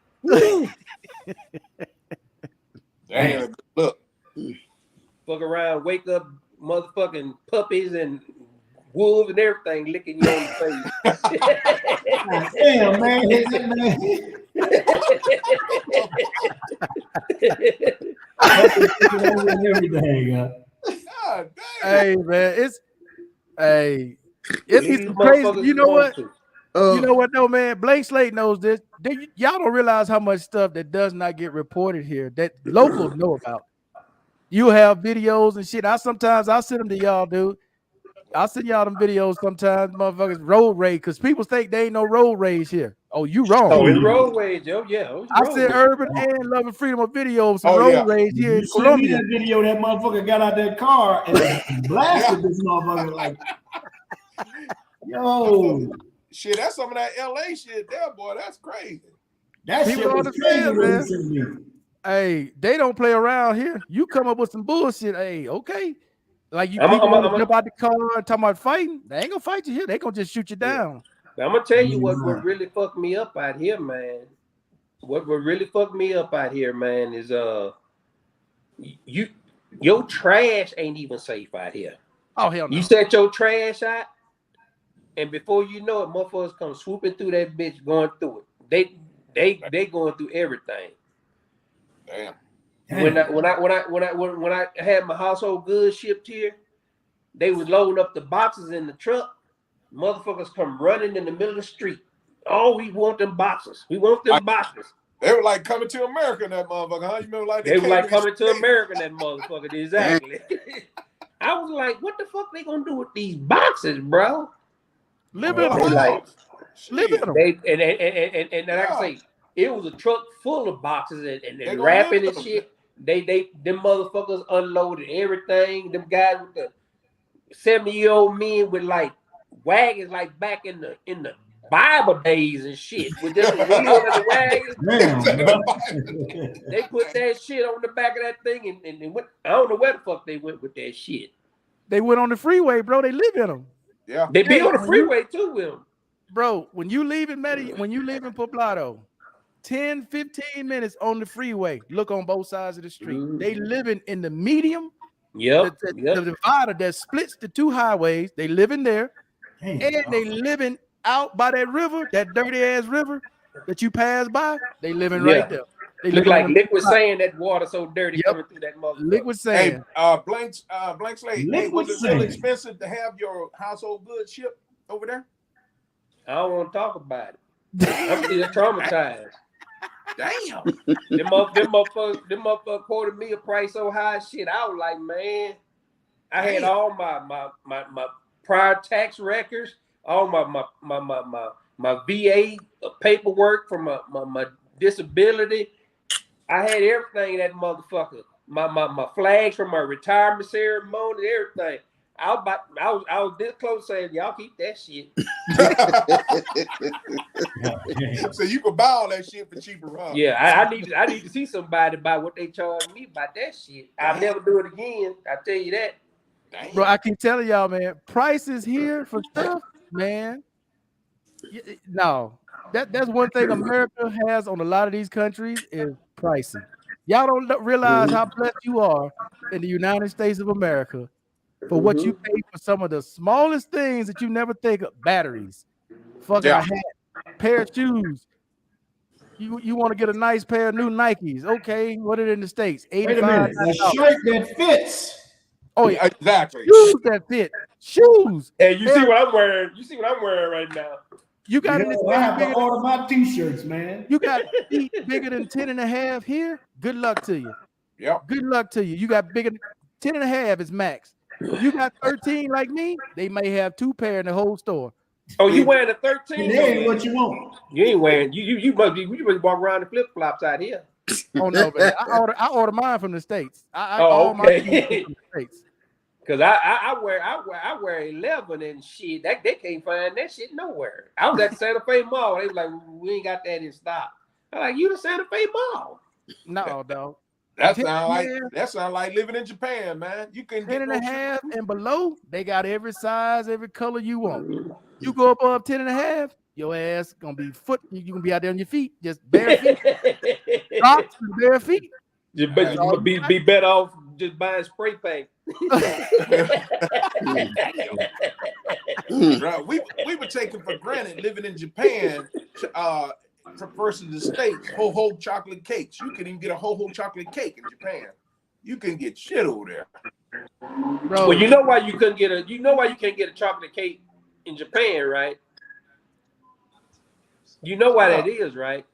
Damn. Look. Fuck around, wake up, motherfucking puppies and wolves and everything licking you on the face. Damn, man. God damn. Hey, man, it's crazy. You know what? You know what, though, man? Blank Slate knows this. Y'all don't realize how much stuff that does not get reported here that locals know about. You have videos and shit. I'll send them to y'all, dude. I'll send y'all them videos sometimes, motherfuckers, road rage, because people think they ain't no road rage here. Oh, you wrong. Oh, it's road rage, yo. Yeah. I said Urban and Love and Freedom of videos, some road rage here in Colombia. That video, that motherfucker got out that car and blasted this motherfucker like, yo. Shit, that's some of that LA shit there, boy. That's crazy. That shit was crazy, man. Hey, they don't play around here. You come up with some bullshit. Hey, okay. Like you people want to jump out the car and talking about fighting. They ain't gonna fight you here. They gonna just shoot you down. I'm gonna tell you what really fucked me up out here, man. What really fucked me up out here, man, is your trash ain't even safe out here. Oh hell no. You set your trash out, and before you know it, motherfuckers come swooping through that bitch, going through it. They going through everything. Damn. When I had my household goods shipped here, they was loading up the boxes in the truck. Motherfuckers come running in the middle of the street. Oh, we want them boxes. We want them boxes. They were like Coming to America, that motherfucker, huh? You remember like they were like Coming to America, that motherfucker. Exactly. I was like, what the fuck they gonna do with these boxes, bro? Live in them. Live in them. And like I say, it was a truck full of boxes and wrapping and shit. Them motherfuckers unloaded everything. Them guys with the 70-year-old men with like wagons, like back in the Bible days and shit. With just the wheel of the wagons. They put that shit on the back of that thing and went. I don't know where the fuck they went with that shit. They went on the freeway, bro. They live in them. Yeah. They be on the freeway too with them. Bro, when you live in Poblado, 10, 15 minutes on the freeway, look on both sides of the street. Mm-hmm. They living in the medium. Yep. The divider that splits the two highways. They live in there. And they living out by that river, that dirty ass river that you pass by. They living right there. They look like liquid sand. That water so dirty coming through that motherfucker. Liquid sand. Hey, blank slate. Hey, was it really expensive to have your household goods shipped over there? I don't want to talk about it. I'm still traumatized. Damn. Them motherfuckers quoted me a price so high, shit. I was like, man, I had all my prior tax records, all my VA paperwork for my disability. I had everything in that motherfucker. My flags from my retirement ceremony, everything. I was this close saying, y'all keep that shit. So you can buy all that shit for cheaper, huh? Yeah, I need to see somebody buy what they charge me about that shit. I'll never do it again. I tell you that. Damn. Bro, I keep telling y'all, man, prices here for stuff, man. No, that's one thing America has on a lot of these countries is pricing. Y'all don't realize how blessed you are in the United States of America for what you pay for some of the smallest things that you never think of. Batteries, fucking a hat, pair of shoes. You want to get a nice pair of new Nikes. Okay, what are it in the States? Wait a minute. A shirt that fits. Oh yeah, exactly. Shoes that fit. Shoes. Hey, you see what I'm wearing? You see what I'm wearing right now? You got Yo, I have to order my t-shirts, man. You got feet bigger than 10 and a half here. Good luck to you. Yep. Good luck to you. You got bigger 10 and a half is max. You got 13 like me, they may have 2 pair in the whole store. Oh, you wearing a 13? That ain't what you want. You ain't wearing. You must walk around in flip flops out here. Oh no, man. I order mine from the States. Okay. From the States. Cause I wear 11 and shit. They can't find that shit nowhere. I was at the Santa Fe Mall. They was like, we ain't got that in stock. I'm like, you the Santa Fe Mall? No, dog. That sound like living in Japan, man. You can 10 and a half and below, they got every size, every color you want. You go above 10 and a half, your ass gonna be you can be out there on your feet, just bare feet. Socks and bare feet. You be better off just buying spray paint. Bro, we were taking for granted living in Japan versus the States. Ho chocolate cakes. You can even get a ho chocolate cake in Japan. You can get shit over there. Bro. Well, you know why you can't get a chocolate cake in Japan, right? You know why that is, right?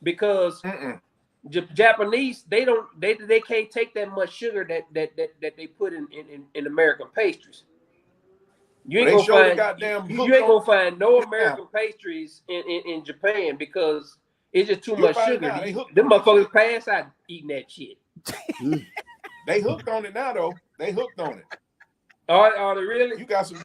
Because Japanese, they can't take that much sugar that they put in American pastries. You ain't gonna find no American pastries in Japan because it's just too much sugar. Them motherfuckers pass out eating that shit. They hooked on it now, though. They hooked on it. Are they really? You got some.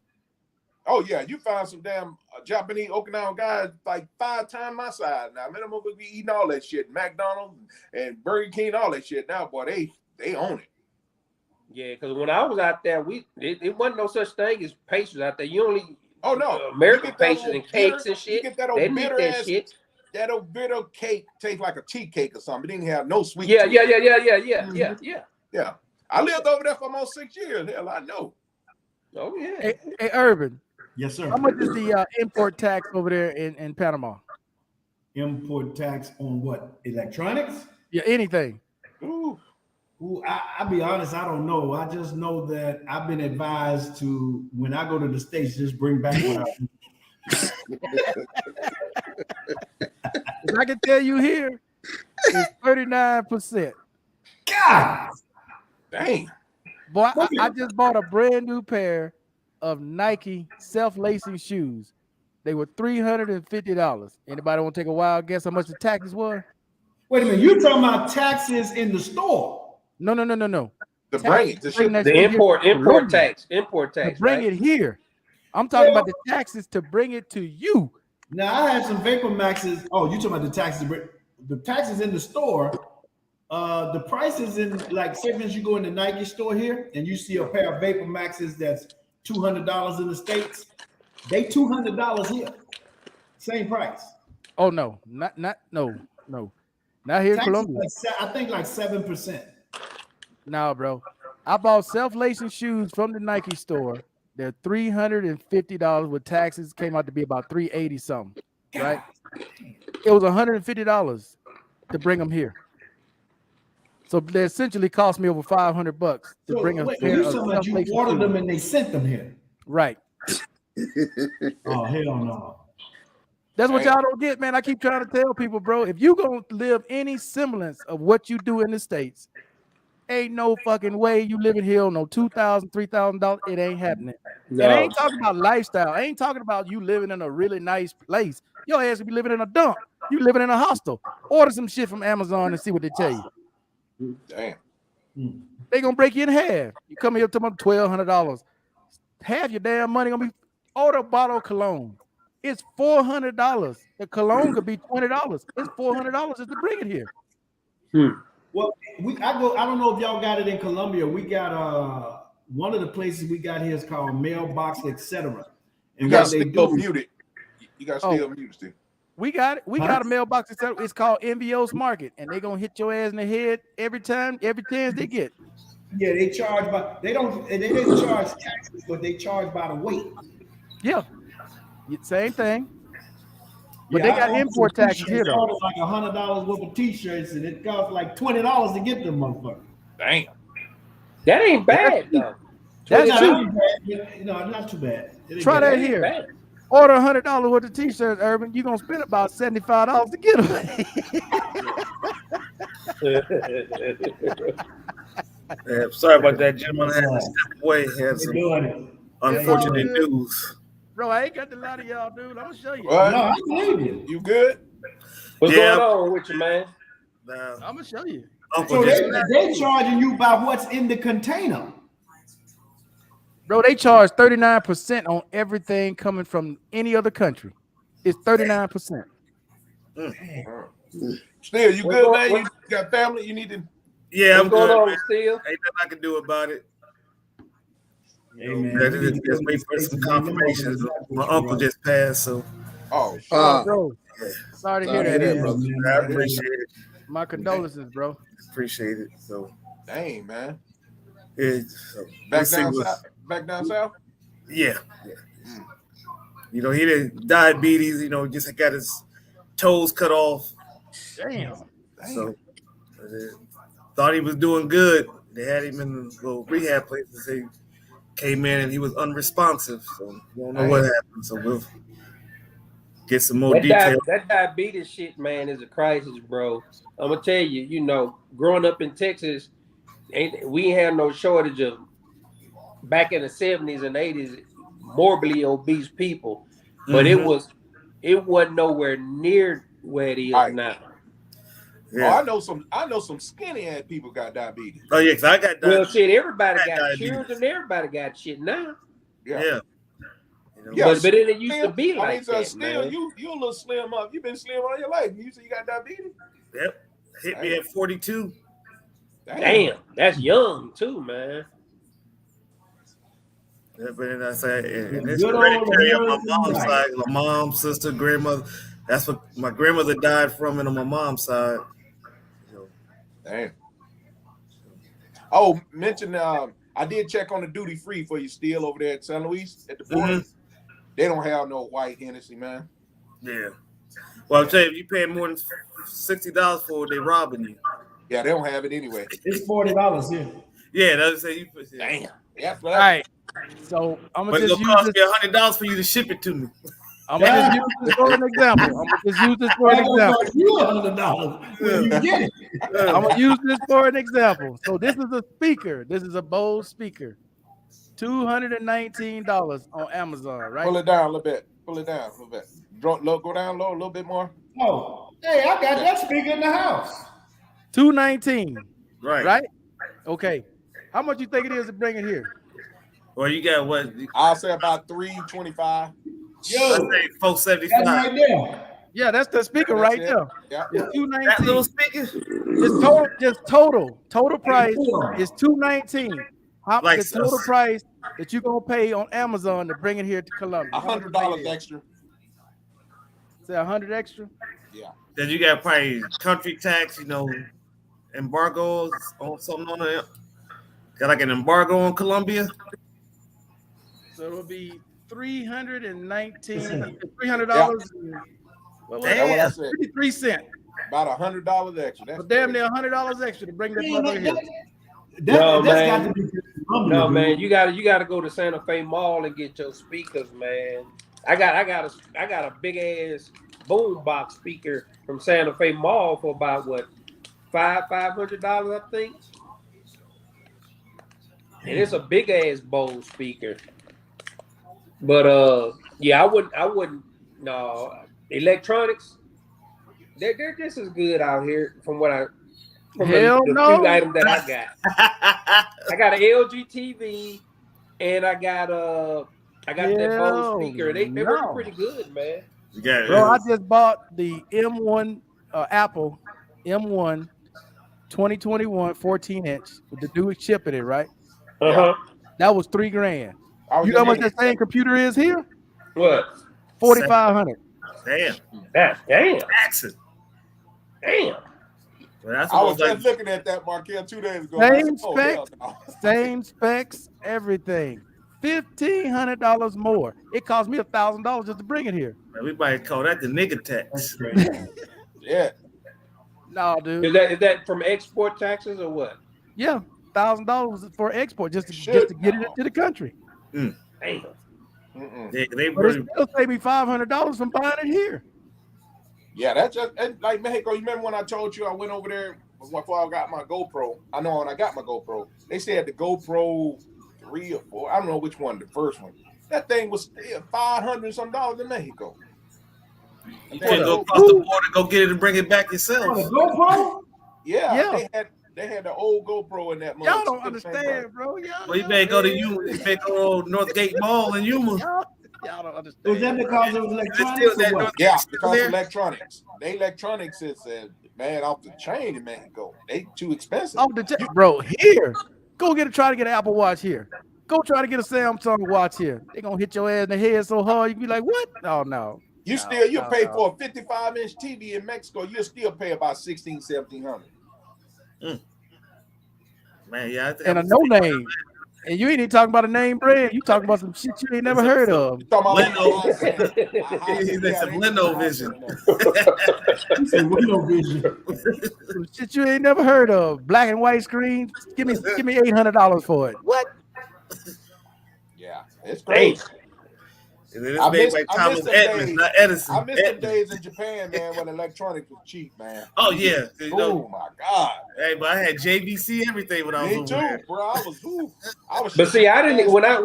Oh yeah, you find some damn Japanese Okinawan guys like 5 times my size now. Man, I'm gonna be eating all that shit. McDonald's and Burger King, all that shit. Now, boy, they own it. Yeah, because when I was out there, it wasn't no such thing as pastries out there. You only American pastries and cakes and shit. You get that old bitter ass shit. That old bitter cake tastes like a tea cake or something. It didn't have no sweet. Yeah. I lived over there for almost 6 years. Hell, I know. Oh yeah. Hey, Urban. Yes, sir. How much is the import tax over there in Panama? Import tax on what? Electronics? Yeah, anything. I'll be honest, I don't know. I just know that I've been advised to, when I go to the States, just bring back what I can tell you here, it's 39%. God! Dang. Boy, I just bought a brand new pair of Nike self-lacing shoes. They were $350. Anybody want to take a wild guess how much the taxes were? Wait a minute, you're talking about taxes in the store? No. The import tax. To bring it here. I'm talking about the taxes to bring it to you. Now I had some Vapor Maxes. Oh, you talking about the taxes? The taxes in the store. The prices in, like, say for instance, you go in the Nike store here and you see a pair of Vapor Maxes that's $200 in the States. They $200 here. Same price. Oh no, not here in Colombia. I think like 7%. No, bro. I bought self-lacing shoes from the Nike store. They're $350 with taxes. Came out to be about $380 something. Right? It was $150 to bring them here. So they essentially cost me over $500 to bring a pair of self-lacing shoes. You ordered them and they sent them here. Right. Oh, hell no. That's what y'all don't get, man. I keep trying to tell people, bro, if you gonna live any semblance of what you do in the States Ain't no fucking way you living here on no $2,000, $3,000. It ain't happening. No. And I ain't talking about lifestyle. I ain't talking about you living in a really nice place. Your ass could be living in a dump. You living in a hostel. Order some shit from Amazon and see what they tell you. Damn. They gonna break you in half. You come here to them $1,200. Half your damn money gonna be order a bottle of cologne. It's $400. The cologne could be $20. It's $400 just to bring it here. Well, I don't know if y'all got it in Colombia. We got one of the places we got here is called Mailbox, etc. And You got what they still do, muted. You got still muted still. We got it. We got a mailbox, etc. It's called NVO's Market, and they gonna hit your ass in the head every chance they get. yeah, they charge by they don't charge taxes, but they charge by the weight. Yeah, same thing. But Yeah, they got import taxes here though. It's like $100 worth of t-shirts, and it costs like $20 to get them motherfuckers. Damn. That ain't bad though. That's $20, cheap. no, not too bad. Try that here. Bad. Order $100 worth of t-shirts, Urban. You're gonna spend about $75 to get them. Yeah, sorry about that, Jim. I had to step away. Had some unfortunate news. Bro, I ain't got to lie to y'all, dude. I'm gonna show you. What? No, I believe you. You good? What's going on with you, man? I'm gonna show you. So they charging you by what's in the container. Bro, they charge 39% on everything coming from any other country. It's 39%. Still, you good, man? You got family? You need to. Yeah, I'm going good. on, Man. Still? Ain't nothing I can do about it. Hey, man, Just wait for some confirmations. My uncle just passed, so. Oh, shit. Bro. Sorry to hear that, bro. I appreciate it. My condolences, bro. Appreciate it. So. Dang, man. Yeah, so back down south? Yeah. You know, he had diabetes, just got his toes cut off. Damn. So thought he was doing good. They had him in the little rehab places. They came in and he was unresponsive. So we don't know what happened. So we'll get some more details. That diabetes shit, man, is a crisis, bro. I'm gonna tell you, growing up in Texas, we ain't had no shortage of back in the 70s and 80s morbidly obese people, but it wasn't nowhere near where it is now. Yeah. Oh, I know some skinny ass people got diabetes. Oh yeah, 'cause I got diabetes. Well, shit, everybody got children, everybody got shit now. Yeah. But it didn't used to be like that. Still, man. you a little slim up. You've been slim all your life. You say you got diabetes? Yep. Hit me at 42. Damn, that's young too, man. Yeah, but then I said, and it's hereditary on my mom's side. My mom, sister, grandmother. That's what my grandmother died from, and on my mom's side. Damn. Oh, mention I did check on the duty free for you still over there at San Luis at the border. They don't have no white Hennessy, man. Yeah. Well, I'm saying if you pay more than $60 for it, they robbing you. Yeah, they don't have it anyway. It's $40 here. Yeah, that's say you. Damn. Yeah. All right. So I'm gonna just use cost me $100 for you to ship it to me. I'm gonna just use this for an example. I'm gonna use this for an example. So this is a speaker. This is a Bose speaker. $219 on Amazon, right? Pull it down a little bit. Pull it down a little bit. Go down low a little bit more. Oh, hey, I got that speaker in the house. $219. Right. Okay. How much you think it is to bring it here? Well, you got what? I'll say about $325. Yo, let's say $475. Right there. Yeah, that's the speaker right there. Yeah. It's $219. That little speaker? It's total price is $219. The total price that you're gonna pay on Amazon to bring it here to Colombia. $100 extra. Say $100 extra? Yeah. Then you got probably country tax, embargoes on something on it. Got like an embargo on Colombia. So it'll be $319. What I said. 53 cents. About $100 extra. That's damn near $100 extra to bring that mother here. No, man, you gotta go to Santa Fe Mall and get your speakers, man. I got a big ass boom box speaker from Santa Fe Mall for about what $500, I think. and it's a big ass Bose speaker. But yeah, I wouldn't. No, electronics. They're just as good out here from Hell the few no. items that I got. I got an LG TV, and I got that Bose Hell speaker. They no. working pretty good, man. You got Bro, I just bought the M1 Apple M1 2021 14-inch with the dual chip in it, right? Uh-huh. That was $3,000. I was You know how much just that same computer is here? What? 4,500. damn. Damn. Accent. Damn. Well, that's I was almost just looking at that Markel 2 days ago. I Same said, oh, hell specs, no. same specs, everything. $1,500 more. It cost me $1,000 just to bring it here. Man, we might call that the nigga tax. That's crazy. Yeah. No, dude. Is that from export taxes or what? Yeah, $1,000 for export just to Shit, get it no. into the country. Damn. Mm-mm. They But it really, still saved me $500 from buying it here. Yeah, that's just like Mexico. You remember when I told you I went over there before I got my GoPro? I know when I got my GoPro, they said the GoPro 3 or 4. I don't know which one, the first one. That thing was still $500 some in Mexico. you can't go across the border, go get it and bring it back yourself. Oh, the GoPro? Yeah, they had the old GoPro in that month. Y'all don't understand, bro. Well, you better go to Yuma. You better go to Northgate Mall in Yuma. Y'all don't understand. Was that because it was electronics that or what? Yeah, Still because there? electronics. They electronics is man off the chain in Mexico. They too expensive. Bro, here. Go try to get an Apple Watch here. Go try to get a Samsung watch here. They're gonna hit your ass in the head so hard you be like, what? Oh no. You'll pay for a 55-inch TV in Mexico, you'll still pay about $1,600-$1,700. Man, yeah. And a no name. And you ain't even talking about a name brand. You talking about some shit you ain't never heard of. You talking about He's in some Leno vision. He said window vision. Some shit you ain't never heard of. Black and white screen. Give me $800 for it. What? Yeah, it's crazy. And then it's made by Thomas Edmonds, not Edison. I miss the days in Japan, man, when electronics was cheap, man. Oh yeah. You know, Oh my God. hey, but I had JVC everything when I was Me over too, there. bro. I was. But see, I didn't when I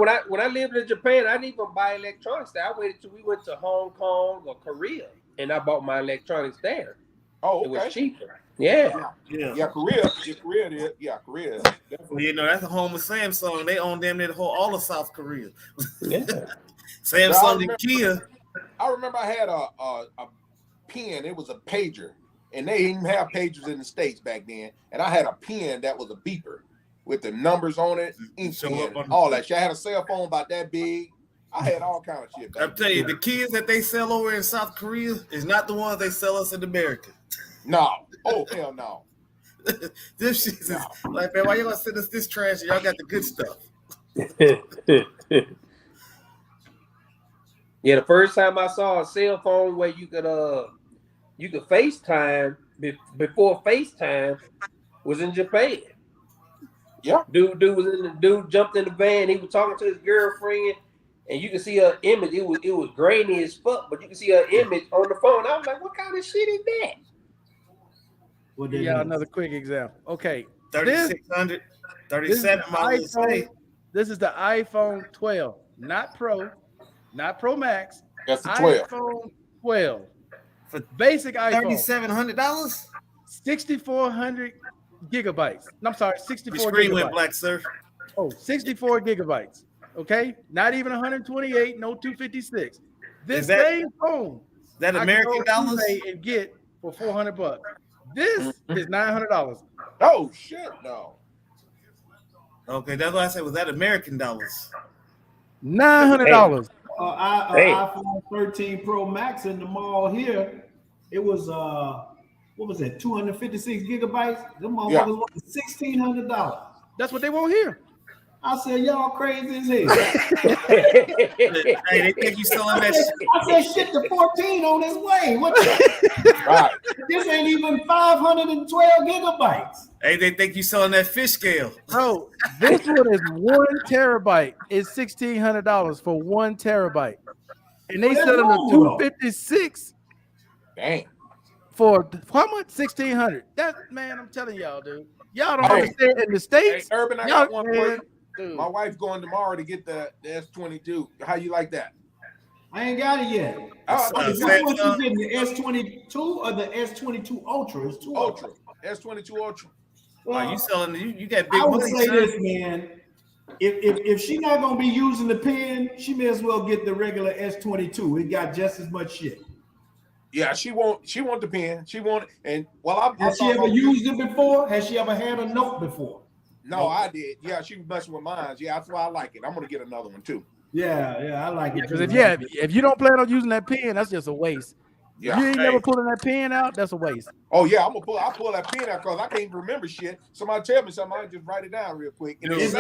lived in Japan, I didn't even buy electronics there. I waited till we went to Hong Kong or Korea, and I bought my electronics there. Oh, okay. It was cheaper. Yeah. Korea. Korea. Definitely. You know, that's the home of Samsung. They own damn near all of South Korea. Yeah. Samsung and Kia. I remember I had a pen. It was a pager, and they didn't even have pagers in the States back then. And I had a pen that was a beeper with the numbers on it, ink pen, all that shit. I had a cell phone about that big. I had all kind of shit. I'm telling you, the kids that they sell over in South Korea is not the ones they sell us in America. No. Oh, hell no. This shit is like, man, why you gonna send us this trash? Y'all got the good stuff. Yeah, the first time I saw a cell phone where you could FaceTime before FaceTime was in Japan. Yeah. Dude jumped in the van. He was talking to his girlfriend, and you can see her image. It was grainy as fuck, but you can see her image on the phone. I was like, what kind of shit is that? Yeah, another quick example. Okay. 3600, 37 miles. This is the iPhone 12, not Pro, not Pro Max. That's the 12. iPhone 12. For basic iPhone. $3,700? 6,400 gigabytes. I'm sorry, 64 Your screen gigabytes. went black, sir. Oh, 64 gigabytes. Okay, not even 128, no 256. This same phone. That American dollars? And get for $400. This is $900. Oh shit, no. Okay, that's what I said. Was that American dollars? $900. iPhone 13 Pro Max in the mall here. It was what was that? 256 gigabytes. Them motherfuckers was $1,600. That's what they want here. I said, y'all crazy as hell. Hey, they think you selling that shit. I said, shit, the 14 on its way. What? Right. This ain't even 512 gigabytes. Hey, they think you selling that fish scale. Bro, this one is 1 terabyte. It's $1,600 for 1 terabyte. And they sell them the 256 Dang. for how much? $1,600. That, man, I'm telling y'all, dude. Y'all don't understand in the States. Hey, Urban, I y'all, got one for you. Dude. My wife going tomorrow to get the S22. How you like that? I ain't got it yet. Oh, Which one you getting, the S22 or the S22 Ultra? It's two Ultra. S22 Ultra. Well, you selling? You got big I would money, say son. this, man. If she's not gonna be using the pen, she may as well get the regular S22. It got just as much shit. Yeah, she want the pen. She want it. And well, Has she ever used it before? Has she ever had a note before? No, I did. Yeah, she was messing with mine. Yeah, that's why I like it. I'm gonna get another one too. Yeah, I like it. Because if you don't plan on using that pen, that's just a waste. Yeah. If you ain't never pulling that pen out, that's a waste. Oh yeah, I'll pull that pen out because I can't even remember shit. Somebody tell me something, I just write it down real quick. And It's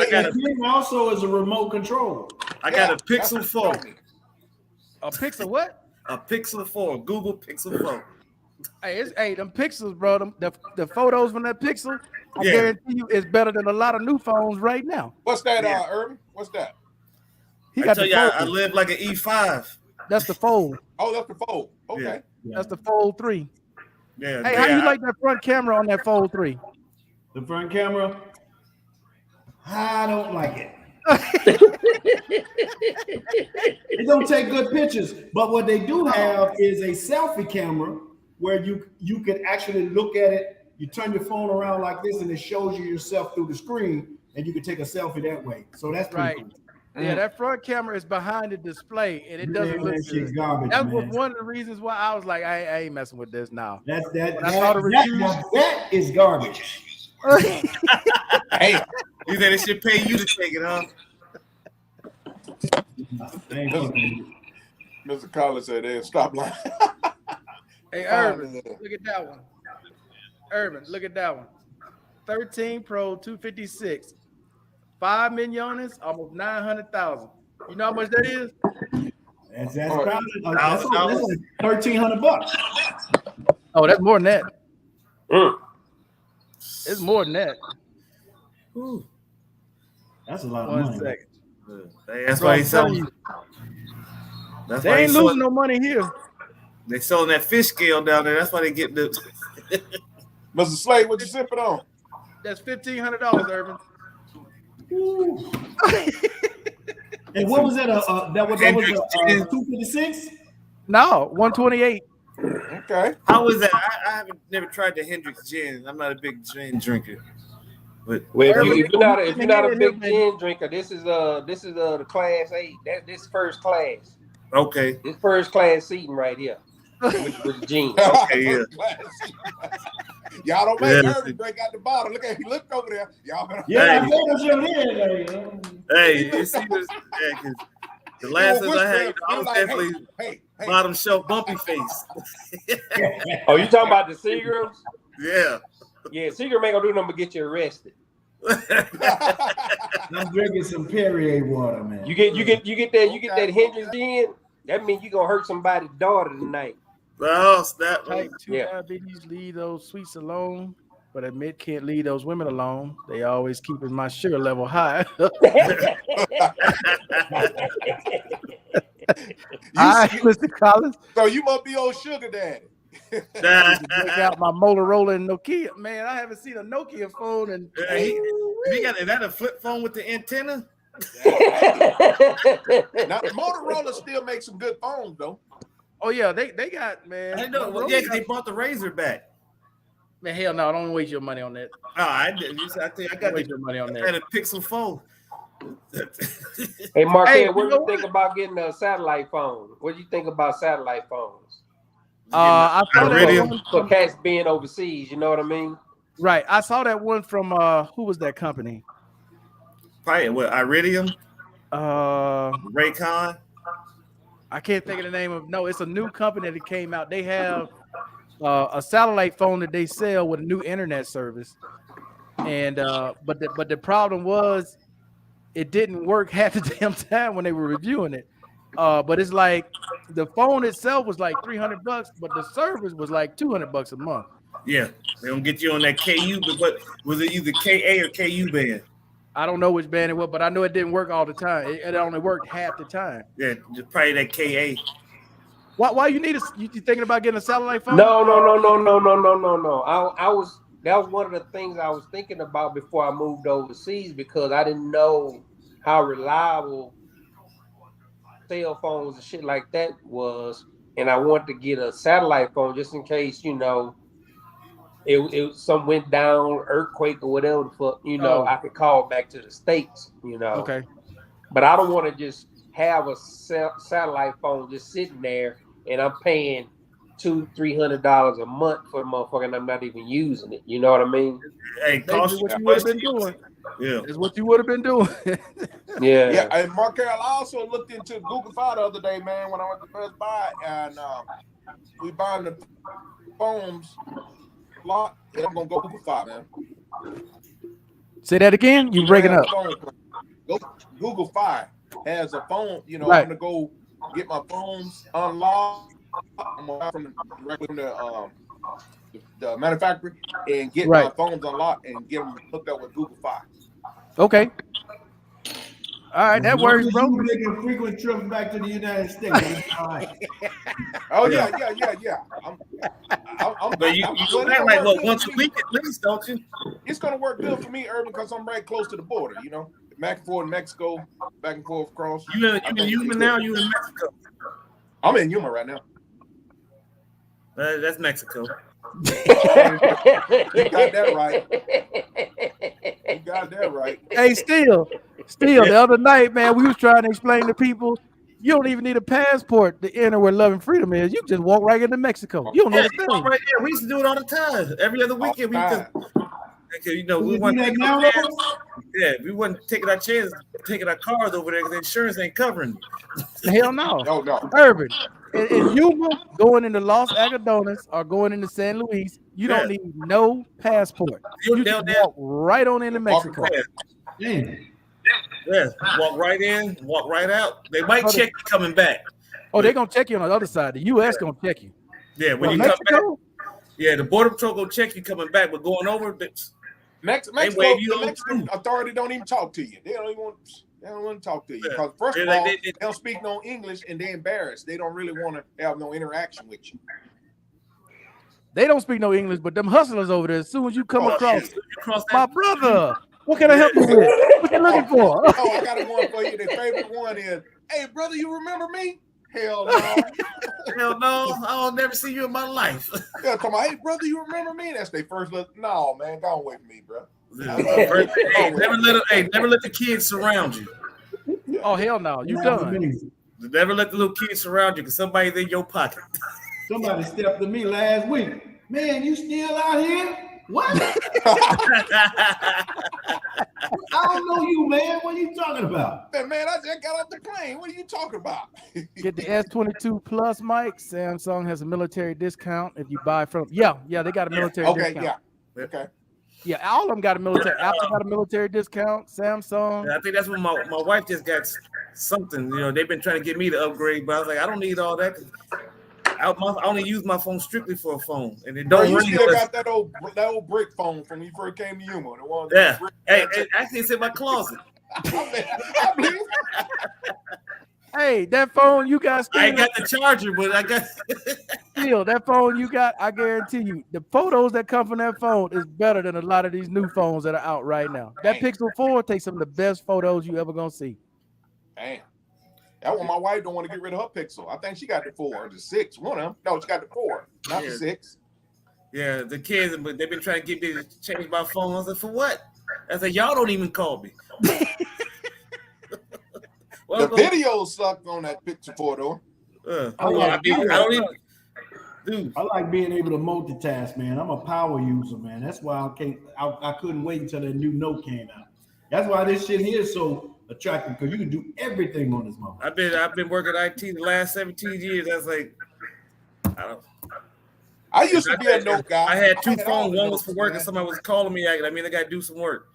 also is a remote control. I got a Pixel 4. A Pixel what? A Pixel 4, Google Pixel 4. Hey, them Pixels, bro. The photos from that Pixel, I Yeah. guarantee you, it's better than a lot of new phones right now. What's that, Yeah. Irvin? What's that? He I got tell the you, fold. I live like an E5. That's the fold. Oh, that's the fold. Okay. Yeah. That's the Fold 3. Yeah. Hey, how you like that front camera on that Fold 3? The front camera, I don't like it. It don't take good pictures, but what they do have is a selfie camera where you can actually look at it. You turn your phone around like this, and it shows you yourself through the screen, and you can take a selfie that way. So that's pretty Right. cool. Yeah, that front camera is behind the display, and it doesn't look That shit good. garbage, That was man. one of the reasons why I was like, I ain't messing with this now. That is garbage. Hey, You said it should pay you to take it, huh? Mr. Collins said there, stop lying. Hey, Irvin, look at that one. Irvin, look at that one. 13 Pro 256. 5 millones, almost 900,000. You know how much that is? That's probably $1,300. Oh, that's more than that. It's more than that. Ooh. That's a lot of One money. second. That's Bro, why I'm he's telling selling. you, That's they why ain't he's losing selling. no money here. They selling that fish scale down there. That's why they get the. Mr. Slade, what you sipping on? That's $1,500, Irvin. And what was that? That was 256. No, 128. Okay. How is that? I haven't never tried the Hendrix gin. I'm not a big gin drinker. But Well, Irvin, if you're not a here, big baby. gin drinker, this is the class A. This first class. okay. This first class seating right here with gin. Okay, yeah. Y'all don't make Yeah. Irvin break out the bottle. Look at he looked over there. Y'all better. Yeah, Hey. I think that's what it is. Hey, you see this? Yeah, 'cause the last He ones I had, whispered, I he was like, definitely hey. bottom shelf bumpy face. Oh, you talking about the Seagrams? Yeah. Yeah, Seagram ain't gonna do nothing but get you arrested. I'm drinking some Perrier water, man. You get that Hendrix gin. That means you gonna hurt somebody's daughter tonight. Oh, snap. Type 2 Yeah. diabetes, leave those sweets alone, but admit can't leave those women alone. They always keeping my sugar level high. Hi, Mr. Collins. So you must be old sugar daddy. Take out my Motorola and Nokia. Man, I haven't seen a Nokia phone in Is that a flip phone with the antenna? Now Motorola still makes some good phones though. Oh yeah, they got, man. I know. Well, Motorola yeah, got- they brought the Razor back. man, hell no, don't waste your money on that. Oh, I did. I think I got Don't waste your money on I had that. a Pixel 4. Hey, Marquette, Hey, what you do know you think about getting a satellite phone? What do you think about satellite phones? I saw that Iridium. one For from, cats being overseas, you know what I mean? right. I saw that one from who was that company? Probably what, Iridium, Uh, Raycon. I can't think of the name of. No, it's a new company that came out. They have a satellite phone that they sell with a new internet service, and but the problem was it didn't work half the damn time when they were reviewing it. But it's like the phone itself was like $300, but the service was like $200 a month. Yeah, they don't get you on that KU, but what was it, either KA or KU band? I don't know which band it was, but I know it didn't work all the time. It only worked half the time. Yeah, just probably that KA. Why you need you thinking about getting a satellite phone? No. I that was one of the things I was thinking about before I moved overseas, because I didn't know how reliable cell phones and shit like that was, and I wanted to get a satellite phone just in case, it some went down, earthquake or whatever the fuck, Oh. I could call back to the States, Okay. But I don't want to just have a satellite phone just sitting there and I'm paying $200-$300 a month for the motherfucker and I'm not even using it. You know what I mean? Hey, Basically, cost what you you would have much been to use doing. it. Yeah. That's what you would have been doing. Yeah. Yeah, and Mark Carroll, I also looked into Google Fi the other day, man, when I went to Best Buy, and we buying the phones a lot, and I'm gonna go Google Fi, man. Say that again. You They breaking have up. a phone plan. Go Google Fi has a phone. I'm Right. gonna go get my phones unlocked. I'm gonna buy from directly from the manufacturer and get Right. my phones unlocked and get them hooked up with Google Fi. Okay. All right, As that long works, as bro. you making frequent trips back to the United States, that's all right. Oh Yeah. yeah. But you well, go it's back gonna like work what, good once for a me. week at least, don't you? It's gonna work good for me, Urban, because I'm right close to the border. Back and forth Mexico, back and forth across. You in I think Yuma it's now? good. You in Mexico? I'm in Yuma right now. That's Mexico. You got that right. You got that right. Hey, still, the other night, man, we was trying to explain to people, you don't even need a passport to enter where Love and Freedom is. You just walk right into Mexico. You don't Yeah, need a you walk thing. right there. We used to do it all the time. Every other weekend, we Time. we You want do to that take now, our though? chance. Yeah, we wasn't taking our chances, taking our cars over there because the insurance ain't covering you. Hell no. No, no. Urban. In Yuma, going into Los Algodones or going into San Luis, you don't Yeah. need no passport. You just walk right on into Mexico. Damn. Yeah, walk right in, walk right out. They might check you coming back. Oh, they're gonna check you on the other side. The U.S. gonna check you. Yeah, when But you Mexico, come back, yeah, the border patrol gonna check you coming back, but going over, Mexico, wave you the on Mexican through. authority don't even talk to you. They don't want to talk to you Yeah. because first of Yeah, all, they- they don't speak no English and they're embarrassed. They don't really want to have no interaction with you. they don't speak no English, but them hustlers over there, as soon as you come across, You cross my that, brother, what can I help you with? What you looking for? Oh, I got one for you. Their favorite one is, hey, brother, you remember me? Hell no. hell no, I'll never see you in my life. They'll come out, hey, brother, you remember me? That's their first look. No, man, go away from me, bro. Never let the kids surround you. Oh, hell no, you That's done. amazing. Never let the little kids surround you because somebody's in your pocket. Somebody stepped to me last week. Man, you still out here? What? I don't know you, man. What are you talking about? Man, I just got off the plane. What are you talking about? Get the S22 Plus mic. Samsung has a military discount if you buy from. Yeah, they got a military discount. Okay. Yeah, all of them got a military. Apple got a military discount. Samsung. I think that's when my wife just got something. They've been trying to get me to upgrade, but I was like, I don't need all that. I only use my phone strictly for a phone, and it don't you ring. Still got that old brick phone from when you first came to Yuma. The one Yeah. Hey, actually, it's in my closet. I believe. Hey, that phone you got. I ain't got the charger, but I got. Still, that phone you got, I guarantee you, the photos that come from that phone is better than a lot of these new phones that are out right now. That Pixel 4 takes some of the best photos you ever gonna see. Damn. That one, my wife don't want to get rid of her Pixel. I think she got the 4 or the 6. One of them. No, she got the 4, not the 6. Yeah, the kids, but they've been trying to get me to change my phone. I said, for what? I said, y'all don't even call me. The video sucked on that Pixel 4 though. I don't even. Dude. I like being able to multitask, man. I'm a power user, man. That's why I couldn't wait until that new Note came out. That's why this shit here is so attractive, because you can do everything on this mobile. I've been working IT the last 17 years. I was like, I used to be a Note guy. I had two phones. One was for work, and somebody was calling me. I got to do some work.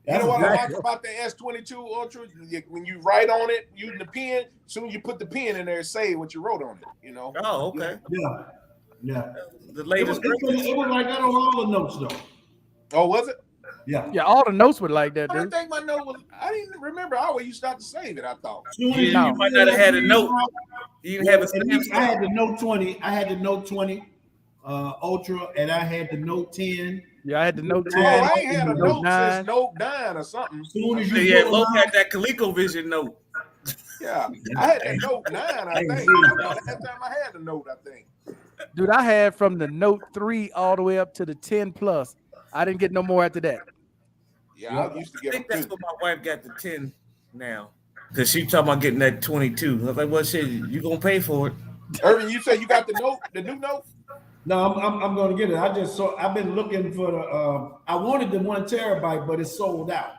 You know what I like about the S22 Ultra? When you write on it using the pen, soon as you put the pen in there, say what you wrote on it. Oh, okay. Yeah. The latest. It was like that on all the notes, though. Oh, was it? Yeah. All the notes were like that, I dude. didn't think my note was. I didn't remember. I always used to have to save it. I thought. You might not have had a note. You didn't have a. I had the Note 20. I had the Note 20. Ultra, and I had the Note 10. Yeah, I had the Note 10. Oh, I ain't had a Note Note 9. since Note 9 or something. As soon as you Yeah, pull Lo them had out, that ColecoVision note. Yeah, I had that Note 9, I think. That's the last time I had a Note, I think. Dude, I had from the Note 3 all the way up to the 10 Plus. I didn't get no more after that. Yeah, I used to I get think them that's too. what my wife got the 10 now. Because she talking about getting that 22. I was like, well, shit, you going to pay for it. Irvin, you said you got the Note, the new Note? no, I'm going to get it. I've been looking for the. I wanted the 1 terabyte, but it's sold out.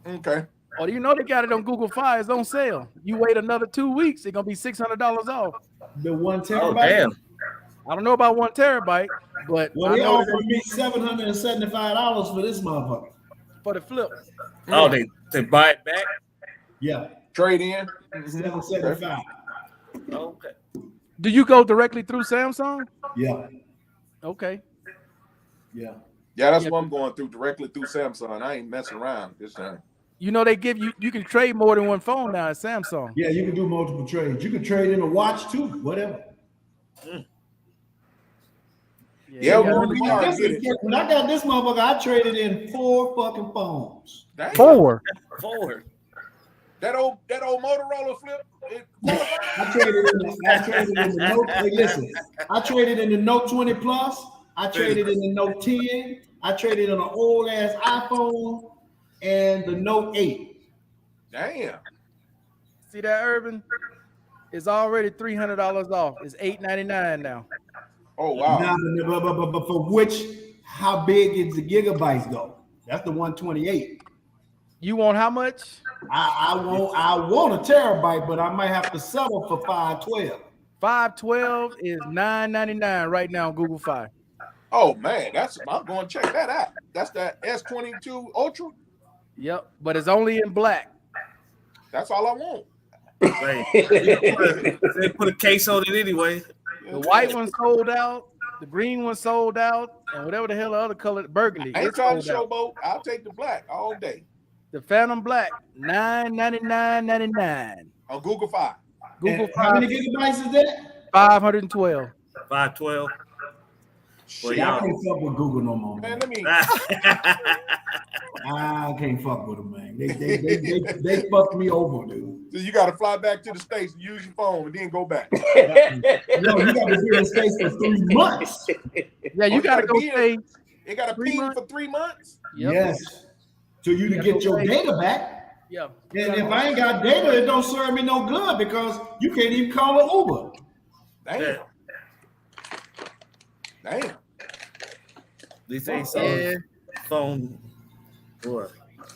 Okay. Oh, you know they got it on Google Fi. It's on sale. You wait another 2 weeks, it's gonna be $600 off. The 1 terabyte. Oh, damn. I don't know about 1 terabyte, but Well, I they know offered me $775 for this motherfucker. for the flip. Oh, they buy it back? Yeah, Trade in? $775. Okay. Do you go directly through Samsung? Yeah, Okay. yeah. Yeah, that's Yeah. what I'm going through, directly through Samsung. I ain't messing around this time. You know they give you can trade more than one phone now at Samsung. Yeah, you can do multiple trades. You can trade in a watch too, whatever. Yeah, you gotta well, really we get are it. get it. When I got this motherfucker, I traded in 4 fucking phones. Damn. 4. Forward. That old Motorola flip. I traded in the Note. Hey, listen, I traded in the Note 20 Plus. I traded in the Note 10. I traded in an old ass iPhone and the Note 8. Damn. See that, Urban? It's already $300 off. It's $899 now. Oh wow. Now, but for which, how big is the gigabytes though? That's the 128. You want how much? I want a terabyte, but I might have to settle for 512. 512 is $999 right now on Google Fi. Oh man, I'm going to check that out. That's that S22 Ultra. Yep, but it's only in black. That's all I want. Right. They put a case on it anyway. The white one sold out, the green one sold out, and whatever the hell the other color, burgundy. I ain't It's trying to sold out. showboat. I'll take the black all day. The Phantom Black, $999.99. On Google Fi. Google And how Fi, many gigabytes is that? 512. 512. Well, Yeah, I y'all. can't fuck with Google no more, Man, man. let me. I can't fuck with them, man. They fucked me over, dude. So you got to fly back to the States and use your phone and then go back. No, you got to be in the States for 3 months. Yeah, you you gotta gotta go be in- stay. It got to 3 ping months? for 3 months. Yep. Yes. So you to gotta get go your pay. data back. Yeah. And if I ain't got data, it don't serve me no good because you can't even call an Uber. Damn. Yeah. Damn. At least they ain't Yeah, selling phone. What?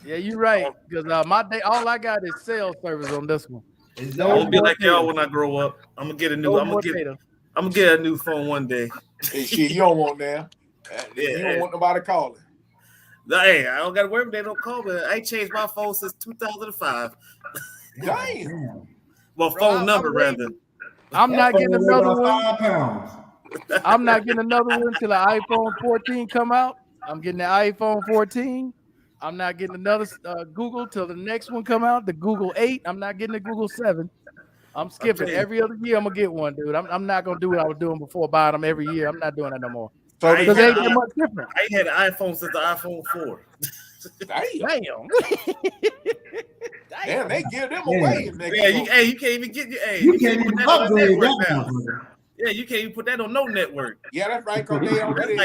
yeah, you're right. Because my day, all I got is cell service on this one. I'm No gonna be more like y'all data. when I grow up. I'm gonna get a new. No I'm more gonna data. get a new phone one day. Hey, shit, you don't want that. You don't want nobody calling. Hey, I don't gotta worry. They don't call me. I ain't changed my phone since 2005. Damn. Well, Bro, phone I'm number waiting. rather. I'm not getting That phone weigh another about one. 5 pounds. I'm not getting another one till the iPhone 14 come out. I'm getting the iPhone 14. I'm not getting another Google till the next one come out. The Google 8. I'm not getting the Google 7. I'm skipping Okay. every other year. I'm gonna get one, dude. I'm not gonna do what I was doing before, buying them every year. I'm not doing that no more So I they because ain't they had ain't that an much different. I ain't had an iPhone since the iPhone 4. damn. Damn, they give them away in Mexico. Yeah, you can't even get You can't even put that on the upgrade network that now. motherfucker. Yeah, you can't even put that on no network. Yeah, that's right. Cause they already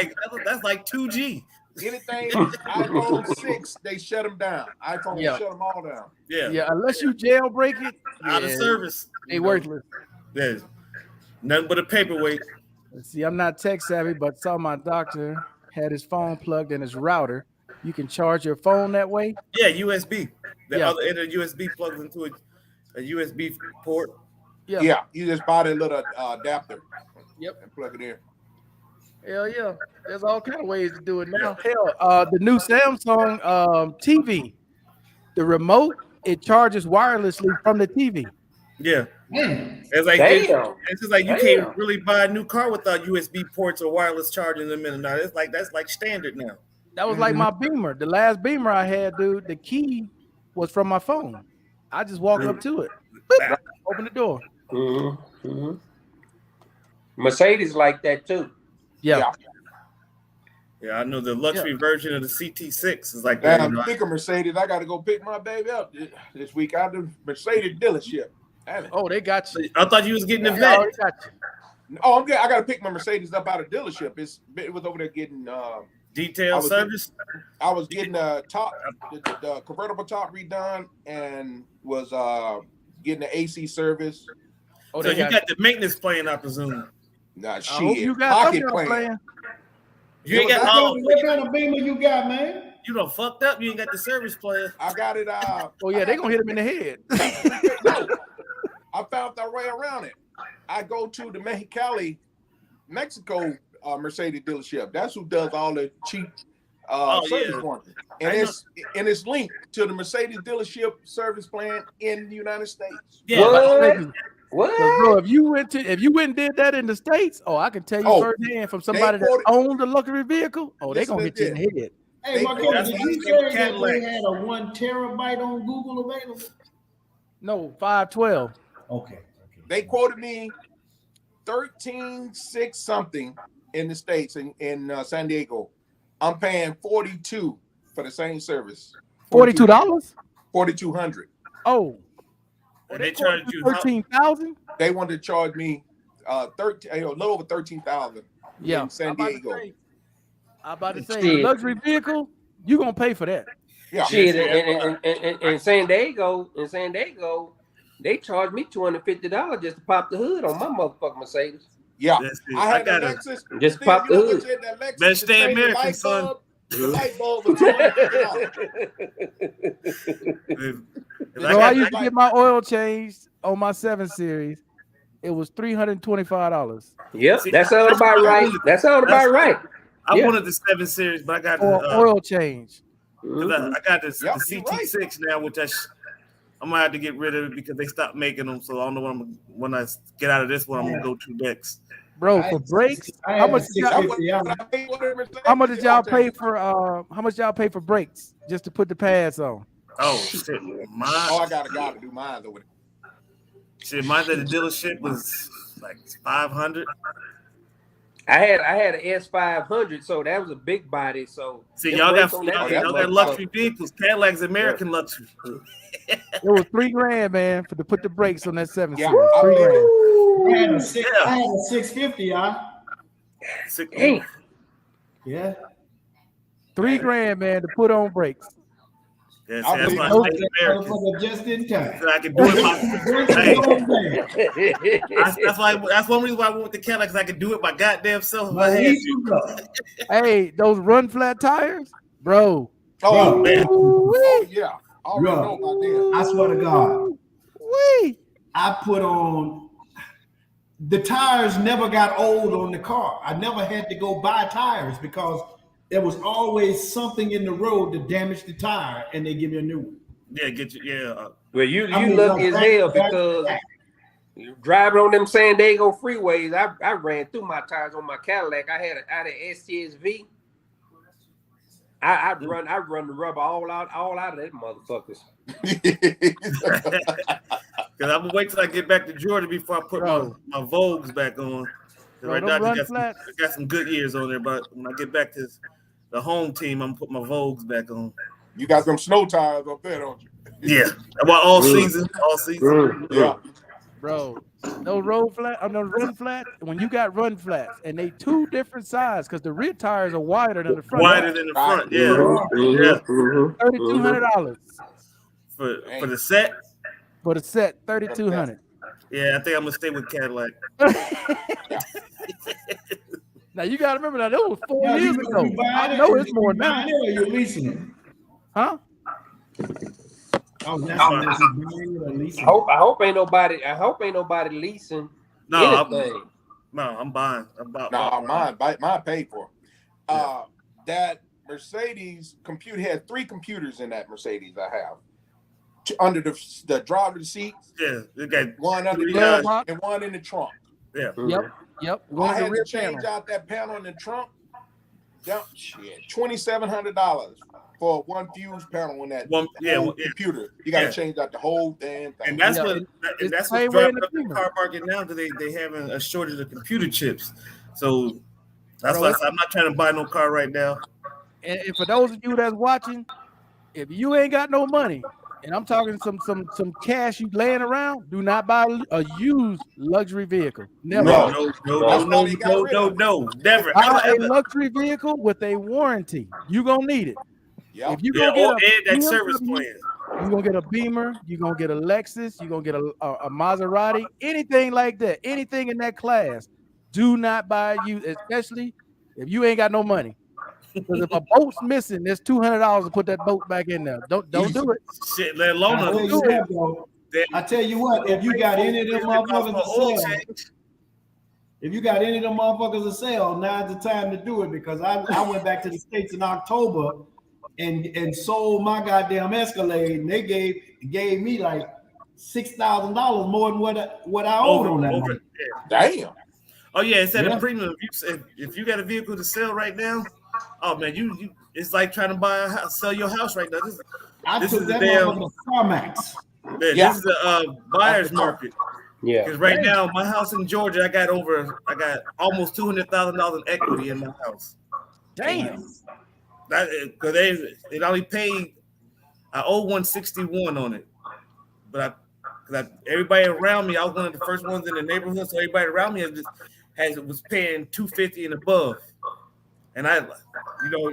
That's like 2G. anything iPhone 6, they shut them down. iPhone Yeah. shut them all down. Yeah, Yeah, unless you jailbreak it, out of yeah, service. they You know, worthless. there's nothing but a paperweight. See, I'm not tech savvy, but saw my doctor had his phone plugged in his router. You can charge your phone that way. Yeah, USB. The Yeah. other end of USB plugs into a USB port. Yeah. Yeah, you just buy that little adapter. Yep. And plug it in. Hell yeah. There's all kind of ways to do it now. Hell, the new Samsung TV, the remote, it charges wirelessly from the TV. Yeah. Damn. It's like Damn. it's just like you Damn. can't really buy a new car without USB ports or wireless charging them in. Now that's like standard now. That was like my Beamer. The last Beamer I had, dude, the key was from my phone. I just walk up to it. Boop, open the door. Mhm, mhm. Mercedes like that too. Yeah. Yeah, I know the luxury version of the CT6 is like that. Damn, You know, pick a Mercedes. I got to go pick my baby up this week out of the Mercedes dealership. Damn it. Oh, they got you. I thought you was getting a They vet. already got you. Oh, I got to pick my Mercedes up out of the dealership. It was over there getting Detailed service. I was getting the convertible top redone and was getting the AC service. Oh, So they you got the maintenance plan, I presume. Nah, I hope shit. you got Pocket something plan. plan. You ain't got What kind of Beamer you got, man? you done fucked up. You ain't got the service plan. I got it. Oh yeah, they gonna hit him in the head. No, I found the way around it. I go to the Mexicali, Mexico Mercedes dealership. That's who does all the cheap service for me. And it's linked to the Mercedes dealership service plan in the United States. Yeah. What? Bro, if you went and did that in the States, I can tell you firsthand from somebody that owned a luxury vehicle. Oh, they gonna hit you in the head. Hey, Marquez, did you say that they had a 1 terabyte on Google available? No, 512. Okay. They quoted me 13.6 something in the States in San Diego. I'm paying 42 for the same service. $42? 4,200. Oh. And they charged you 13,000? They wanted to charge me a little over 13,000 in San Diego. I'm about to say luxury vehicle, you gonna pay for that. Yeah. Shit, in San Diego, they charged me $250 just to pop the hood on my motherfucking Mercedes. Yeah. I had got a it. Lexus. Just Steve, pop the hood. Better stay American, son. The light bulb was $250. So I used to get my oil changed on my 7 Series. It was $325. Yep, that sounds about right. That sounds about right. I wanted the 7 Series, but I got the oil change. I got the CT6 now, which I'm gonna have to get rid of it because they stopped making them. So I don't know when I get out of this one, I'm gonna go to next. Bro, for brakes, how much did y'all pay for? How much y'all pay for brakes just to put the pads on? Oh shit, mine. Oh, I got a guy to do mine over there. Shit, mine at the dealership was like $500. I had an S500, so that was a big body. So see, y'all got luxury vehicles. Cadillac's American luxury. It was $3,000, man, to put the brakes on that 7 Series. Yeah, $3,000. I had a 650, Hey. Yeah. $3,000, man, to put on brakes. Yeah, see, that's why I stay American. Just in time. So I can do it. That's one reason why I went with the Cadillac, because I could do it my goddamn self if I had to. Hey, those run flat tires, bro. Oh, man. Yeah. I already know about them. I swear to God. Wee. I put on the tires never got old on the car. I never had to go buy tires because there was always something in the road to damage the tire, and they give you a new one. Yeah, get you. Yeah. Well, you lucky as hell because driving on them San Diego freeways, I ran through my tires on my Cadillac. I had an STSV. I run the rubber all out of that motherfuckers. Because I'm gonna wait till I get back to Georgia before I put my Vogues back on. Right now, I got some good years on there, but when I get back to the home team, I'm gonna put my Vogues back on. You got some snow tires up there, don't you? Yeah, about all season. Yeah, bro. No run flat. When you got run flats, and they two different sizes, because the rear tires are wider than the front. Wider than the front, yeah. $3,200 for the set. For the set, $3,200. Yeah, I think I'm gonna stay with Cadillac. Now you gotta remember that was 4 years ago. I know it's more now. Or you leasing it? Huh? I hope ain't nobody leasing. No, I'm buying. Mine paid for. That Mercedes computer had 3 computers in that Mercedes I have. Under the driver's seat. Yeah, they got one under the and one in the trunk. Yeah. Yep. I had to change out that panel in the trunk. $2,700 for one fuse panel on that computer. You got to change out the whole damn thing. And that's what's driving up the car market now, because they having a shortage of computer chips. So That's Bro, why I said I'm not trying to buy no car right now. and for those of you that's watching, if you ain't got no money, and I'm talking some cash you laying around, do not buy a used luxury vehicle. Never. No, No, no, that's no, why no, they got no, rid no, of it. no, never, Buy ever, a ever. luxury vehicle with a warranty. You gonna need it. Yep. If you Yeah, go get or a and that service BMW, plan. you're gonna get a Beamer, you're gonna get a Lexus, you're gonna get a Maserati, anything like that, anything in that class. Do not buy you, especially if you ain't got no money. Because if a boat's missing, there's $200 to put that boat back in there. Don't Easy. do it. Shit, let alone I tell Don't you do it. what, though. damn, I tell you what, if you got any of them motherfuckers to oil sell, change. if you got any of them motherfuckers to sell, now's the time to do it because I went back to the States in October and sold my goddamn Escalade, and they gave me like $6,000 more than what I owed on that. Over. Money. Yeah. Damn. Oh yeah, it's at Yeah. a premium. If you got a vehicle to sell right now, oh man, you it's like trying to buy a house, sell your house right now. I This took is the that damn motherfucker to CarMax. yeah, Yeah. this is the buyer's market. Yeah. Because right now, my house in Georgia, I got almost $200,000 in equity in my house. Damn. That because it only paid. I owe 161 on it, but everybody around me, I was one of the first ones in the neighborhood, so everybody around me was paying 250 and above. And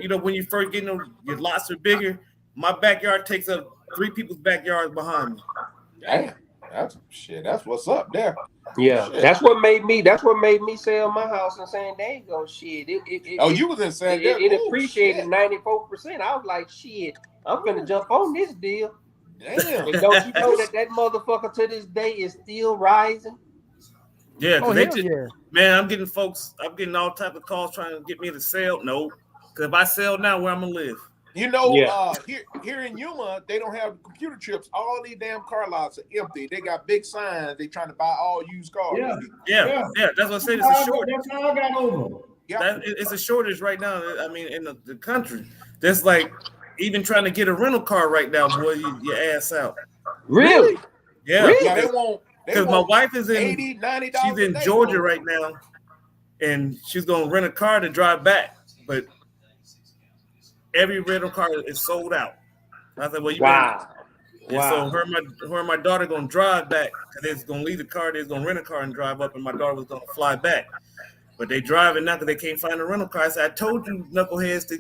you know when you first get your lots are bigger. My backyard takes up 3 people's backyards behind me. Damn. That's shit. That's what's up there. Yeah, Shit. that's what made me sell my house in San Diego. Shit, Oh, you was in San Diego. it Oh, appreciated shit. 94%. I was like, shit, I'm finna jump on this deal. Damn. And don't you know that motherfucker to this day is still rising? Yeah, Oh, because hell yeah. man, I'm getting all type of calls trying to get me to sell. No, because if I sell now, where I'm gonna live? You know, Yeah. here in Yuma, they don't have computer chips. All these damn car lots are empty. They got big signs. They trying to buy all used cars. Yeah. Yeah. That's what I said. It's a shortage. That's how I got over. Yeah. It's a shortage right now. I mean, in the country, there's like even trying to get a rental car right now, boy, your ass out. Really? Yeah, Really? Yeah, they because my want wife is in $80, $90. she's in Georgia right now, and she's gonna rent a car to drive back, but every rental car is sold out. I said, well, you Wow. And so her and my daughter gonna drive back because they're gonna leave the car. They're gonna rent a car and drive up, and my daughter was gonna fly back. But they driving now because they can't find a rental car. I said, I told you, knuckleheads,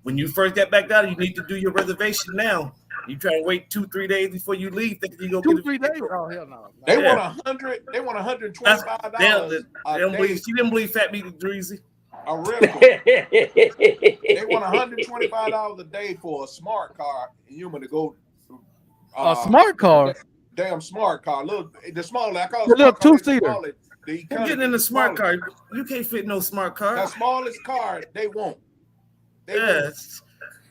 when you first get back down, you need to do your reservation now. You try to wait 2-3 days before you leave, thinking you go 2-3 days. Oh hell no. They want $100. They want $125. They don't believe. She didn't believe Fat Meat Dreezy. A rental. They want $125 a day for a smart car in Yuma to go. A smart car. Damn smart car. The smaller. I call The it little smart car, two-seater. I'm getting in the smart car. You can't fit no smart car. The smallest car they want. They want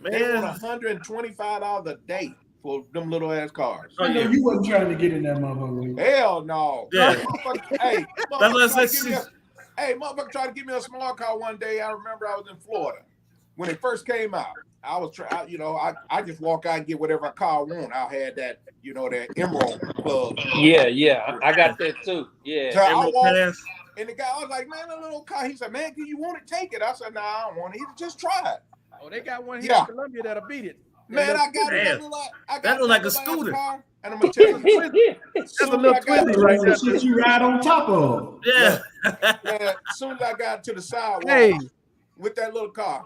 $125 a day for them little ass cars. I know you wasn't trying to get in that motherfucker. Hell no. Yeah. Hey, That's what I said. Motherfucker tried to give me a small car one day. I remember I was in Florida when it first came out. I was trying, I just walk out and get whatever car I want. I had that, that Emerald plug. Yeah, I got that too. Yeah. So I walked, and the guy, I was like, man, a little car. He said, man, do you want it? Take it. I said, nah, I don't want it. He said, just try it. Oh, they got one here in Columbia that'll beat it. Man, I got it. That look like a scooter. Car, and I'm gonna tell you, That's a little twizzy right there. Shit you ride on top of. Yeah. Man, as soon as I got to the sidewalk with that little car,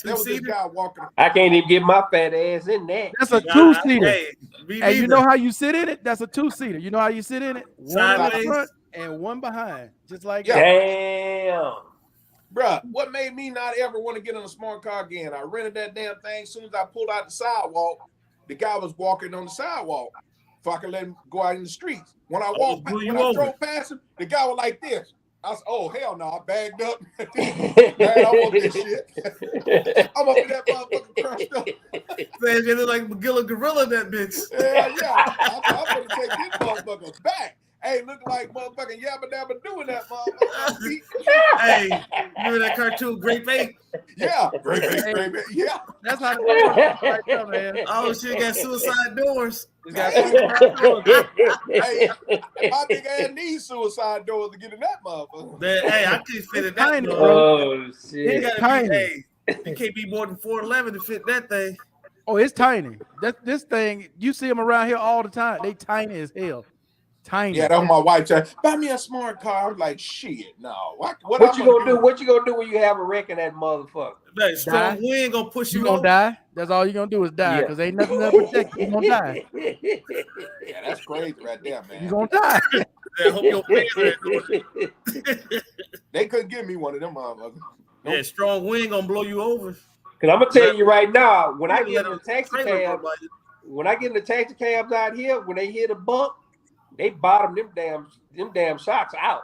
there was this guy walking. I can't even get my fat ass in that. That's a two-seater. Hey, you know how you sit in it? That's a two-seater. You know how you sit in it? One in the front and one behind. Just like that. Damn. Bruh, what made me not ever want to get in a smart car again? I rented that damn thing. As soon as I pulled out the sidewalk, the guy was walking on the sidewalk. If I could let him go out in the streets. When I drove past him, the guy was like this. I said, oh, hell no. I bagged up. Man, I want this shit. I'm up in that motherfucking crushed up. Man, they look like Magilla Gorilla, that bitch. Yeah. I'm going to take this motherfucker back. Hey, look like motherfucking Yabba Dabba doing that motherfucker. Hey, remember that cartoon Grape Ape? Yeah, great, Hey, great, yeah. that's how the door works right there, man. Oh shit, got suicide doors. It's got Man. suicide doors. Hey, my big ass needs suicide doors to get in that motherfucker. Man, hey, I can't fit in that. Tiny, No. bro. Oh You shit! It's gotta tiny. be, hey, you can't be more than 4'11" to fit that thing. Oh, it's tiny. This thing, you see them around here all the time. They tiny as hell. Tiny. Yeah, that's my wife trying. Buy me a smart car. I'm like, shit, no. What What you I'm gonna do? What you gonna do when you have a wreck in that motherfucker? That strong Die. wind gonna push You you gonna over. die. That's all you gonna do is die, because ain't nothing to protect you. You gonna die. Yeah, that's crazy right there, man. You gonna die. I hope your fans are doing it. They couldn't give me one of them motherfuckers. Yeah, strong wind gonna blow you over. Cause I'm gonna tell you right now, when I Let get in a the taxi trailer cab, go by you. when I get in the taxi cabs out here, when they hit a bump, they bottom them damn shocks out.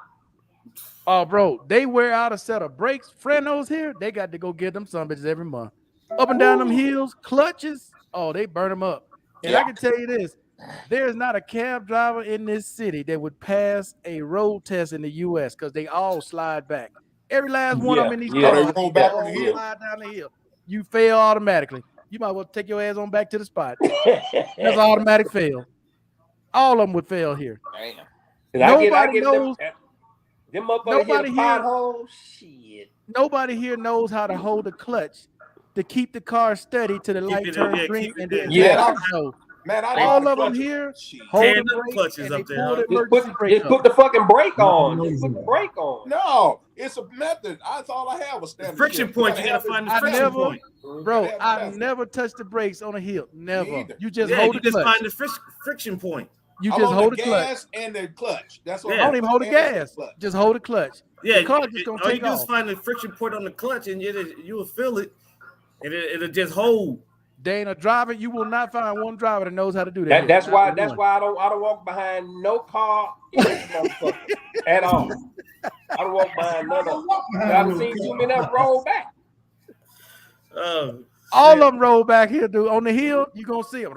Oh, bro, they wear out a set of brakes. Frenos here, they got to go get them some bitches every month. Up and down them hills, clutches. Oh, they burn them up. And I Yeah. can tell you this: there is not a cab driver in this city that would pass a road test in the U.S. because they all slide back. Every last one of them in these Oh, cars, they roll back all on the hill. slide down the hill. You fail automatically. You might well take your ass on back to the spot. That's an automatic fail. All of them would fail here. Damn. Nobody knows. Them motherfuckers Nobody hit a here. pothole. Shit. Nobody here knows how to hold a clutch to keep the car steady till the light it- turns yeah, green keep it and there. then Yeah. so Man, I all know of them clutches. here Shit. hold Tearing the them brake clutches and up they there, pull huh? the emergency brake Just up. put the fucking brake on. Just put the brake on. No, it's a method. That's all I have was The standard. friction shift. point, you have gotta find the I friction never, point. bro, have I method. never touched the brakes on a hill. Never. either. You just Yeah, hold you the just clutch. find the friction point. You I'm just on hold the the clutch. gas and the clutch. That's what Yeah. I don't even hold the gas. Just hold the clutch. Yeah, The car just gonna all you take do is off. find the friction point on the clutch, and you will feel it, and it'll just hold. There ain't a driver. You will not find one driver that knows how to do that. That's Not why one. I don't walk behind no car in this motherfucker at all. I don't walk behind none of them. I've seen too many of them roll back. All of them roll back here, dude. On the hill, you gonna see them.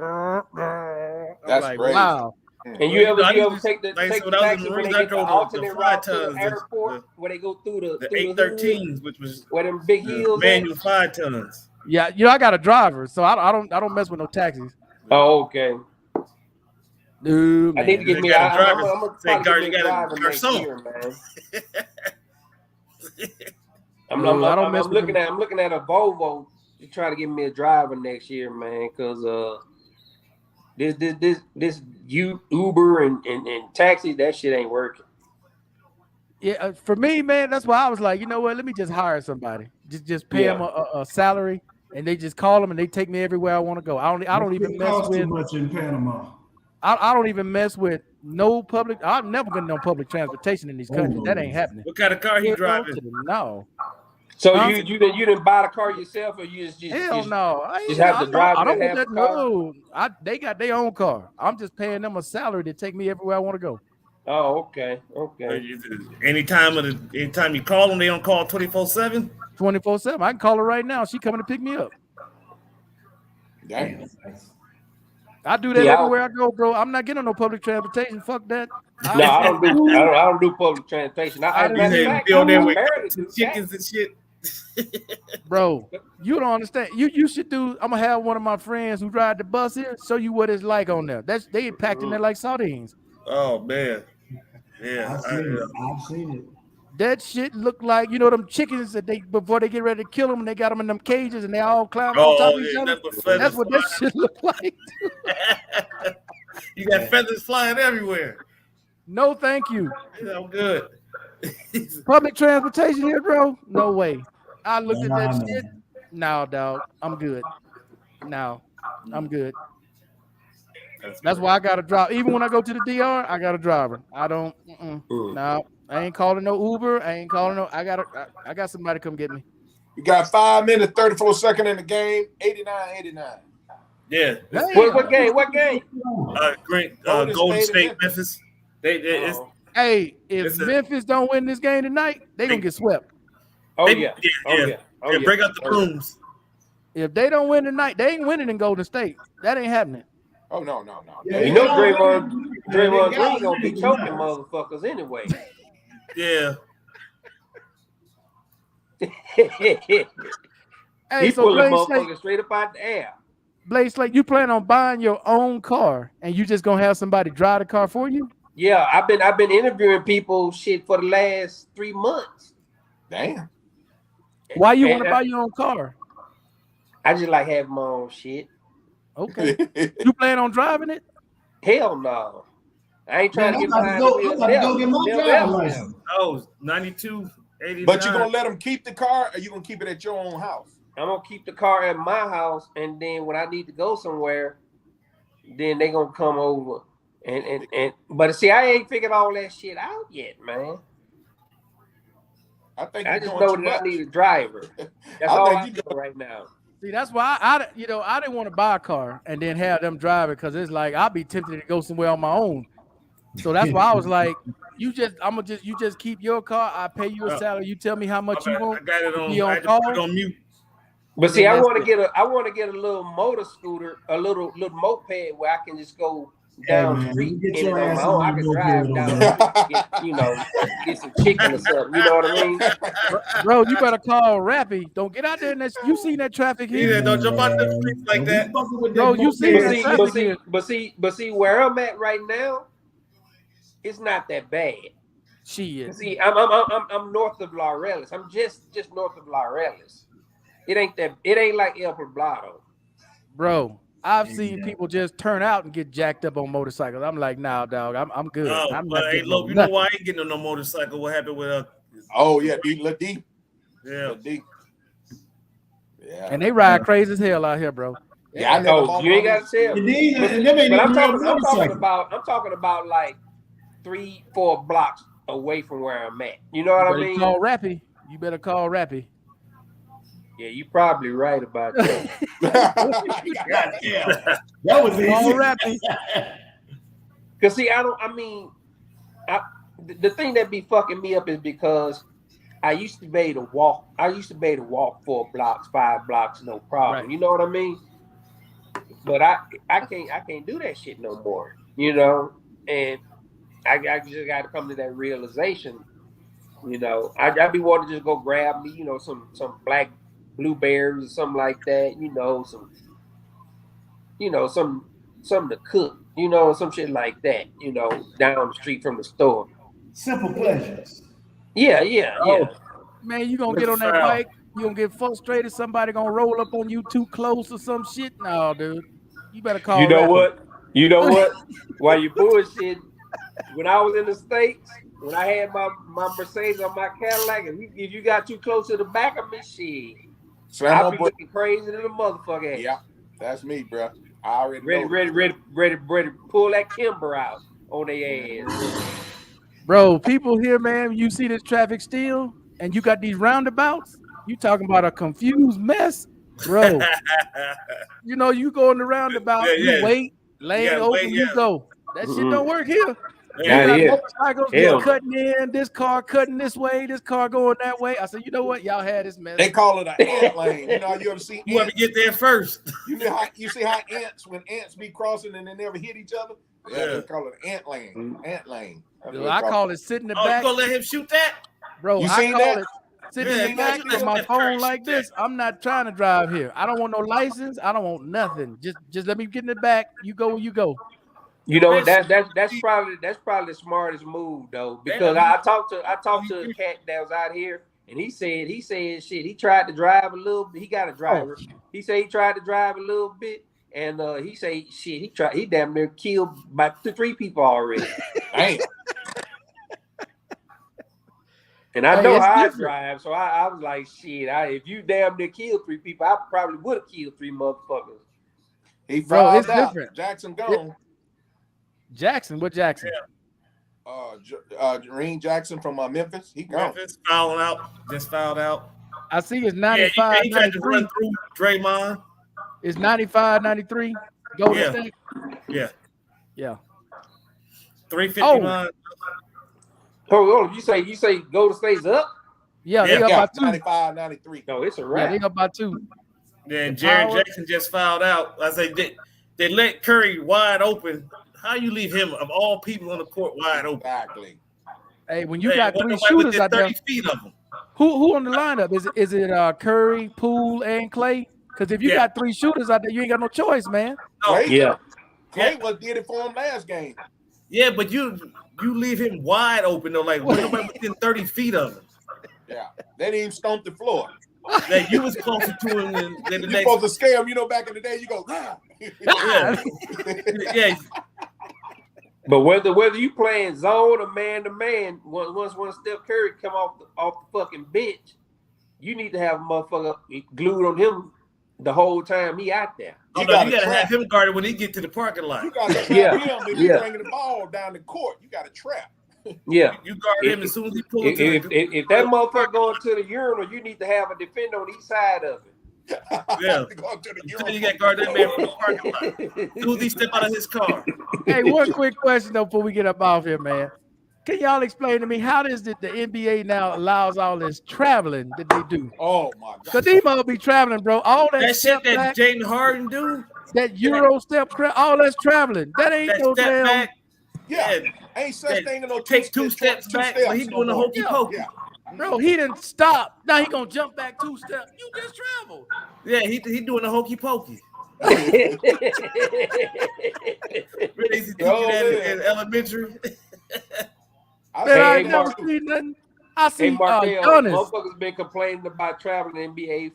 That's like, crazy. wow. And you ever take the like I said, take when the I was in taxi the when they Marines, I get the drove the alternate route to 5 the tons, airport where they go through the the through the hood, 813s, which was where them big the hills at. manual 5 tons. Yeah, I got a driver, so I don't mess with no taxis. Oh, okay. Dude, I man. need to get They me. got a I'm driver. gonna Say, probably "Guard, get you me a got a driver next garçon." year, man. I don't mess I'm with looking them. at a Volvo to try to get me a driver next year, man, because this Uber and taxi, that shit ain't working. Yeah, for me, man, that's why I was like, you know what? Let me just hire somebody. Just pay them a salary, and they just call them and they take me everywhere I want to go. I don't even mess costs too with. much in Panama. I don't even mess with no public. I'm never gonna know public transportation in these countries. That ain't happening. What kind of car he Hell driving? to the no. So Huh? you didn't buy the car yourself, or you just Hell no. just have the driver I don't that want have that. the car? No. They got their own car. I'm just paying them a salary to take me everywhere I want to go. Oh, okay. Anytime you call them, they don't call 24/7. 24/7. I can call her right now. She coming to pick me up. Damn. I do that everywhere I go, bro. I'm not getting on no public transportation. Fuck that. No, I don't do public transportation. As a matter of fact, Be on there with barely do chickens and shit. Bro, you don't understand. You should do. I'm gonna have one of my friends who ride the bus here show you what it's like on there. They packed in there like sardines. Oh man, yeah, I've seen it. That shit look like, them chickens that before they get ready to kill them, and they got them in them cages and they all climb on top of each other. That's what that shit look like. You got feathers flying everywhere. No, thank you. I'm good. Public transportation here, bro? No way. I looked at that shit. No, dog. I'm good. No, I'm good. That's why I got to drive. Even when I go to the DR, I got a driver. I don't. No, I ain't calling no Uber. I ain't calling no. I got somebody come get me. You got 5 minutes, 34 seconds in the game. 89-89. Yeah. What game? Golden State, Memphis. Hey, if Memphis don't win this game tonight, they gonna get swept. Yeah. Break out the brooms. If they don't win tonight, they ain't winning in Golden State. That ain't happening. Oh no. You know Draymond Draymond got Green gonna be rid of choking him. motherfuckers anyway. Yeah. Hey, He so pulling Blaze Slate, motherfuckers straight up out the air. you plan on buying your own car and you just gonna have somebody drive the car for you? Yeah, I've been interviewing people shit for the last 3 months. Damn. Why you want And to buy your own car? I just like having my own shit. Okay. You plan on driving it? Hell no. I ain't trying Man, to I'm get about to behind go. the wheel. I'm about to go get my Never, driver's ever. license. Oh, 92, 89. But you gonna let them keep the car, or you gonna keep it at your own house? I'm gonna keep the car at my house, and then when I need to go somewhere, then they gonna come over. And but see, I ain't figured all that shit out yet, man. I think I you're just doing know too that much. I need a driver. That's I all think I you know right now. See, that's why I didn't want to buy a car and then have them drive it because it's like I'll be tempted to go somewhere on my own. So that's why I was like, you just keep your car. I pay you a salary. You tell me how much you want I got it to on. be I on had to put it call. on mute. But And see, then I that's want to it. get a little motor scooter, a little moped where I can just go Hey, down the man, street you get in it your on ass my in own. I the could moped drive over down there. the street, get some chicken or something. You know what I mean? Bro, you better call Rappy. Don't get out there and you seen that traffic Yeah, here, don't jump out the streets like Don't be that. fucking with bro. that You moped seen that ass traffic shit. But see, where I'm at right now, it's not that bad. shit. See, I'm north of Laureles. I'm just north of Laureles. It ain't like El Poblado. Bro, I've seen people just turn out and get jacked up on motorcycles. I'm like, nah, dog, I'm good. Oh, I'm well, not hey, getting look, on you know nothing. why I ain't getting on no motorcycle? What happened with Oh yeah, D. Yeah. D. Yeah. And they ride crazy as hell out here, bro. Yeah, I never Oh, bought you ain't one got of to tell these. me. And them ain't But even real I'm motorcycles. talking about like 3-4 blocks away from where I'm at. You know what I mean? Call Rappy. You better call Rappy. Yeah, you probably right about that. God damn. That was Call easy. Rappy. Cause see, the thing that be fucking me up is because I used to be able to walk. I used to be able to walk 4 blocks, 5 blocks, no problem. Right. You know what I mean? But I can't do that shit no more. You know, and I just got to come to that realization. You know, I be wanting to just go grab me, some black blueberries or something like that. Something to cook. Some shit like that. Down the street from the store. Simple pleasures. Yeah. Man, you gonna get on that bike, you gonna get frustrated, somebody gonna roll up on you too close or some shit. No, dude. You better call You know Rappy. what? You know what? While you bullshit, when I was in the States, when I had my Mercedes on my Cadillac, if you got too close to the back of me, shit, I'll be looking crazy than a motherfucker. Yeah, that's me, bro. I already ready to pull that timber out on their ass. Bro, people here, man, you see this traffic still, and you got these roundabouts, you talking about a confused mess, bro. You go in the roundabout, you wait, lane open, you go. That shit don't work here. You got motorcycles just cutting in, this car cutting this way, this car going that way. I said, you know what? Y'all had this mess. They call it an ant lane. You know, you ever see you want to get there first. You see how when ants be crossing and they never hit each other? Yeah, they call it ant lane. Ant lane. Dude, I call it sit in the back. You gonna let him shoot that? Bro, you I seen call that? it sit in the back on my phone like this. I'm not trying to drive here. I don't want no license. I don't want nothing. Just let me get in the back. You go where you go. You know, that's probably the smartest move though, because I talked to a cat that was out here, and he said shit. He tried to drive a little bit. He got a driver. He said he tried to drive a little bit, and he said shit. He damn near killed about 2-3 people already. Damn. And I know how I drive, so I was like, shit. If you damn near killed 3 people, I probably would have killed 3 motherfuckers. He fouled out. Different. Jackson gone. Jackson, what Jackson? Jareen Jackson from Memphis. He gone. Memphis fouled out. Just fouled out. I see it's 95, he tried to 93. run through Draymond. It's 95, 93. Golden State. Yeah. Yeah. 359. Oh, you say Golden State's up? Yeah, they up by 2. 95, 93. No, it's a wrap. Yeah, they up by 2. Then Jared Jackson just fouled out. I say they let Curry wide open. How you leave him of all people on the court wide open? Exactly. Hey, when you Hey, got what three nobody shooters within out there, 30 feet of him? who on the lineup? Is it Curry, Poole, and Clay? Because if you Yeah. got three shooters out there, you ain't got no choice, man. Clay, Yeah. Clay was did it for him last game. Yeah, but you leave him wide open though. Like when nobody within 30 feet of him. Yeah, they didn't even stomp the floor. That you was closer to him than the You next. supposed to scare him. You know, back in the day, you go, ah. Yeah. Yeah. But whether you playing zone or man to man, once Steph Curry come off the fucking bench, you need to have a motherfucker glued on him the whole time he out there. Oh, no, you gotta have him guarded when he get to the parking lot. You gotta trap him if he's bringing the ball down the court. You gotta trap. Yeah, you guard him as soon as he pulls. If that motherfucker going to the urinal, you need to have a defender on each side of it. Yeah, you got to guard that man from the parking lot. As soon as he step out of his car. Hey, one quick question though before we get up off here, man. Can y'all explain to me how does the NBA now allows all this traveling that they do? Oh my god! Because these mother be traveling, bro. All that shit that back, James Harden do, that Euro step, all that's traveling. That ain't that no step damn. Back, yeah, ain't such thing in no take two steps back, but he doing the hokey pokey. Yeah. Bro, he didn't stop. Now he gonna jump back 2 steps. You just traveled. Yeah, he doing the hokey pokey. Really easy to teach that in elementary. I never seen nothing. I see motherfuckers been complaining about traveling in the NBA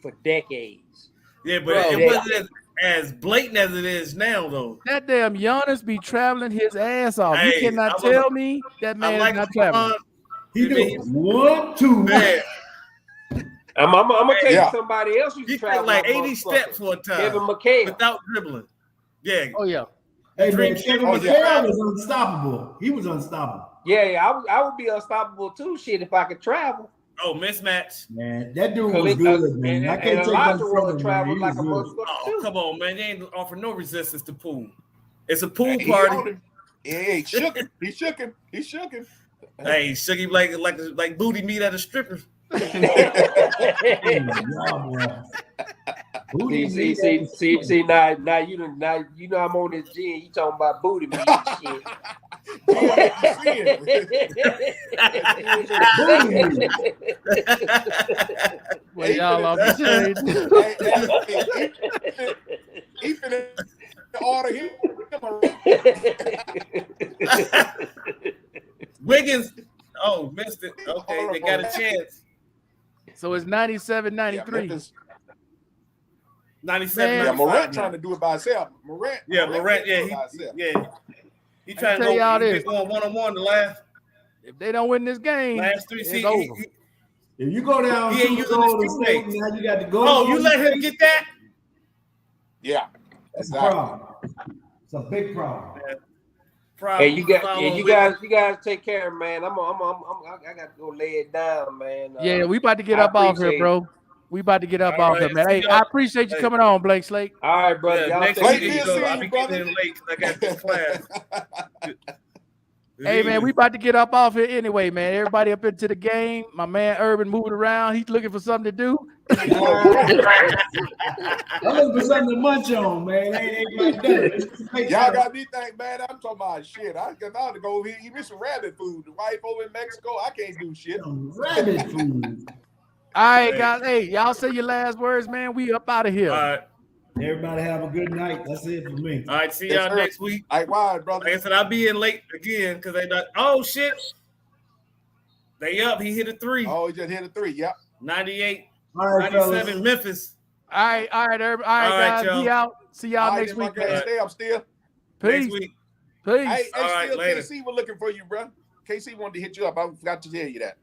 for decades. Yeah, but it wasn't as blatant as it is now, though. That damn Giannis be traveling his ass off. Hey, you cannot tell me that man is not traveling. He do 1, 2. Man. I'm gonna tell you somebody else who's traveling like 80 steps for a time. Kevin McHale without dribbling. Yeah. Oh yeah. Hey, man, Kevin McHale was unstoppable. He was unstoppable. Yeah, I would be unstoppable too. Shit, if I could travel. Oh, mismatch. Man, that dude was good, man. I can't take that from him, travel like a motherfucker. Oh, come on, man. They ain't offer no resistance to pool. It's a pool party. Yeah, he shook him. He shook him. He shook him. Hey, he shook him like booty meat at a stripper. See, now you know I'm on this gin. You talking about booty meat shit. Well, y'all off the chain. He finna order him. Wiggins. Oh, missed it. Okay, they got a chance. So it's 97-93. Yeah, 97. Yeah, Morant trying to do it by himself. Morant. Morant. Yeah. He trying to go one-on-one the last. If they don't win this game, last 3 it's over. If you go down, he ain't using his teammates. Now you got to go. Oh, you let him get that? Yeah, that's a problem. It's a big problem. Hey, you guys take care, man. I got to go lay it down, man. Yeah, we about to get up off here, bro. We about to get up off here, man. Hey, I appreciate you coming on, Blake Slate. All right, brother. Yeah, next week, I'll be getting in late because I got this class. Hey, man, we about to get up off here anyway, man. Everybody up into the game. My man Urban moving around. He's looking for something to do. I'm looking for something to munch on, man. Ain't like that. Y'all got me think, man. I'm talking about shit. I got to go eat me some rabbit food. The wife over in Mexico, I can't do shit. Rabbit food. All right, guys. Hey, y'all say your last words, man. We up out of here. All right. Everybody have a good night. That's it for me. All right, see y'all next week. All right, wide, brother. Like I said, I'll be in late again because they not. Oh shit! They up. He hit a 3. Oh, he just hit a 3. Yep. 98, All right, 97, fellas. Memphis. All right, everybody. All right, guys. Be out. See y'all next week. Stay up still. Peace. Next week. Peace. Hey, All right, still, later. KC was looking for you, bro. KC wanted to hit you up. I forgot to tell you that.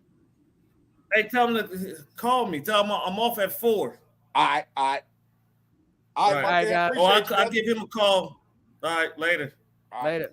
Hey, tell him to call me. Tell him I'm off at 4. All right. All right, guys. I'll give him a call. All right, later. Later.